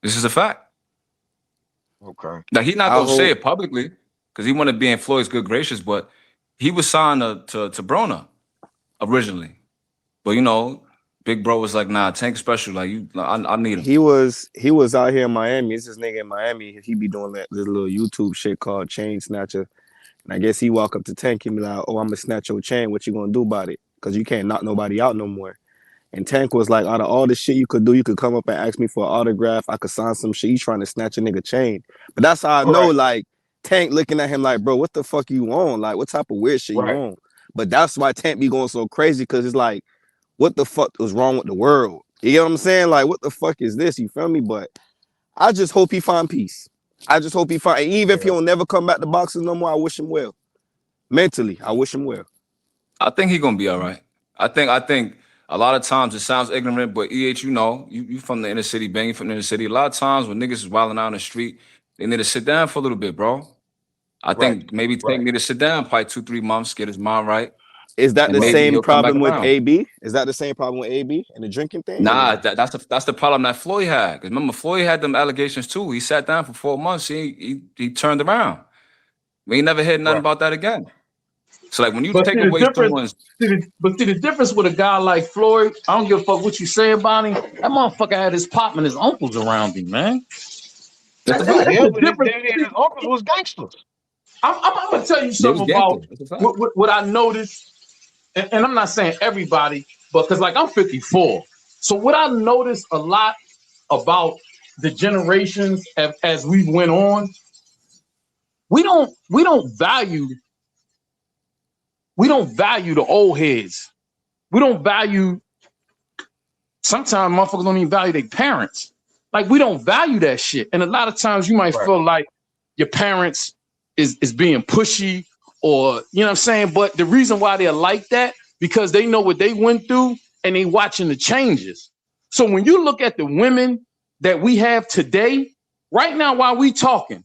This is a fact. Okay. Now he's not I gonna say hope it publicly because he wanted to be in Floyd's good gracious, but he was signed to Broner originally. But Big Bro was like, nah, Tank special. Like I need him. he was out here in Miami. It's this nigga in Miami. He be doing this little YouTube shit called Chain Snatcher. And I guess he walk up to Tank and be like, oh, I'm gonna snatch your chain. What you gonna do about it? Because you can't knock nobody out no more. And Tank was like, out of all the shit you could do, you could come up and ask me for an autograph. I could sign some shit. You trying to snatch a nigga chain. But that's how I know, Right. like, Tank looking at him like, bro, what the fuck you on? Like, what type of weird shit you Right. on? But that's why Tank be going so crazy, because it's like, what the fuck was wrong with the world? You get what I'm saying? Like, what the fuck is this? You feel me? But I just hope he find peace. I just hope he find, and even if he Yeah. don't never come back to boxing no more, I wish him well. Mentally, I wish him well. I think he's gonna be all right. I think a lot of times it sounds ignorant, but EH, you from the inner city, banging from the inner city. A lot of times when niggas is wilding out on the street, they need to sit down for a little bit, bro. I Right. think maybe Tank Right. need to sit down probably 2-3 months, get his mind right. Is that and the maybe same he'll come back problem with around. AB? Is that the same problem with AB and the drinking thing? Nah, that's the problem that Floyd had. Because remember, Floyd had them allegations too. He sat down for 4 months. He turned around. We ain't never heard nothing about that again. So like when you But take see the away difference. someone's, See the difference with a guy like Floyd. I don't give a fuck what you say about him. That motherfucker had his pop and his uncles around him, man. that's a That's fact. Yeah, the but his difference. daddy and his uncles was gangsters. I'm gonna tell you They was something about gangster. That's a fact. what I noticed, and I'm not saying everybody, but because like I'm 54, so what I noticed a lot about the generations as we went on, we don't value the old heads. We don't value. Sometimes motherfuckers don't even value their parents. Like we don't value that shit, and a lot of times you might feel like your parents is being pushy, or you know what I'm saying. But the reason why they're like that because they know what they went through and they watching the changes. So when you look at the women that we have today, right now while we talking,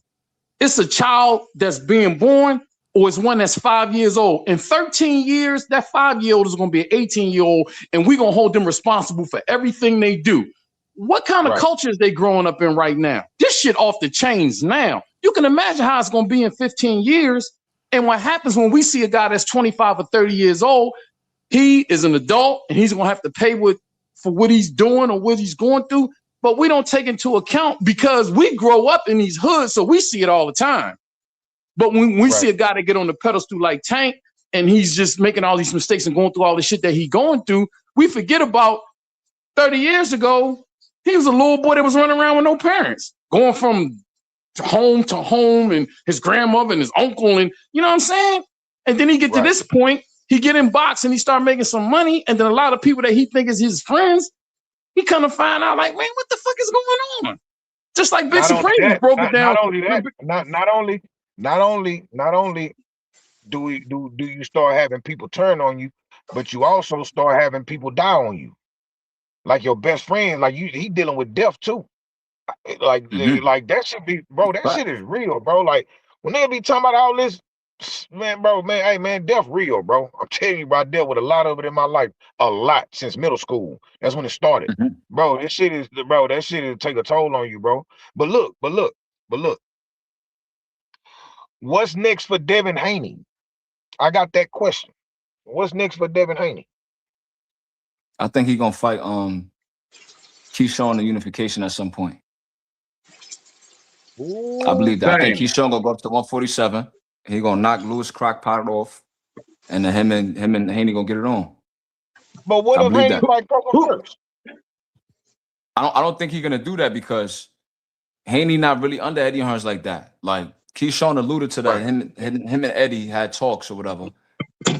it's a child that's being born or it's one that's 5 years old. In 13 years, that 5-year-old is going to be an 18-year-old, and we're going to hold them responsible for everything they do. What kind of culture is they growing up in right now? This shit off the chains now. You can imagine how it's going to be in 15 years. And what happens when we see a guy that's 25 or 30 years old, he is an adult and he's going to have to pay for what he's doing or what he's going through. But we don't take into account because we grow up in these hoods, so we see it all the time. But when we see a guy that get on the pedestal like Tank and he's just making all these mistakes and going through all the shit that he's going through, we forget about 30 years ago, he was a little boy that was running around with no parents, going from home to home, and his grandmother and his uncle, and you know what I'm saying? And then he get to this point, he get in box and he start making some money, and then a lot of people that he think is his friends, he kind of find out like, man, what the fuck is going on? Just like Big Supreme broke it down. Not only do you start having people turn on you, but you also start having people die on you. Like your best friend, like he dealing with death too. Like that should be, bro. That shit is real, bro. Like when they be talking about all this, man, bro, man, hey, man, death real, bro. I'm telling you, bro, I dealt with a lot of it in my life, a lot since middle school. That's when it started, bro. That shit is take a toll on you, bro. But look, what's next for Devin Haney? I got that question. What's next for Devin Haney? I think he's gonna fight Keyshawn in unification at some point. Ooh, I believe that. I think Keyshawn gonna go up to 147. He gonna knock Louis Crockpot off, and then him and Haney gonna get it on. But what if Haney fight Coco first? I don't think he's gonna do that because Haney not really under Eddie Hearns like that. Like Keyshawn alluded to that. Him and Eddie had talks or whatever,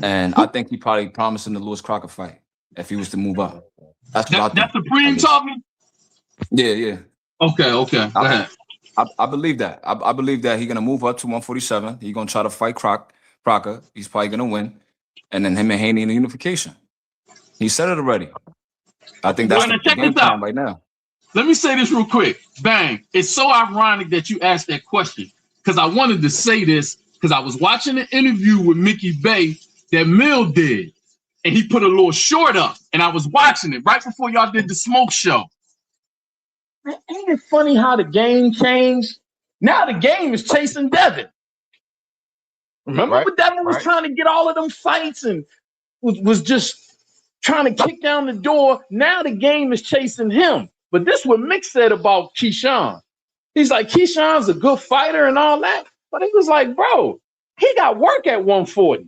and I think he probably promised him the Louis Crockett fight if he was to move up. That's Supreme talking. Yeah. Okay. Go ahead. I believe that. I believe that he's gonna move up to 147. He's gonna try to fight Crocker. He's probably gonna win, and then him and Haney in the unification. He said it already. I think that's the game plan right now. Let me say this real quick. Bang. It's so ironic that you asked that question because I wanted to say this because I was watching an interview with Mickey Bay that Mill did, and he put a little short up, and I was watching it right before y'all did the smoke show. Man, ain't it funny how the game changed? Now the game is chasing Devin. Remember when Devin was trying to get all of them fights and was just trying to kick down the door? Now the game is chasing him. But this is what Mick said about Keyshawn. He's like, Keyshawn's a good fighter and all that. But he was like, bro, he got work at 140.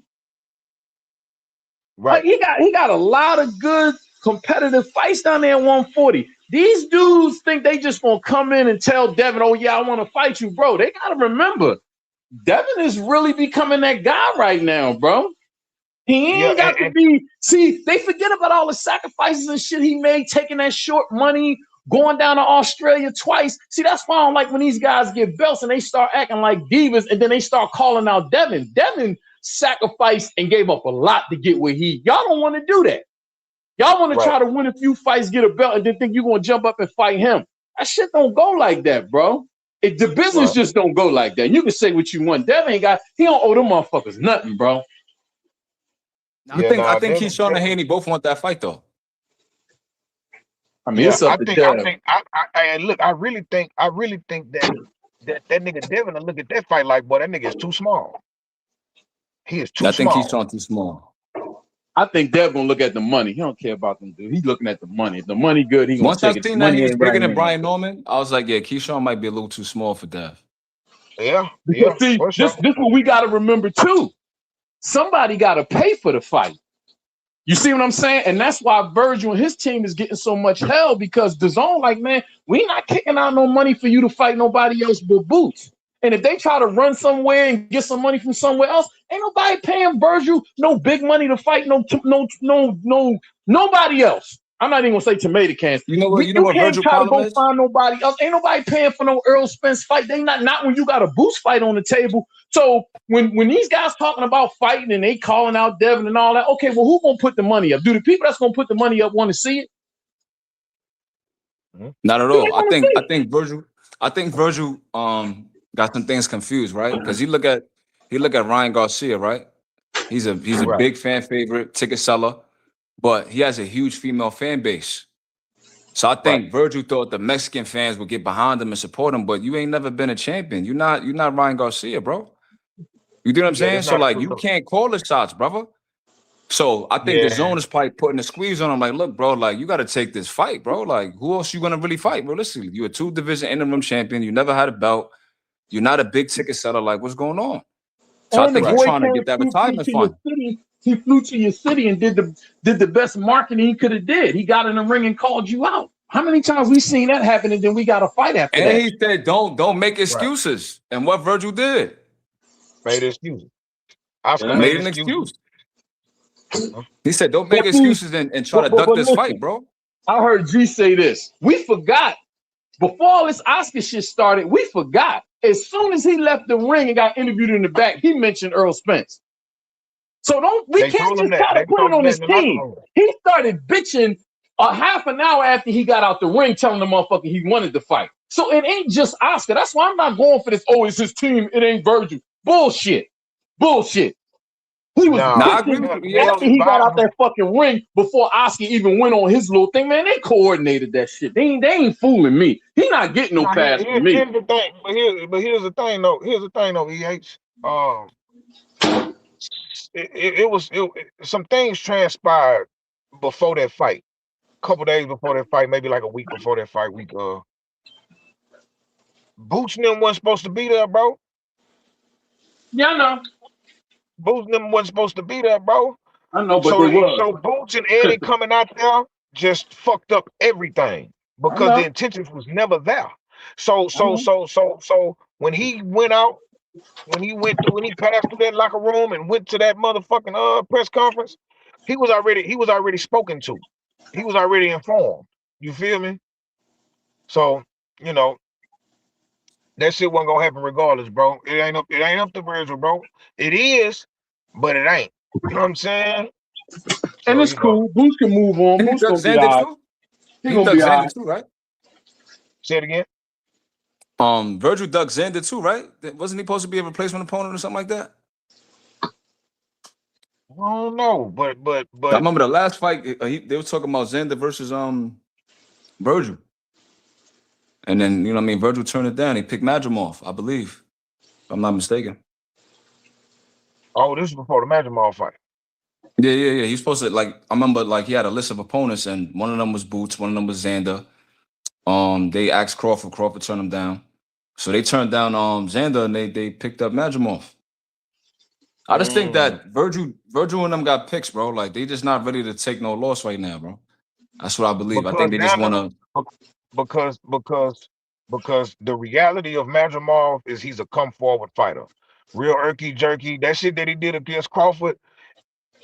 Like he got a lot of good competitive fights down there at 140. These dudes think they just gonna come in and tell Devin, oh yeah, I want to fight you, bro. They gotta remember, Devin is really becoming that guy right now, bro. He ain't got to be. See, they forget about all the sacrifices and shit he made, taking that short money, going down to Australia twice. See, that's why I don't like when these guys get belts and they start acting like divas and then they start calling out Devin. Devin sacrificed and gave up a lot to get where he. Y'all don't want to do that. Y'all want to try to win a few fights, get a belt, and then think you're going to jump up and fight him. That shit don't go like that, bro. The business just don't go like that. You can say what you want. Devin he don't owe them motherfuckers nothing, bro. I think Keyshawn and Haney both want that fight though. I mean, it's up to Dev. I really think that nigga Devin will look at that fight like, boy, that nigga is too small. He is too small. I think Keyshawn too small. I think Dev gonna look at the money. He don't care about them dude. He's looking at the money. If the money good, he gonna Once take I it. seen that he was bigger than Brian Norman, I was like, yeah, Keyshawn might be a little too small for Dev. Yeah. Because see, this what we gotta remember too. Somebody gotta pay for the fight. You see what I'm saying? And that's why Virgil and his team is getting so much hell, because DAZN like, man, we not kicking out no money for you to fight nobody else but Boots. And if they try to run somewhere and get some money from somewhere else, ain't nobody paying Virgil no big money to fight nobody else. I'm not even gonna say tomato cans. You know what? You know what can't Virgil try to problem go is? find nobody else. Ain't nobody paying for no Earl Spence fight. They not when you got a Boots fight on the table. So when these guys talking about fighting and they calling out Devin and all that, okay, well, who gonna put the money up? Do the people that's gonna put the money up want to see it? Not at all. I think Virgil got some things confused, right? Because he look at Ryan Garcia, right? He's a big fan favorite, ticket seller, but he has a huge female fan base. So I think Virgil thought the Mexican fans would get behind him and support him, but you ain't never been a champion. You're not Ryan Garcia, bro. You know what I'm saying? So like, you can't call the shots, brother. So I think the zone is probably putting a squeeze on him. Like, look, bro, like you got to take this fight, bro. Like, who else you gonna really fight, bro? Listen, you're a 2-division interim champion. You never had a belt. You're not a big ticket seller. Like, what's going on? So I think he's trying to get that retirement fund. He flew to your city and did the best marketing he could have did. He got in the ring and called you out. How many times we seen that happen and then we got a fight after that? And he said, don't make excuses. Right. And what Virgil did? Made excuses. Oscar made an excuse. He said, don't make excuses and try to duck this fight, bro. I heard G say this. We forgot. Before all this Oscar shit started, we forgot. As soon as he left the ring and got interviewed in the back, he mentioned Earl Spence. So we can't just try to put it on his team. He started bitching a half an hour after he got out the ring, telling the motherfucker he wanted to fight. So it ain't just Oscar. That's why I'm not going for this. Oh, it's his team. It ain't Virgil. Bullshit. He was bitching after he got out that fucking ring before Oscar even went on his little thing. Man, they coordinated that shit. They ain't fooling me. He not getting no pass from me. Here's the thing. But here's the thing though. EH. Some things transpired before that fight. A couple days before that fight, maybe like a week before that fight. Boots and them wasn't supposed to be there, bro. Yeah, I know. Boots and them wasn't supposed to be there, bro. I know, but they was. So Boots and Eddie coming out there just fucked up everything because the intentions was never there. So when he went out, when he passed through that locker room and went to that motherfucking press conference, he was already spoken to. He was already informed. You feel me? So, you know, that shit wasn't gonna happen regardless, bro. It ain't up to Virgil, bro. It is, but it ain't. You know what I'm saying? And it's cool. Boots can move on. Boots gonna be all right. He gonna be all right too, right? Say it again. Virgil dug Xander too, right? Wasn't he supposed to be a replacement opponent or something like that? I don't know, but I remember the last fight they were talking about Xander versus Virgil, and then Virgil turned it down. He picked Madrimov, I believe, if I'm not mistaken. Oh, this is before the Madrimov fight. Yeah. He's supposed to I remember he had a list of opponents, and one of them was Boots, one of them was Xander. They asked Crawford. Crawford turned him down, so they turned down Xander, and they picked up Madrimov. I just think that Virgil and them got picks, bro. Like, they just not ready to take no loss right now, bro. That's what I believe. I think they just want to. Because the reality of Madrimov is he's a come forward fighter. Real irky jerky. That shit that he did against Crawford,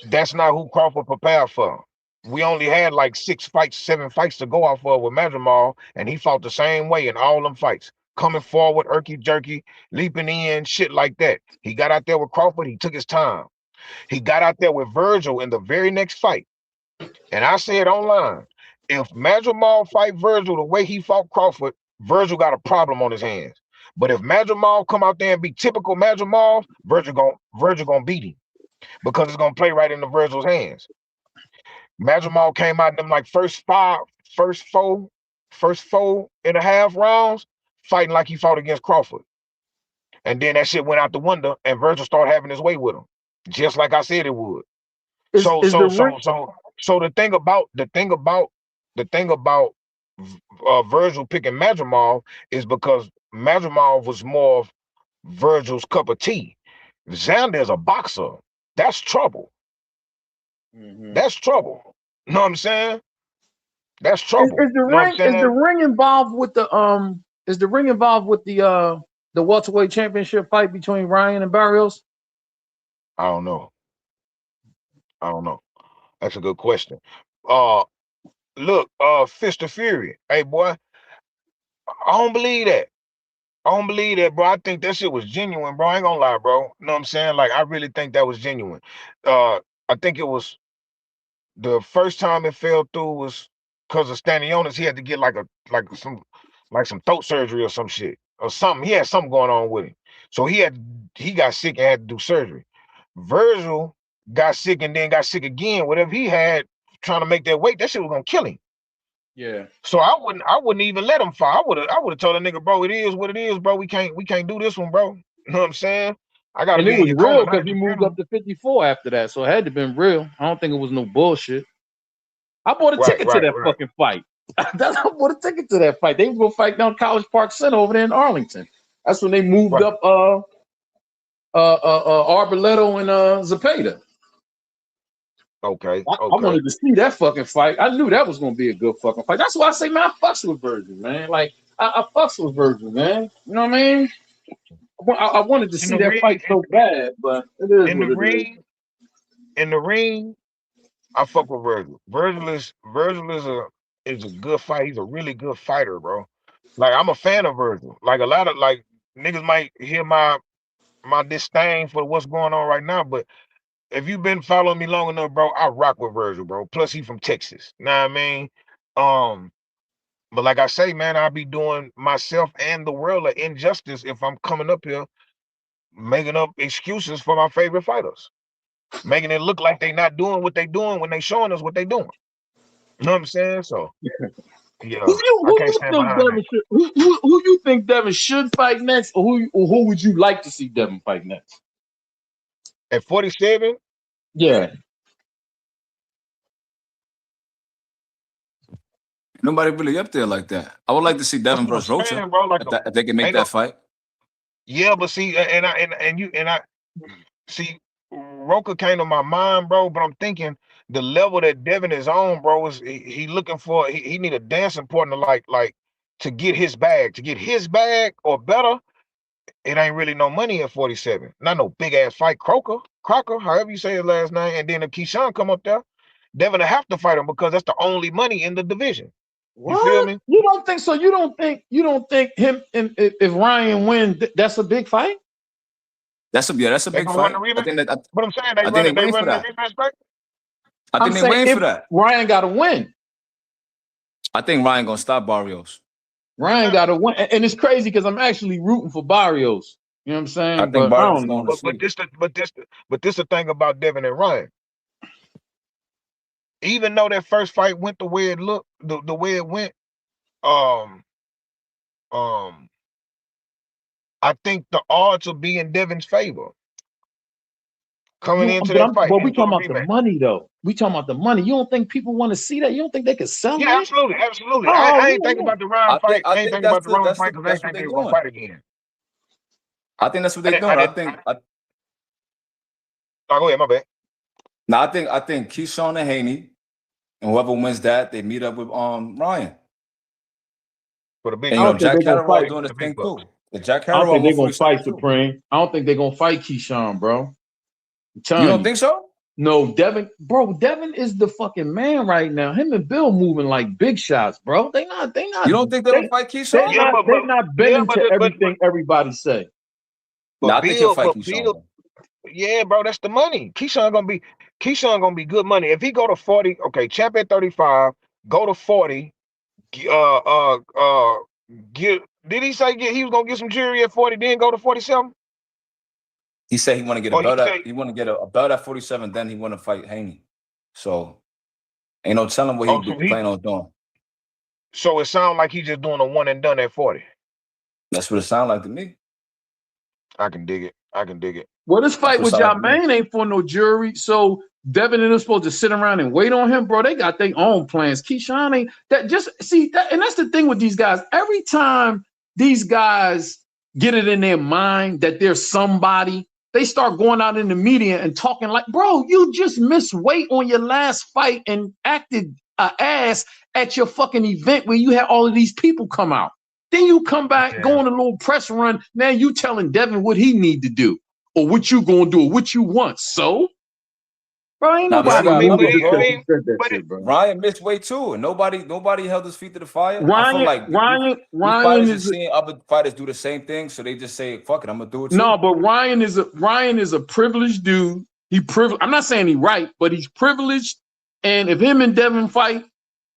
that's not who Crawford prepared for. We only had like 7 fights to go off of with Madrimov, and he fought the same way in all them fights. Coming forward, irky jerky, leaping in, shit like that. He got out there with Crawford, he took his time. He got out there with Virgil in the very next fight. And I said online, if Madrimov fight Virgil the way he fought Crawford, Virgil got a problem on his hands. But if Madrimov come out there and be typical Madrimov, Virgil gonna beat him. because it's gonna play right into Virgil's hands. Madrimal came out in them like first four and a half rounds, fighting like he fought against Crawford. And then that shit went out the window, and Virgil started having his way with him, just like I said it would. Is So is the so ring? so so so the thing about Virgil picking Madrimal is because Madrimal was more of Virgil's cup of tea. Xander's a boxer. That's trouble. That's trouble. You know what I'm saying? That's trouble. Is the You know what I'm ring? Is the saying? ring involved with the Is the ring involved with the welterweight championship fight between Ryan and Barrios? I don't know. I don't know. That's a good question. Uh Look, Fist of Fury. Hey boy, I don't believe that. I don't believe that, bro. I think that shit was genuine, bro. I ain't gonna lie, bro. You know what I'm saying? Like, I really think that was genuine. I think it was the first time it fell through was because of Stanionis. He had to get some throat surgery or some shit or something. He had something going on with him, so he got sick and had to do surgery. Virgil got sick and then got sick again. Whatever he had trying to make that weight, that shit was gonna kill him. Yeah. So I wouldn't even let him fight. I would have told a nigga, bro, it is what it is, bro. We can't do this one, bro. You know what I'm saying? I gotta And it be in was your real corner, not because in he your moved up funeral. to 54 after that, so it had to been real. I don't think it was no bullshit. I bought a Right, ticket to right, that right. fucking fight. I bought a ticket to that fight. They were gonna fight down College Park Center over there in Arlington. That's when they moved Right. up Arboleto and Zepeda. Okay, I okay. wanted to see that fucking fight. I knew that was gonna be a good fucking fight. That's why I say, man, I fucks with Virgil, man. Like I fucks with Virgil, man. You know what I mean? I wanted to In see the that ring, fight so bad, but it is in the what it is. ring, in the ring, I fuck with Virgil. Virgil is a good fight. He's a really good fighter, bro. Like, I'm a fan of Virgil. Like, a lot of like niggas might hear my disdain for what's going on right now, but if you've been following me long enough, bro, I rock with Virgil, bro. Plus, he from Texas. Know what I mean? Um, but like I say, man, I'll be doing myself and the world an injustice if I'm coming up here making up excuses for my favorite fighters, making it look like they not doing what they doing when they showing us what they doing. You know what I'm saying? So Who yeah, you I who can't you stand think behind that. Devin should who you think Devin should fight next, or who would you like to see Devin fight next? At 47, Yeah. Nobody really up there like that. I would like to see that's Devin what versus I'm Rocha saying, bro. Like, if they can make ain't no, that fight. yeah, but see, and I see, Roka came to my mind, bro. But I'm thinking the level that Devin is on, bro, is he looking for? He need a dancing partner, like to get his bag or better. It ain't really no money at 47. Not no big ass fight. Crocker, however you say his last name, and then if Keyshawn come up there, Devin will have to fight him because that's the only money in the division. You feel What? me? You don't think so? You don't think him and if Ryan win, that's a big fight? That's a They big gonna run the fight. rematch. But I'm saying they I think run they it. They waiting for run the that. rematch back. I I'm think they saying waiting if for that. Ryan got to win, I think Ryan gonna stop Barrios. Ryan got to win, and it's crazy because I'm actually rooting for Barrios. You know what I'm I saying? think But I Barrios don't going know. to But sleep. this the thing about Devin and Ryan. Even though that first fight went the way it looked, the way it went, um, um, I think the odds will be in Devin's favor coming into that fight, But we into talking the about the rematch. money though. We talking about the money. You don't think people want to see that? You don't think they could sell Yeah, that? absolutely, absolutely. I, Oh I ain't thinking yeah, about the Ryan I think fight. I I ain't think thinking about the Ryan fight because I ain't that's what think they they were gonna doing. fight again. I think that's what I they didn't. I doing. didn't. No, go ahead. My bad. I think Keyshawn and Haney, and whoever wins that, they meet up with Ryan. For the And big I you know, don't bucks. think Jack they're gonna Catterall fight. doing For the the big thing bucks. too. The Jack I don't Catterall think they're gonna 147 fight too. Supreme. I don't think they're gonna fight Keyshawn, bro. I'm You telling don't you. think so? No, Devin, bro. Devin is the fucking man right now. Him and Bill moving like big shots, bro. They not. They You not. don't think they'll They fight they Keyshawn? Yeah, not. They not yeah, bending to but everything everybody say. No, I think he'll fight But Keyshawn. Bill, Bro. yeah, bro, that's the money. Keyshawn gonna be good money. If he go to 40, okay, champ at 35, go to 40, uh uh uh get did he say he was gonna get some jury at 40, then go to 47? He said he want to get a Oh, belt at he want to get a belt at 47. Then he want to fight Haney. So ain't no telling what he so plan on doing. So it sounds like he's just doing a one and done at 40. That's what it sounds like to me. I can dig it. I can dig it. Well, this fight with That's what Jermaine ain't for no jury. So Devin and them supposed to sit around and wait on him, bro. They got their own plans. Keyshawn ain't that. Just see that, and that's the thing with these guys. Every time these guys get it in their mind that they're somebody, they start going out in the media and talking like, bro, you just missed weight on your last fight and acted ass at your fucking event where you had all of these people come out. Then you come back, go on a little press run. Now you telling Devin what he need to do, or what you gonna do, or what you want. So, bro, ain't nobody. Ryan missed weight too, and nobody held his feet to the fire. Ryan, I feel like Ryan fighters is seeing other fighters do the same thing, so they just say, "Fuck it, I'm gonna do it too." No, but Ryan is a privileged dude. I'm not saying he's right, but he's privileged. And if him and Devin fight,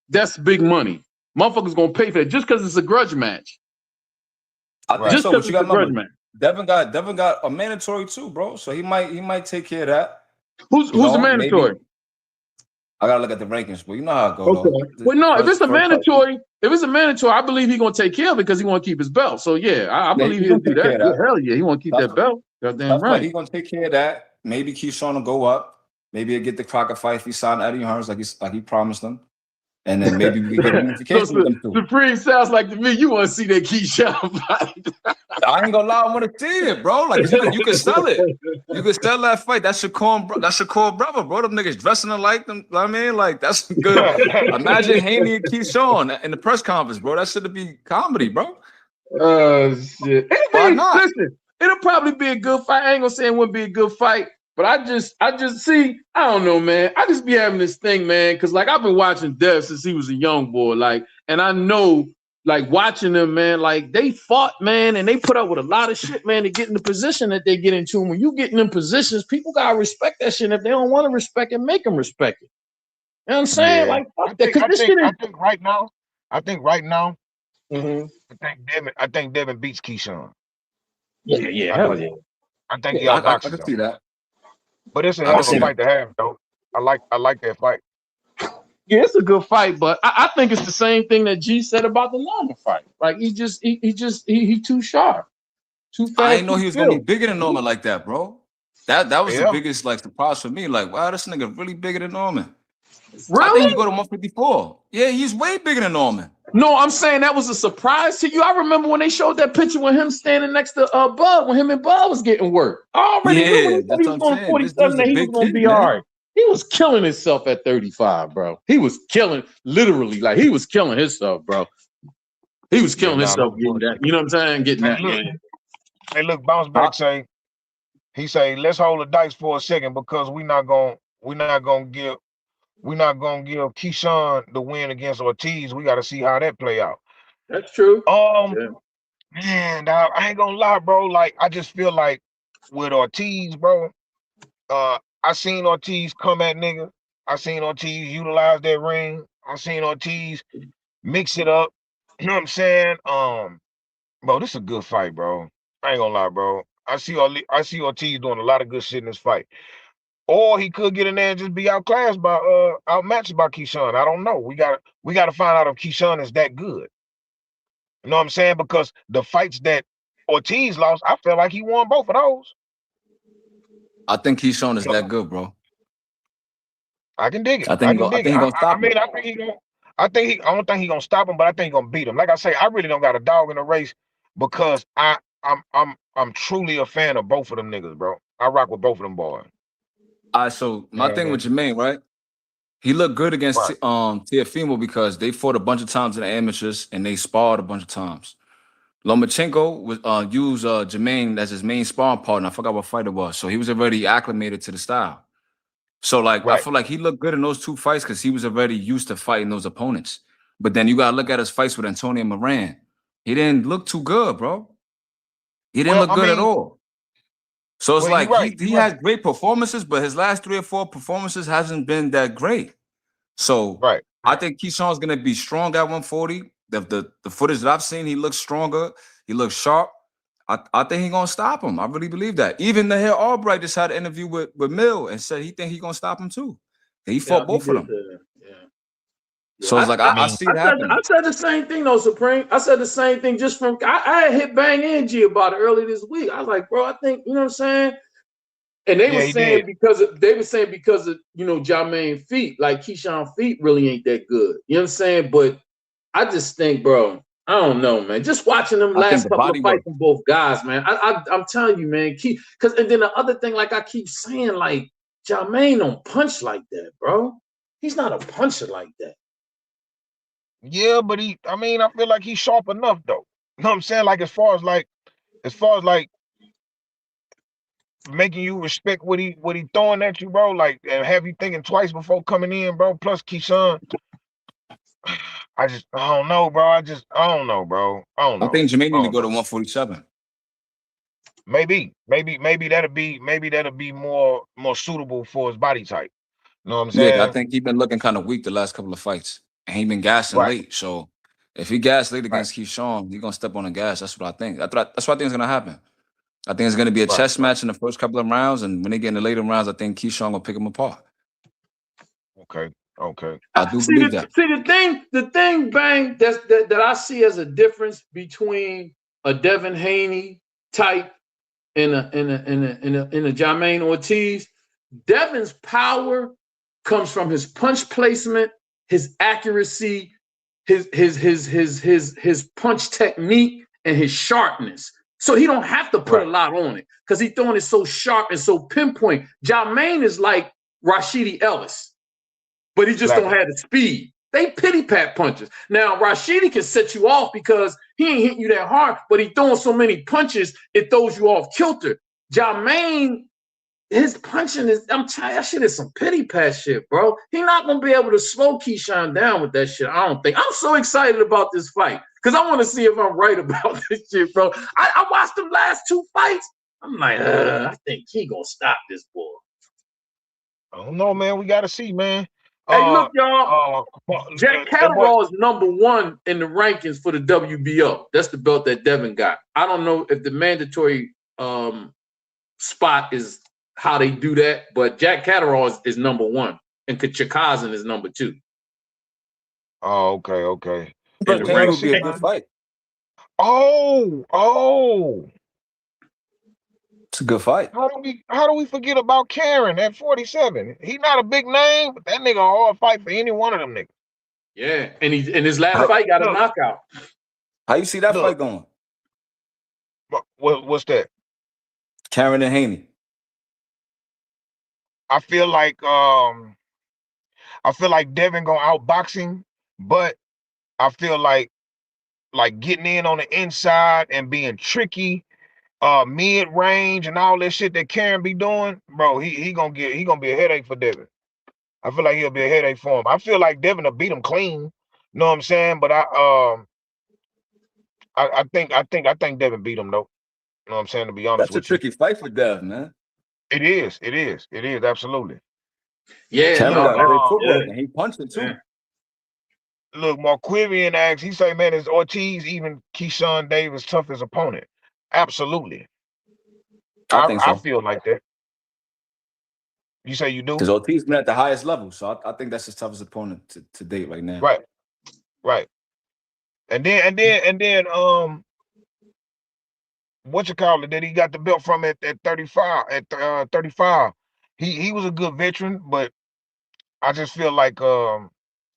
that's big money. Motherfuckers gonna pay for it just because it's a grudge match. Just because it's a grudge match. Devin got a mandatory too, bro. So he might take care of that. Who's the mandatory? Maybe. I gotta look at the rankings, but you know how it goes. Okay. Well, no, if it's a mandatory, I believe he's gonna take care of it because he want to keep his belt. So yeah, I believe he'll do that. Hell yeah, he want to keep that belt. Goddamn right. He's gonna take care of that. Maybe Keyshawn will go up. Maybe he'll get the Crockett fight if he signed Eddie Hearns like he promised him. And then maybe we can get unification with them too. Supreme sounds like to me you want to see that Keyshawn fight. I ain't gonna lie, I want to see it, bro. Like you can sell it. You can sell that fight. That's your core brother, bro. Them niggas dressing like them. I mean, like that's good. Imagine Haney and Keyshawn in the press conference, bro. That should be comedy, bro. Shit. Why not? Listen, it'll probably be a good fight. I ain't gonna say it wouldn't be a good fight. But I just see, I don't know, man. I just be having this thing, man, because like I've been watching Dev since he was a young boy, like, and I know, like, watching them, man, like they fought, man, and they put up with a lot of shit, man, to get in the position that they get into. And when you get in them positions, people gotta respect that shit. And if they don't want to respect it, make them respect it. You know what I'm saying? Yeah. Like, fuck that. I think right now, I think Devin beats Keyshawn. Yeah, hell yeah. I think he I outboxes can see that. But it's a hell of a fight to have, though. I like that fight. Yeah, it's a good fight, but I think it's the same thing that G said about the Norman fight. Like he too sharp, too fast. I didn't know he was gonna be bigger than Norman like that, bro. That was the biggest like surprise for me. Like, wow, this nigga really bigger than Norman. Really? I think he go to 154. Yeah, he's way bigger than Norman. No, I'm saying that was a surprise to you. I remember when they showed that picture with him standing next to Bud, when him and Bud was getting work. I already knew when he said he was going 47 that he was going to be all right. He was killing himself at 35, bro. He was killing, literally, like he was killing himself, bro. He was killing himself getting that. You know what I'm saying? Getting that. Hey, look, bounce back say, let's hold the dice for a second because we're not gonna give Keyshawn the win against Ortiz. We got to see how that play out. That's true. Man, dog, I ain't gonna lie, bro. Like, I just feel like with Ortiz, bro. I seen Ortiz come at nigga. I seen Ortiz utilize that ring. I seen Ortiz mix it up. You know what I'm saying? Bro, this is a good fight, bro. I ain't gonna lie, bro. I see Ortiz doing a lot of good shit in this fight. Or he could get in there and just be outmatched by Keyshawn. I don't know. We gotta find out if Keyshawn is that good. You know what I'm saying? Because the fights that Ortiz lost, I feel like he won both of those. I think Keyshawn is that good, bro. I can dig it. I think he's gonna stop him. I don't think he's gonna stop him, but I think he's gonna beat him. Like I say, I really don't got a dog in the race because I'm truly a fan of both of them niggas, bro. I rock with both of them boys. All right, so my thing with Jermaine, right? He looked good against Teofimo because they fought a bunch of times in the amateurs and they sparred a bunch of times. Lomachenko used Jermaine as his main sparring partner. I forgot what fight it was. So he was already acclimated to the style. So like I feel like he looked good in those two fights because he was already used to fighting those opponents. But then you gotta look at his fights with Antonio Moran. He didn't look too good, bro. He didn't look good at all. So it's like he had great performances, but his last 3 or 4 performances hasn't been that great. So I think Keyshawn's gonna be strong at 140. The footage that I've seen, he looks stronger. He looks sharp. I think he gonna stop him. I really believe that. Even the hair Albright just had an interview with Mill and said he think he gonna stop him too. And he fought He both of did them. say that. Yeah. So it's like I see it happening. I said the same thing though, Supreme. I said the same thing just from I had hit Bang Angie about it earlier this week. I was like, bro, I think, you know what I'm saying? And they were saying because of Jermaine feet, like Keyshawn feet really ain't that good. You know what I'm saying? But I just think, bro, I don't know, man. Just watching them I think last the couple body of work. fights from both guys, man. I'm telling you, man. And then the other thing, like I keep saying, like Jermaine don't punch like that, bro. He's not a puncher like that. Yeah, but I feel like he's sharp enough though. You know what I'm saying? Like as far as like making you respect what he throwing at you, bro. Like and have you thinking twice before coming in, bro. Plus Keyshawn, I don't know, bro. I don't know, bro. I don't know. I think Jermaine need to go to know. 147. Maybe that'll be more suitable for his body type. You know what I'm Yeah, I saying? think he's been looking kind of weak the last couple of fights. And he been gassing Right. late. So if he gas late Right. against Keyshawn, he's gonna step on the gas. That's what I think. That's what I think is gonna happen. I think it's gonna be a Right. chess match in the first couple of rounds, and when they get in the later rounds, I think Keyshawn will pick him apart. Okay. I do believe that. See the thing, Bang, that I see as a difference between a Devin Haney type and a Jermaine Ortiz. Devin's power comes from his punch placement, his accuracy, his punch technique, and his sharpness. So he don't have to put a lot on it because he's throwing it so sharp and so pinpoint. Jermaine is like Rashidi Ellis, but he just don't have the speed. They pity pat punches. Now, Rashidi can set you off because he ain't hitting you that hard, but he throwing so many punches, it throws you off kilter. Jermaine, his punching is, I'm telling you, that shit is some pity pat shit, bro. He not going to be able to slow Keyshawn down with that shit, I don't think. I'm so excited about this fight because I want to see if I'm right about this shit, bro. I watched them last two fights. I'm like, I think he going to stop this boy. I don't know, man. We got to see, man. Hey, look, y'all. Jack Catterall is number one in the rankings for the WBO. That's the belt that Devin got. I don't know if the mandatory spot is how they do that, but Jack Catterall is number one, and Chikazin is number two. Oh, okay. But that would be a good fight. Oh. It's a good fight. How do we forget about Karen at 47? He not a big name, but that nigga a hard fight for any one of them niggas. Yeah, and his last fight got a knockout. How you see that fight going? What's that? Karen and Haney. I feel like Devin gonna outbox him, but I feel like getting in on the inside and being tricky, mid-range and all that shit that Karen be doing, bro, he gonna be a headache for Devin. I feel like he'll be a headache for him. I feel like Devin will beat him clean. You know what I'm saying? But I think Devin beat him though. You know what I'm saying? To be honest with you. That's a tricky fight for Dev, man. It is absolutely. Yeah, Karen got great footwork and he punched it too. Yeah. Look, Marquivian asks, he say, man, is Ortiz even Keyshawn Davis' toughest opponent? Absolutely. I think so. I feel like that. You say you do? Because Ortiz been at the highest level, so I think that's his toughest opponent to date right now. Right. And then what you call it? That he got the belt from at 35. At 35, he was a good veteran, but I just feel like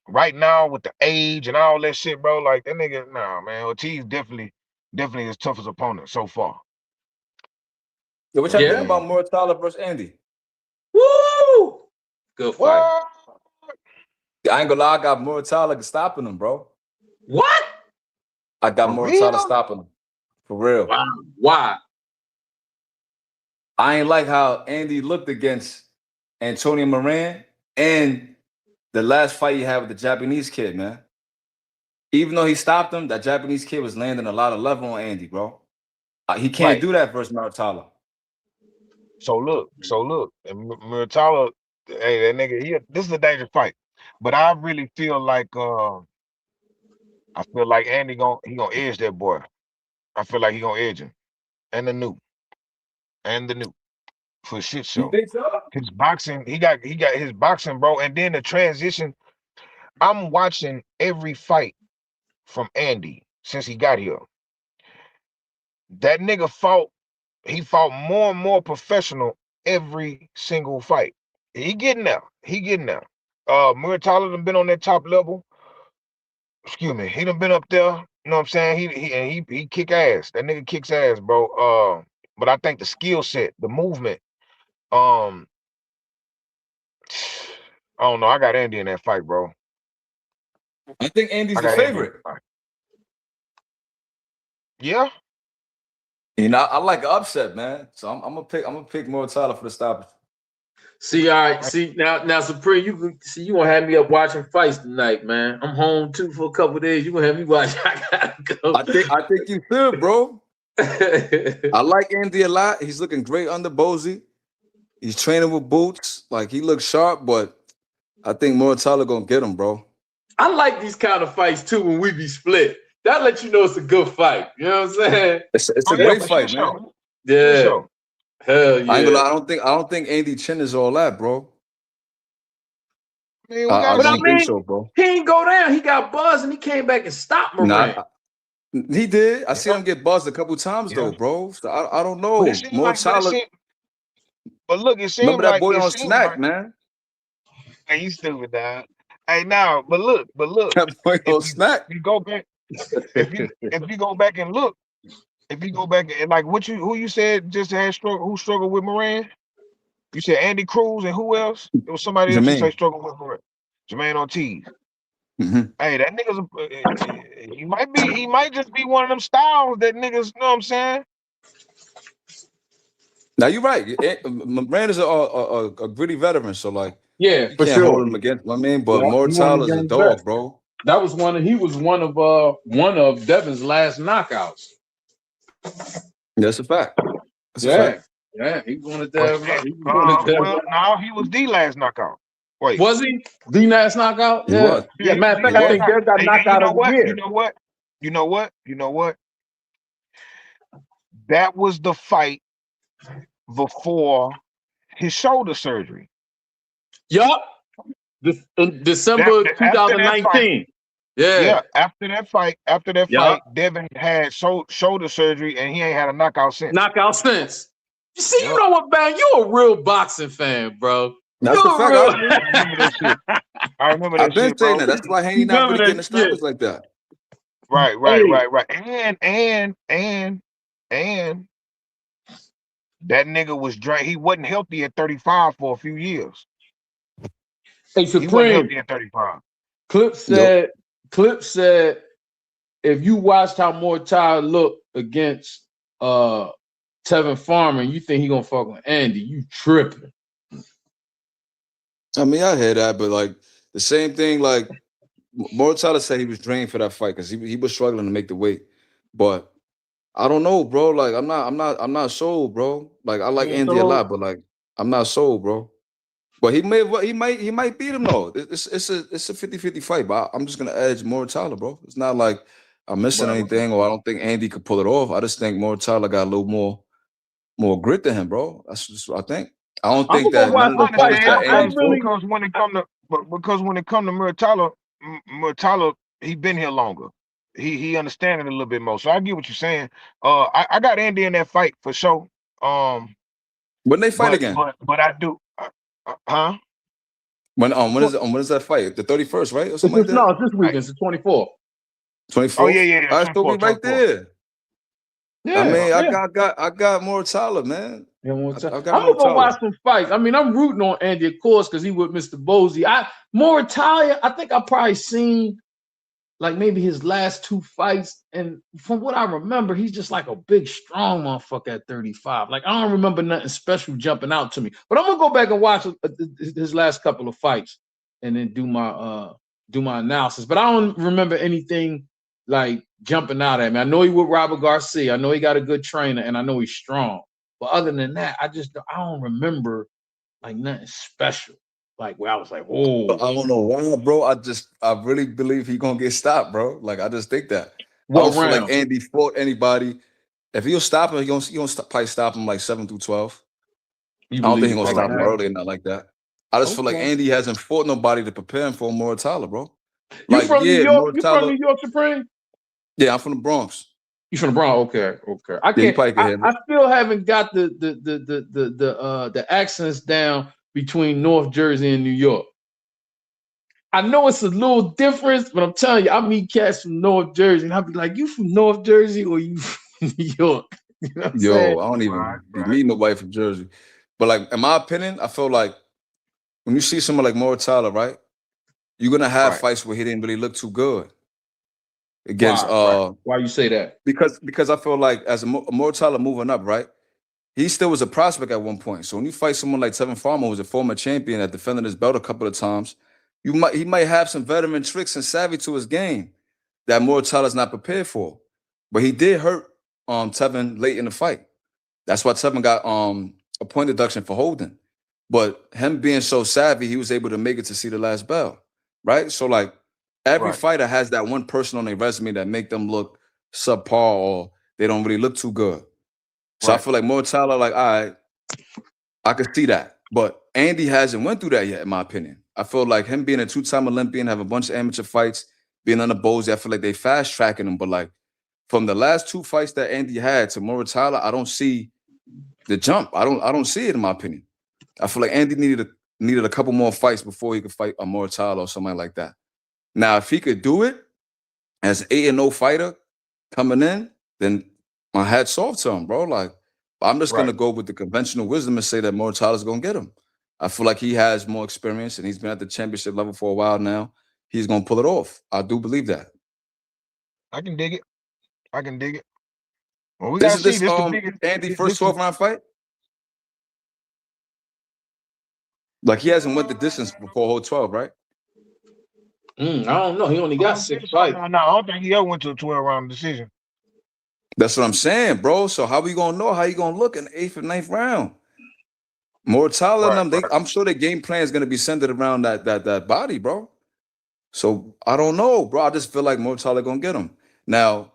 right now with the age and all that shit, bro, like that nigga, nah, man, Ortiz definitely his toughest opponent so far. Yeah, what y'all think about Muratalla versus Andy? Woo! Good fight. I ain't gonna lie, I got Muratalla stopping him, bro. What? I got Muratalla stopping him. For real. Wow. Why? I ain't like how Andy looked against Antonio Moran and the last fight he had with the Japanese kid, man. Even though he stopped him, that Japanese kid was landing a lot of level on Andy, bro. He can't do that versus Muratalla. So look, and Muratalla, hey, that nigga, this is a dangerous fight. But I really feel like Andy gonna edge that boy. I feel like he gonna edge him. and the new for shit You show. think so? His boxing, he got his boxing, bro. And then the transition. I'm watching every fight from Andy since he got here. That nigga he fought more and more professional every single fight. He getting there. He getting there. Muratalo done been on that top level. Excuse me. He done been up there. You know what I'm saying? He kick ass. That nigga kicks ass, bro. But I think the skill set, the movement, um, I don't know. I got Andy in that fight, bro. I think Andy's I the got Andy in that favorite. fight. Yeah. You know, I like an upset, man. So I'm gonna pick Muratalo for the stoppage. See, all right. See now, Supreme. You gonna have me up watching fights tonight, man. I'm home too for a couple of days. You gonna have me watch? I gotta go. I think you should, bro. I like Andy a lot. He's looking great under Bozy. He's training with Boots. Like, he looks sharp, but I think Muratalo gonna get him, bro. I like these kind of fights too when we be split. That lets you know it's a good fight. You know what I'm saying? It's a great fight, man. Yeah. Hell yeah. I ain't gonna lie, I don't think Andy Chin is all that, bro. Man, I don't think so, bro. He ain't go down. He got buzzed and he came back and stopped Moran. He did. I seen him get buzzed a couple times though, bro. So I don't know. But look, it seemed remember that like boy on Snack, man. Hey, you stupid, dog. Hey, now, but look. That boy on Snack. You go back. If you go back and look, like who you said just had who struggled with Moran? You said Andy Cruz and who else? It was somebody else who struggled with Moran. Jermaine Ortiz. Mm-hmm. Hey, that nigga's he might just be one of them styles that niggas, know what I'm saying? Now you're right. Moran is a gritty veteran, so like, yeah, you for can't sure. hold him against. I mean, but Muratalo is a dog, bro. That was he was one of Devin's last knockouts. That's a fact. That's a fact. Yeah, he wanted Well, no, he was the last knockout. Wait, was he the last knockout? He was. Yeah, matter of fact, I think Dev got knocked out of the year. You know what? That was the fight before his shoulder surgery. Yup. December 2019. Yeah. After that fight, Devin had shoulder surgery and he ain't had a knockout since. You see, you know what, man? You a real boxing fan, bro. That's a fact. I remember that shit. I've been saying that. That's why Haney not really getting established like that. Right. And that nigga was he wasn't healthy at 35 for a few years. Hey, he wasn't healthy at 35. Clip said, if you watched how Muratalo looked against Tevin Farmer and you think he gonna fuck with Andy, you tripping. I mean, I heard that, but like the same thing, like Muratalo said he was drained for that fight because he was struggling to make the weight. But I don't know, bro. Like I'm not sold, bro. Like I like Andy a lot, but like I'm not sold, bro. But he might beat him though. It's a 50-50 fight, but I'm just gonna edge Muratalo, bro. It's not like I'm missing anything or I don't think Andy could pull it off. I just think Muratalo got a little more grit than him, bro. That's just what I think. I don't think that none of the fighters that Andy's because when it come to Muratalo, he been here longer. He understand it a little bit more. So I get what you're saying. I got Andy in that fight for sure. When they fight again? But I do. Huh? When is that fight? The 31st, right? Or something like that? No, it's this weekend. It's the 24th. 24th? Oh yeah. I still be right there. Yeah, I mean, I got Muratalo, man. I'm gonna go watch some fights. I mean, I'm rooting on Andy, of course, because he with Mr. Bozy. Muratalo, I think I probably seen like maybe his last two fights, and from what I remember, he's just like a big, strong motherfucker at 35. Like I don't remember nothing special jumping out to me. But I'm gonna go back and watch his last couple of fights and then do my analysis. But I don't remember anything like jumping out at me. I know he with Robert Garcia. I know he got a good trainer, and I know he's strong. But other than that, I don't remember like nothing special. Like where I was like, whoa. I don't know why, bro. I really believe he gonna get stopped, bro. Like I just think that. What I don't feel round? like Andy fought anybody If he'll stop him, he gonna probably stop him like 7 through 12. You I don't think believe he's gonna second stop him half? early and not like that. I just feel like Okay. Andy hasn't fought nobody to prepare him for Moratala, bro. You Like, from New yeah, York? You from Moratala. New York, Supreme? Yeah, I'm from the Bronx. You from the Bronx? Okay. I Yeah, you can't. probably can hear I it. still haven't got the accents down between North Jersey and New York. I know it's a little difference, but I'm telling you, I meet cats from North Jersey, and I'll be like, "You from North Jersey or you from New York?" You know what I'm saying? Yo, I don't even Right, be right. meeting nobody from Jersey. But like, in my opinion, I feel like when you see someone like Moratala, right, you're gonna have Right. fights where he didn't really look too good against Why? Why you say that? because I feel like as Moratala moving up, right, he still was a prospect at one point. So when you fight someone like Tevin Farmer, who's a former champion that defended his belt a couple of times, he might have some veteran tricks and savvy to his game that Moratala's not prepared for. But he did hurt Tevin late in the fight. That's why Tevin got a point deduction for holding. But him being so savvy, he was able to make it to see the last bell. Right? So like every Right. fighter has that one person on their resume that make them look subpar or they don't really look too good. So I Right. feel like Moratala, like, all right, I could see that. But Andy hasn't went through that yet, in my opinion. I feel like him being a two-time Olympian, have a bunch of amateur fights, being on the Bozy, I feel like they fast-tracking him. But like from the last two fights that Andy had to Moratala, I don't see the jump. I don't see it, in my opinion. I feel like Andy needed a couple more fights before he could fight a Moratala or something like that. Now, if he could do it as an 8-0 fighter coming in, then my hat's off to him, bro. Like, I'm just gonna Right. go with the conventional wisdom and say that Moratala's gonna get him. I feel like he has more experience and he's been at the championship level for a while now. He's gonna pull it off. I do believe that. I can dig it. I can dig it. Well, we gotta Isn't see. this This the biggest. Andy This first is 12 round fight? Like he hasn't went the distance before a whole 12, right? I don't know. He only I got don't think 6 so. fights. No, I don't think he ever went to a 12-round decision. That's what I'm saying, bro. So how we gonna know how you gonna look in the 8th and 9th round? Moratala and Right. them, Right. I'm sure their game plan is gonna be centered around that body, bro. So I don't know, bro. I just feel like Moratala gonna get him. Now,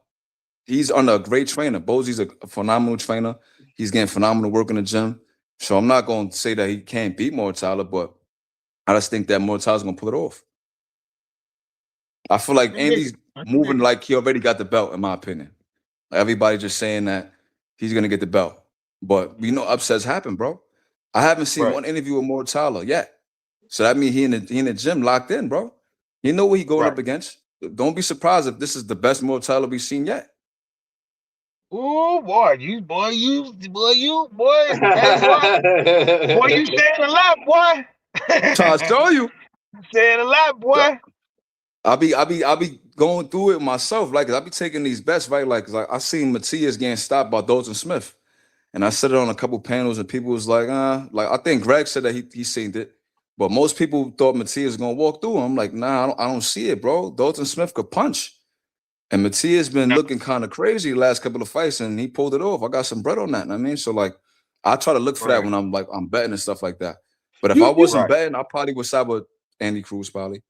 he's under a great trainer. Bozy's a phenomenal trainer. He's getting phenomenal work in the gym. So I'm not gonna say that he can't beat Moratala, but I just think that Moratala's gonna pull it off. I feel I like can dig it. Andy's I can moving dig it. like he already got the belt, in my opinion. Everybody just saying that he's gonna get the belt. But we know upsets happen, bro. I haven't seen Right. one interview with Moratala yet. So that means he in the gym locked in, bro. You know what he going Right. up against. Don't be surprised if this is the best Moratala we've seen yet. Oh boy, boy. Hey boy, you saying a lot, boy. Trying to show you. Saying a lot, boy. I'll be going through it myself. Like, I'll be taking these bets, right? Like I seen Matias getting stopped by Dalton Smith. And I said it on a couple panels, and people was like I think Greg said that he seen it. But most people thought Matias was gonna walk through him. I'm like, nah, I don't see it, bro. Dalton Smith could punch. And Matias been looking kind of crazy the last couple of fights, and he pulled it off. I got some bread on that. I mean, so like I try to look for that Right. when I'm betting and stuff like that. But if I You wasn't Right. betting, I probably would side with Andy Cruz, probably.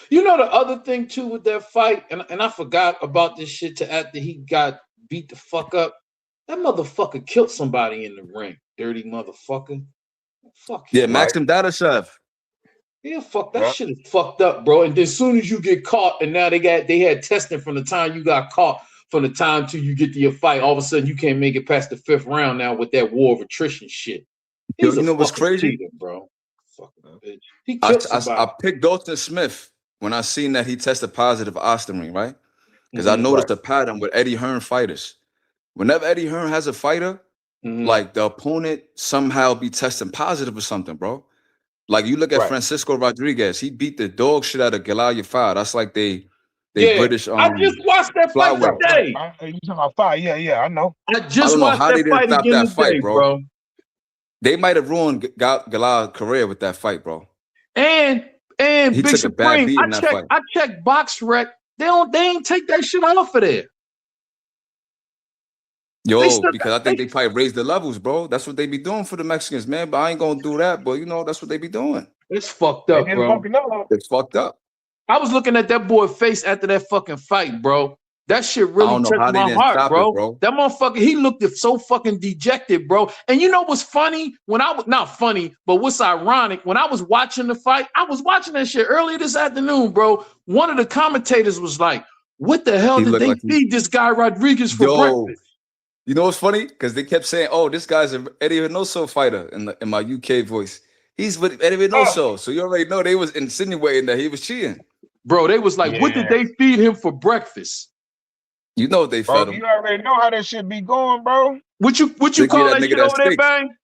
you know the other thing too with that fight, and I forgot about this shit to after he got beat the fuck up. That motherfucker killed somebody in the ring. Dirty motherfucker. Fuck Yeah, him. Right. Maxim Dadashev. Yeah, fuck that Yep. shit is fucked up, bro. And then as soon as you get caught, and now they had testing from the time you got caught from the time till you get to your fight. All of a sudden you can't make it past the 5th round now with that war of attrition shit. Yo, He's you a know what's fucking crazy? cheater, bro. Fucking bitch. He killed somebody. I picked Dalton Smith when I seen that he tested positive for Osterring, right? Because I Mhm. noticed Right. a pattern with Eddie Hearn fighters. Whenever Eddie Hearn has a fighter, Mhm. like the opponent somehow be testing positive or something, bro. Like you look at Right. Francisco Rodriguez, he beat the dog shit out of Galal Fire. That's like they Yeah. British I just watched that fight flyweight. Right. today. You talking about fire? Yeah. I know. I I just don't know watched how that they didn't fight stop again that fight, today, bro. bro. They might have ruined Galal's career with that fight, bro. And He Big took a bad Supreme, beat in that fight. I checked Box Rec. They ain't take that shit off of there. They Yo, still because I think they probably raised the levels, bro. That's what they be doing for the Mexicans, man. But I ain't gonna do that. But you know, that's what they be doing. it's fucked They up, just bro. fucking up. It's fucked up. I was looking at that boy's face after that fucking fight, bro. That shit I really don't know touched how they my didn't heart, stop it, bro. That motherfucker, he looked so fucking dejected, bro. And you know what's funny? When I was not funny, but what's ironic, when I was watching the fight, I was watching that shit earlier this afternoon, bro. One of the commentators was like, what the hell He did looked they like feed this guy Rodriguez for Yo, breakfast? you know what's funny? Because they kept saying, "Oh, this guy's an Eddie Reynoso fighter," in my UK voice. He's with Eddie Reynoso, so you already know they was insinuating that he was cheating. Bro, they was like, what did they feed him for breakfast? You know they Bro, fed him. you already know how that shit be going, bro. What you They call gave that nigga shit that over there, steak. Bang?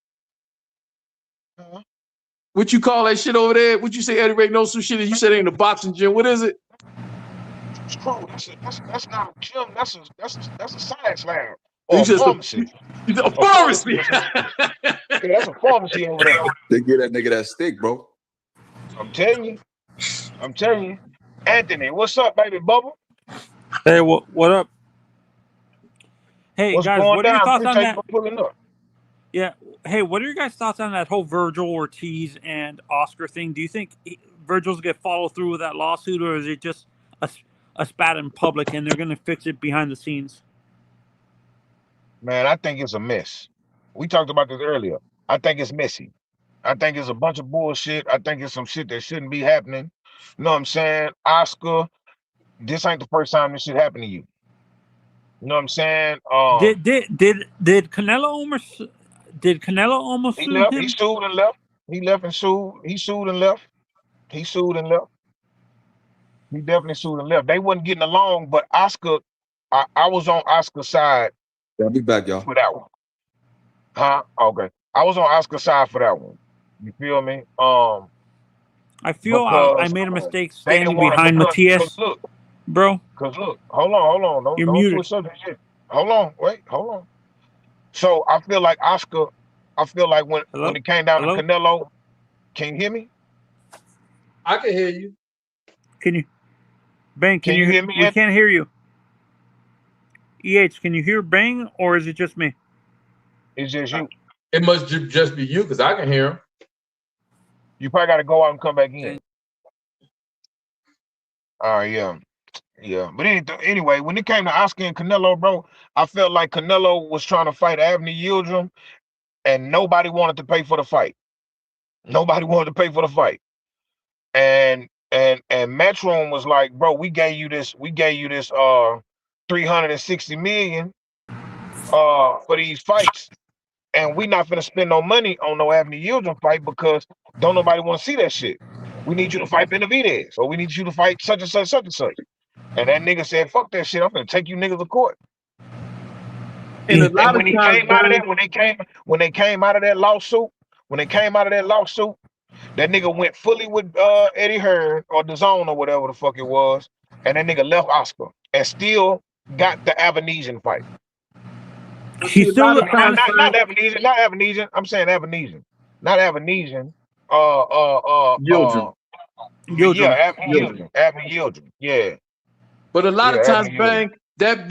What you call that shit over there? What you say Eddie Reynoso shit? You said it ain't a boxing gym. What is it? Screw, that's not a gym. That's a science lab You or a said pharmacy. a pharmacy. Yeah, that's a pharmacy over there. They give that nigga that steak, bro. I'm telling you. Anthony, what's up, baby Bubba? Hey, what up? Hey What's guys, going what are your down? thoughts on Appreciate you that? for pulling up. Yeah. Hey, what are your guys' thoughts on that whole Virgil Ortiz and Oscar thing? Do you think Virgil's gonna follow through with that lawsuit, or is it just a spat in public and they're gonna fix it behind the scenes? Man, I think it's a mess. We talked about this earlier. I think it's messy. I think it's a bunch of bullshit. I think it's some shit that shouldn't be happening. You know what I'm saying? Oscar, this ain't the first time this shit happened to you. You know what I'm saying? Did Canelo almost He sue left, he him? sued and left. He left and sued. He sued and left. He sued and left. He definitely sued and left. They wasn't getting along, but Oscar, I was on Oscar's side I'll be back, y'all. for that one. Huh? Okay. I was on Oscar's side for that one. You feel me? I feel I Because made a mistake they didn't standing want behind because Matias, look, bro. hold on. You're Don't muted. switch subject shit. Hold on. So I feel like Oscar, when Hello? it came down to Hello? Canelo, can you hear me? I can hear you. Can you Bang, Can you hear me? we can't hear you. Can you hear Bang, or is it just me? It's just you. It must just be you because I can hear him. You probably got to go out and come back in. All right, yeah. But anyway, when it came to Oscar and Canelo, bro, I felt like Canelo was trying to fight Avni Yildirim, and nobody wanted to pay for the fight. Nobody wanted to pay for the fight. And Matchroom was like, bro, we gave you this 360 million for these fights. And we not finna spend no money on no Avni Yildirim fight because don't nobody want to see that shit. We need you to fight Benavidez, or we need you to fight such and such, such and such. And that nigga said, fuck that shit, I'm gonna take you niggas to court. And a lot when of he times, came out of that, when they came out of that lawsuit, that nigga went fully with Eddie Hearn or DAZN or whatever the fuck it was, and that nigga left Oscar and still got the Avenesian fight. He's still not Avenesian. I'm saying Avenesian, not Avenesian. Yildirim. Yeah, Avni Yildirim. Yeah. But a lot of times, Avni Yildirim. Bang, that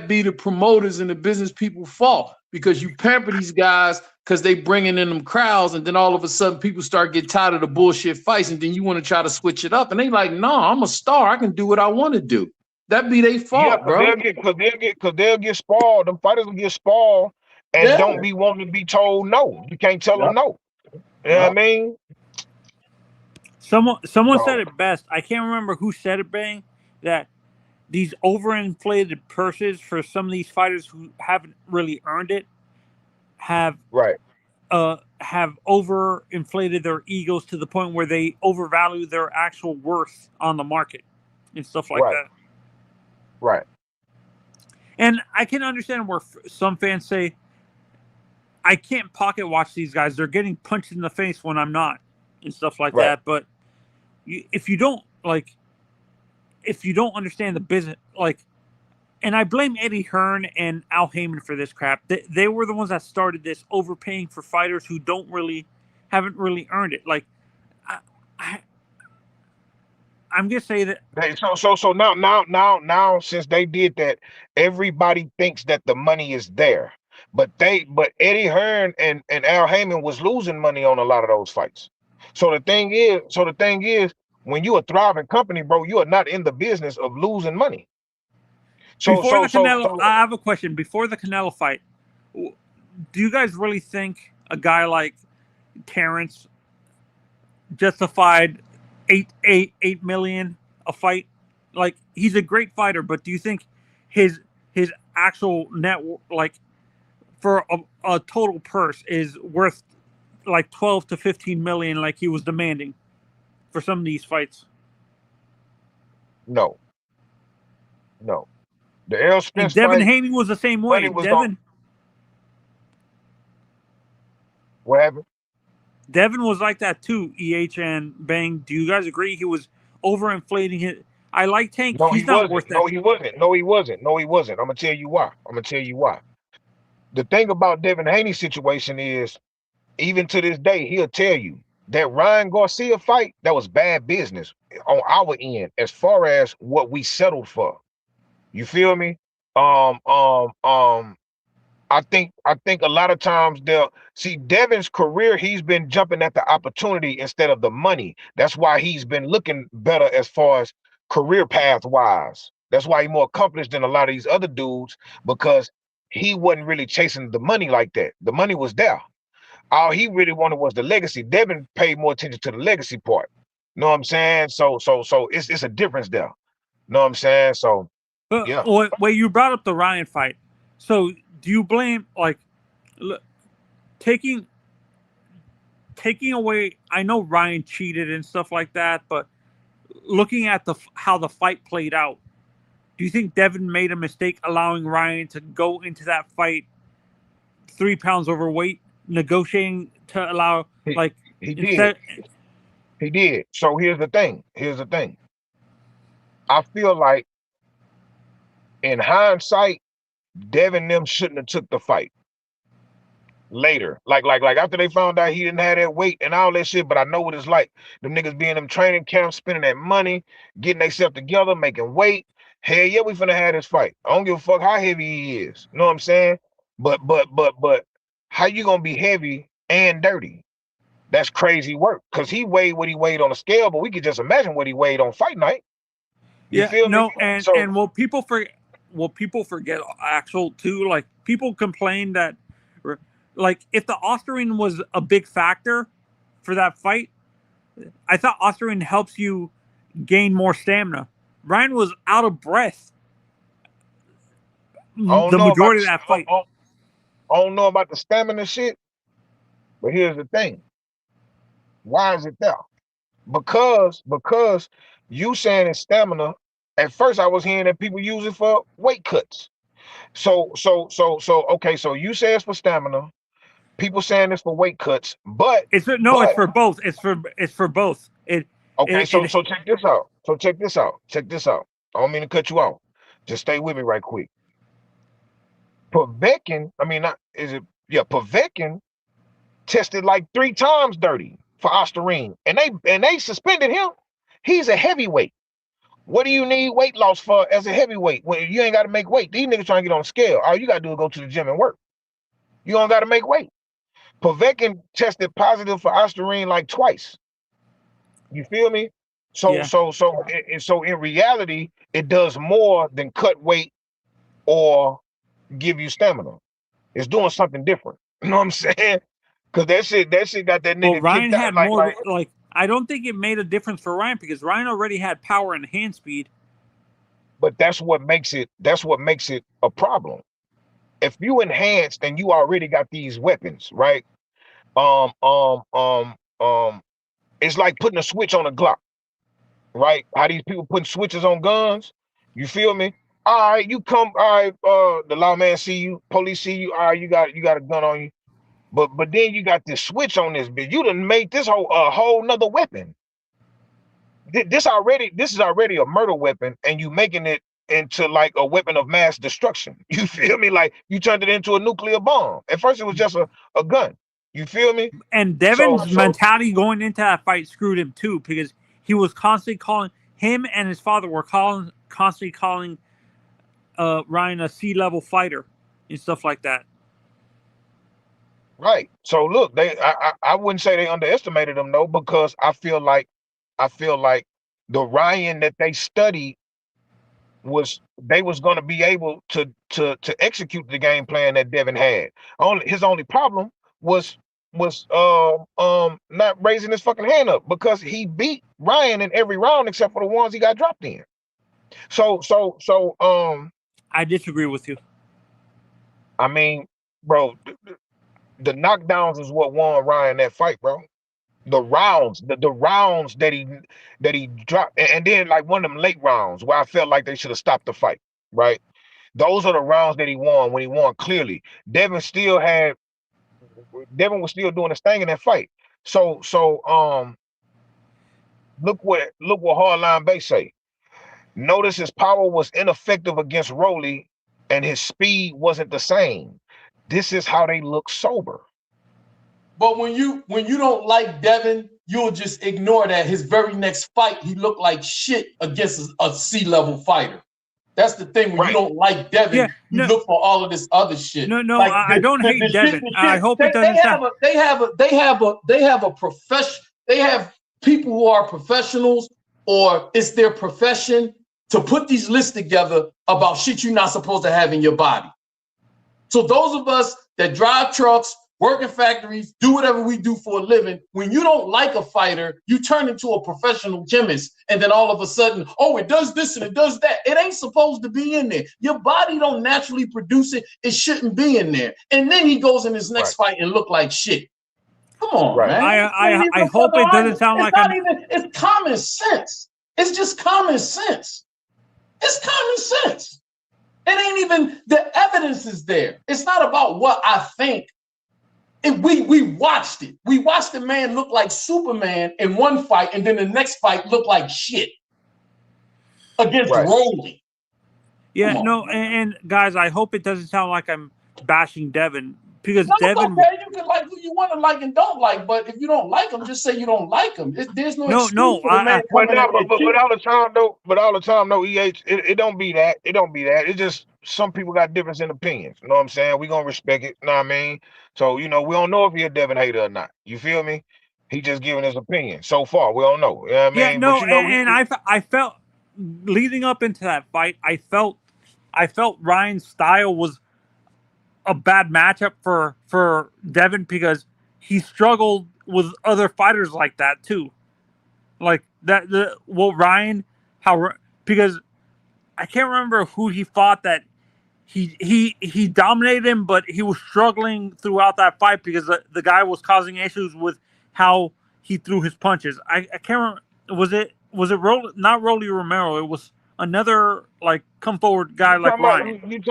be the promoters and the business people fault because you pamper these guys because they bringing in them crowds, and then all of a sudden people start getting tired of the bullshit fights, and then you want to try to switch it up, and they like, no, I'm a star, I can do what I want to do. That be their fault, bro. They'll get spoiled. Them fighters will get spoiled and don't be wanting to be told no. You can't tell them no. You know what I mean? Someone said it best. I can't remember who said it, Bang, that these overinflated purses for some of these fighters who haven't really earned it have overinflated their egos to the point where they overvalue their actual worth on the market and stuff like that. Right. And I can understand where some fans say, I can't pocket watch these guys. They're getting punched in the face when I'm not and stuff like that. But if you don't understand the business, and I blame Eddie Hearn and Al Heyman for this crap. They were the ones that started this overpaying for fighters who haven't really earned it. I'm gonna say that. So now since they did that, everybody thinks that the money is there. But Eddie Hearn and Al Heyman was losing money on a lot of those fights. So the thing is, when you're a thriving company, bro, you are not in the business of losing money. Before the Canelo, So I have a question. Before the Canelo fight, do you guys really think a guy like Terrence justified 8 million a fight? Like, he's a great fighter, but do you think his actual net, like, for a total purse is worth like 12 to 15 million, like he was demanding for some of these fights? no, no. The Errol And Spence Devin fight, Haney was the same way. money was going. What happened? Devin was like that too. And Bang, do you guys agree he was overinflating it? I like Tank. No, he He's not worth wasn't. that. No, he wasn't. No, he wasn't. No, he wasn't. I'm gonna tell you why. I'm gonna tell you why. The thing about Devin Haney's situation is, even to this day, he'll tell you that Ryan Garcia fight, that was bad business on our end as far as what we settled for. You feel me? Um, um, um, I think a lot of times they'll see Devin's career, he's been jumping at the opportunity instead of the money. That's why he's been looking better as far as career path wise. That's why he's more accomplished than a lot of these other dudes, because he wasn't really chasing the money like that. The money was there. All he really wanted was the legacy. Devin paid more attention to the legacy part. Know what I'm saying? So it's a difference there. Know what I'm saying? So But yeah. wait, you brought up the Ryan fight. So do you blame, like, taking away? I know Ryan cheated and stuff like that, but looking at how the fight played out, do you think Devin made a mistake allowing Ryan to go into that fight 3 pounds overweight, negotiating to allow, He like, he did. instead? He did. So here's the thing. I feel like in hindsight, Devin them shouldn't have took the fight later. Like after they found out he didn't have that weight and all that shit. But I know what it's like. Them niggas be in them training camps, spending that money, getting themselves together, making weight. Hell yeah, we finna have this fight. I don't give a fuck how heavy he is. You know what I'm saying? But how you gonna be heavy and dirty? That's crazy work. Cause he weighed what he weighed on the scale, but we could just imagine what he weighed on fight night. You Yeah, feel me? no, and So what people forget, actual too, like, people complain that, like, if the Austrian was a big factor for that fight, I thought Austrian helps you gain more stamina. Ryan was out of breath I don't the know about majority of the that fight. I don't know about the stamina shit, but here's the thing. Why is it there? Because you saying it's stamina. At first, I was hearing that people use it for weight cuts. So okay. So you say it's for stamina. People saying it's for weight cuts, but It's but for both. It's for both. okay. So It so check this out. So check this out. Check this out. I don't mean to cut you off. Just stay with me right quick. Povetkin, I mean, not is it? Yeah, Povetkin tested like 3 times dirty for Osterine, and they suspended him. He's a heavyweight. What do you need weight loss for as a heavyweight? When you ain't got to make weight. These niggas trying to get on the scale. All you got to do is go to the gym and work. You don't got to make weight. Povetkin tested positive for Osterine like twice. You feel me? So Yeah. so in reality, it does more than cut weight or give you stamina. It's doing something different. You know what I'm saying? Because that shit got that Well, nigga Ryan kicked out. had more. Like, I don't think it made a difference for Ryan because Ryan already had power and hand speed. But that's what makes it a problem. If you enhanced and you already got these weapons, right? Um, um, um, um, it's like putting a switch on a Glock, right? How these people putting switches on guns. You feel me? All right, you come, all right, the lawman see you, police see you, all right, you got a gun on you. But then you got this switch on this bitch. You done made this whole nother weapon. This is already a murder weapon, and you making it into like a weapon of mass destruction. You feel me? Like you turned it into a nuclear bomb. At first it was just a gun. You feel me? And Devin's mentality going into that fight screwed him too because he was constantly calling him and his father were constantly calling Ryan a C-level fighter and stuff like that. Right. So look, I wouldn't say they underestimated him though, because I feel like the Ryan that they studied they was going to be able to execute the game plan that Devin had. His only problem was not raising his fucking hand up, because he beat Ryan in every round except for the ones he got dropped in. So I disagree with you. I mean, bro, the knockdowns is what won Ryan that fight, bro. The rounds, the rounds that he dropped, and then like one of them late rounds where I felt like they should have stopped the fight, right? Those are the rounds that he won when he won clearly. Devin was still doing his thing in that fight. So look what Hardline Bay say. Notice his power was ineffective against Rolly, and his speed wasn't the same. This is how they look sober. But when you don't like Devin, you'll just ignore that. His very next fight, he looked like shit against a C-level fighter. That's the thing. When you don't like Devin, you look for all of this other shit. No, like I don't hate Devin. I hope it doesn't sound. They have a profession. They have people who are professionals, or it's their profession to put these lists together about shit you're not supposed to have in your body. So those of us that drive trucks, work in factories, do whatever we do for a living, when you don't like a fighter, you turn into a professional chemist, and then all of a sudden, oh, it does this and it does that. It ain't supposed to be in there. Your body don't naturally produce it. It shouldn't be in there. And then he goes in his next fight and look like shit. Come on, man. I hope it doesn't sound like it's common sense. It's just common sense. It's common sense. It ain't even, the evidence is there. It's not about what I think. We watched it. We watched the man look like Superman in one fight, and then the next fight look like shit against Rolly. Yeah, no, and guys, I hope it doesn't sound like I'm bashing Devin, because Devin. Okay. You can like who you want to like and don't like, but if you don't like him, just say you don't like him. There's no excuse for the man coming out but all the time though, it don't be that. It don't be that. It's just some people got difference in opinions. You know what I'm saying? We gonna respect it. You know what I mean? So we don't know if he a Devin hater or not. You feel me? He just giving his opinion. So far, we don't know. You know what I mean? No, but I felt leading up into that fight, I felt Ryan's style was a bad matchup for Devin, because he struggled with other fighters like that too. Like that, because I can't remember who he fought that he dominated him, but he was struggling throughout that fight because the guy was causing issues with how he threw his punches. I can't remember. Was it not Rolly Romero? It was another like come forward guy like Ryan. You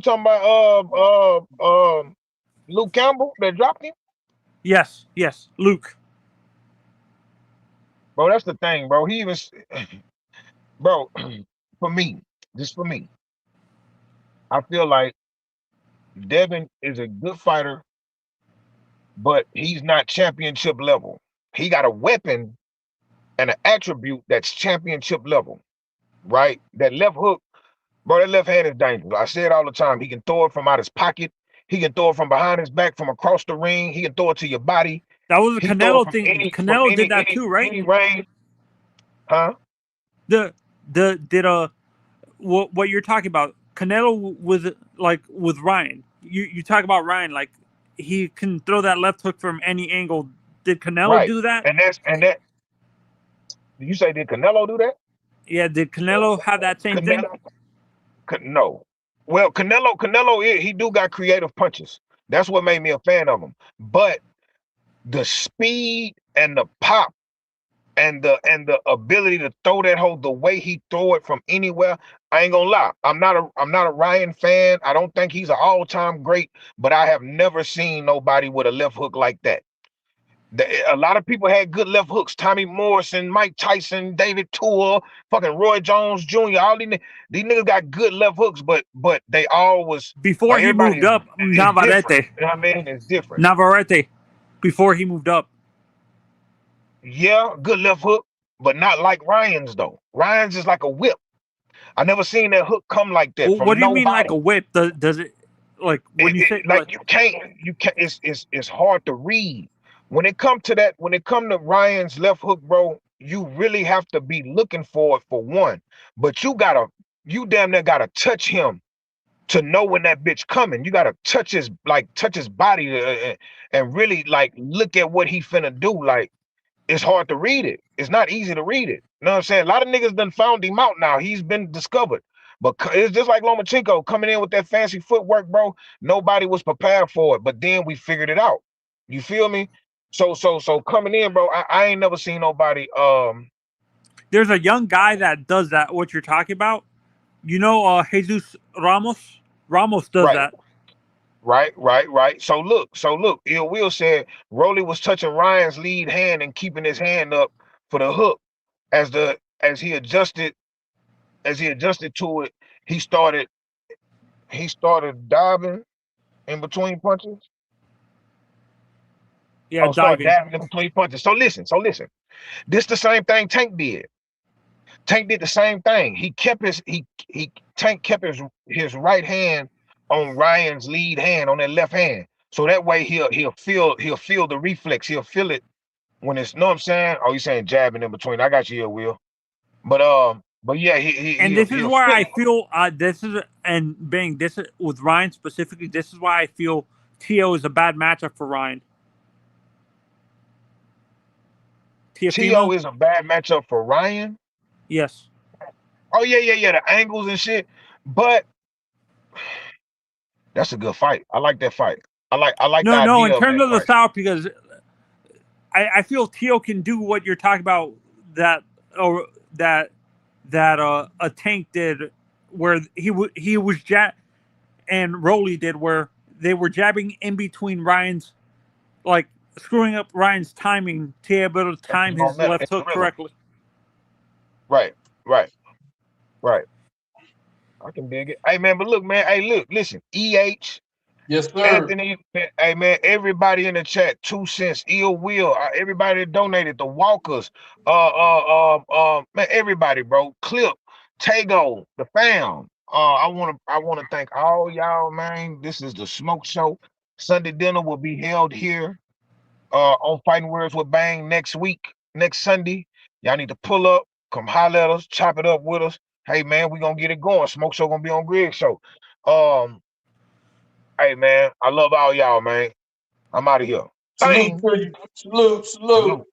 talking about Luke Campbell that dropped him? Yes, Luke. Bro, that's the thing, bro. Bro, for me, I feel like Devin is a good fighter, but he's not championship level. He got a weapon and an attribute that's championship level, right? That left hook, bro, that left hand is dangerous. I say it all the time. He can throw it from out his pocket. He can throw it from behind his back, from across the ring. He can throw it to your body. That was a Canelo thing. Canelo did that too, right? Any range. Huh? What you're talking about? Canelo with Ryan. You talk about Ryan, like he can throw that left hook from any angle. Did Canelo do that? And that. You say, did Canelo do that? Yeah, did Canelo have that same thing? No. Well, Canelo, he do got creative punches. That's what made me a fan of him. But the speed and the pop and the ability to throw that the way he throw it from anywhere, I ain't gonna lie. I'm not a Ryan fan. I don't think he's an all-time great, but I have never seen nobody with a left hook like that. A lot of people had good left hooks. Tommy Morrison, Mike Tyson, David Tour, fucking Roy Jones Jr. All these niggas got good left hooks, but they all was before he moved up. Navarrete. You know what I mean? It's different. Navarrete, before he moved up. Yeah, good left hook, but not like Ryan's though. Ryan's is like a whip. I never seen that hook come like that. What do you mean like a whip? Does it like when you say like you can't? It's hard to read. When it come to Ryan's left hook, bro, you really have to be looking for it for one. But you gotta you damn near gotta touch him to know when that bitch coming. You gotta touch his body and really like look at what he finna do. Like it's hard to read it. It's not easy to read it. You know what I'm saying? A lot of niggas done found him out now. He's been discovered. But it's just like Lomachenko coming in with that fancy footwork, bro. Nobody was prepared for it, but then we figured it out. You feel me? So coming in, bro. I ain't never seen nobody. There's a young guy that does that. What you're talking about? You know, Jesus Ramos. Ramos does Right. that. Right. So look. Ill Will said Rolly was touching Ryan's lead hand and keeping his hand up for the hook as he adjusted to it. He started diving in between punches. Yeah, Start diving. diving in between punches. So listen. This the same thing Tank did. Tank did the same thing. He kept Tank kept his right hand on Ryan's lead hand on that left hand. So that way he'll feel the reflex. He'll feel it when it's, know what I'm saying? Oh, you saying jabbing in between. I got you here, Will. But yeah, And this is he'll why feel I it. feel this is with Ryan specifically. This is why I feel Tio is a bad matchup for Ryan. Tio is a bad matchup for Ryan. Yes. Oh yeah, the angles and shit. But that's a good fight. I like that fight. I like the No. In idea of terms that of the fight. style, because I feel Tio can do what you're talking about that a Tank did, where he was and Rolly did, where they were jabbing in between Ryan's, like screwing up Ryan's timing to be able to time his left hook correctly. Right. I can dig it. Hey man, but look, man. Hey, look, listen. EH. Yes, sir. Anthony, hey man, everybody in the chat, 2 cents, Ill Will, everybody that donated, the Walkers, man, everybody, bro, Clip, Tago, the fam. I wanna thank all y'all, man. This is the Smoke Show. Sunday dinner will be held here on Fighting Words with Bang next Sunday. Y'all need to pull up, come holler at us, chop it up with us. Hey man, we gonna get it going. Smoke Show gonna be on Greg Show. Hey man, I love all y'all, man. I'm out of here. Salute to you. Salute.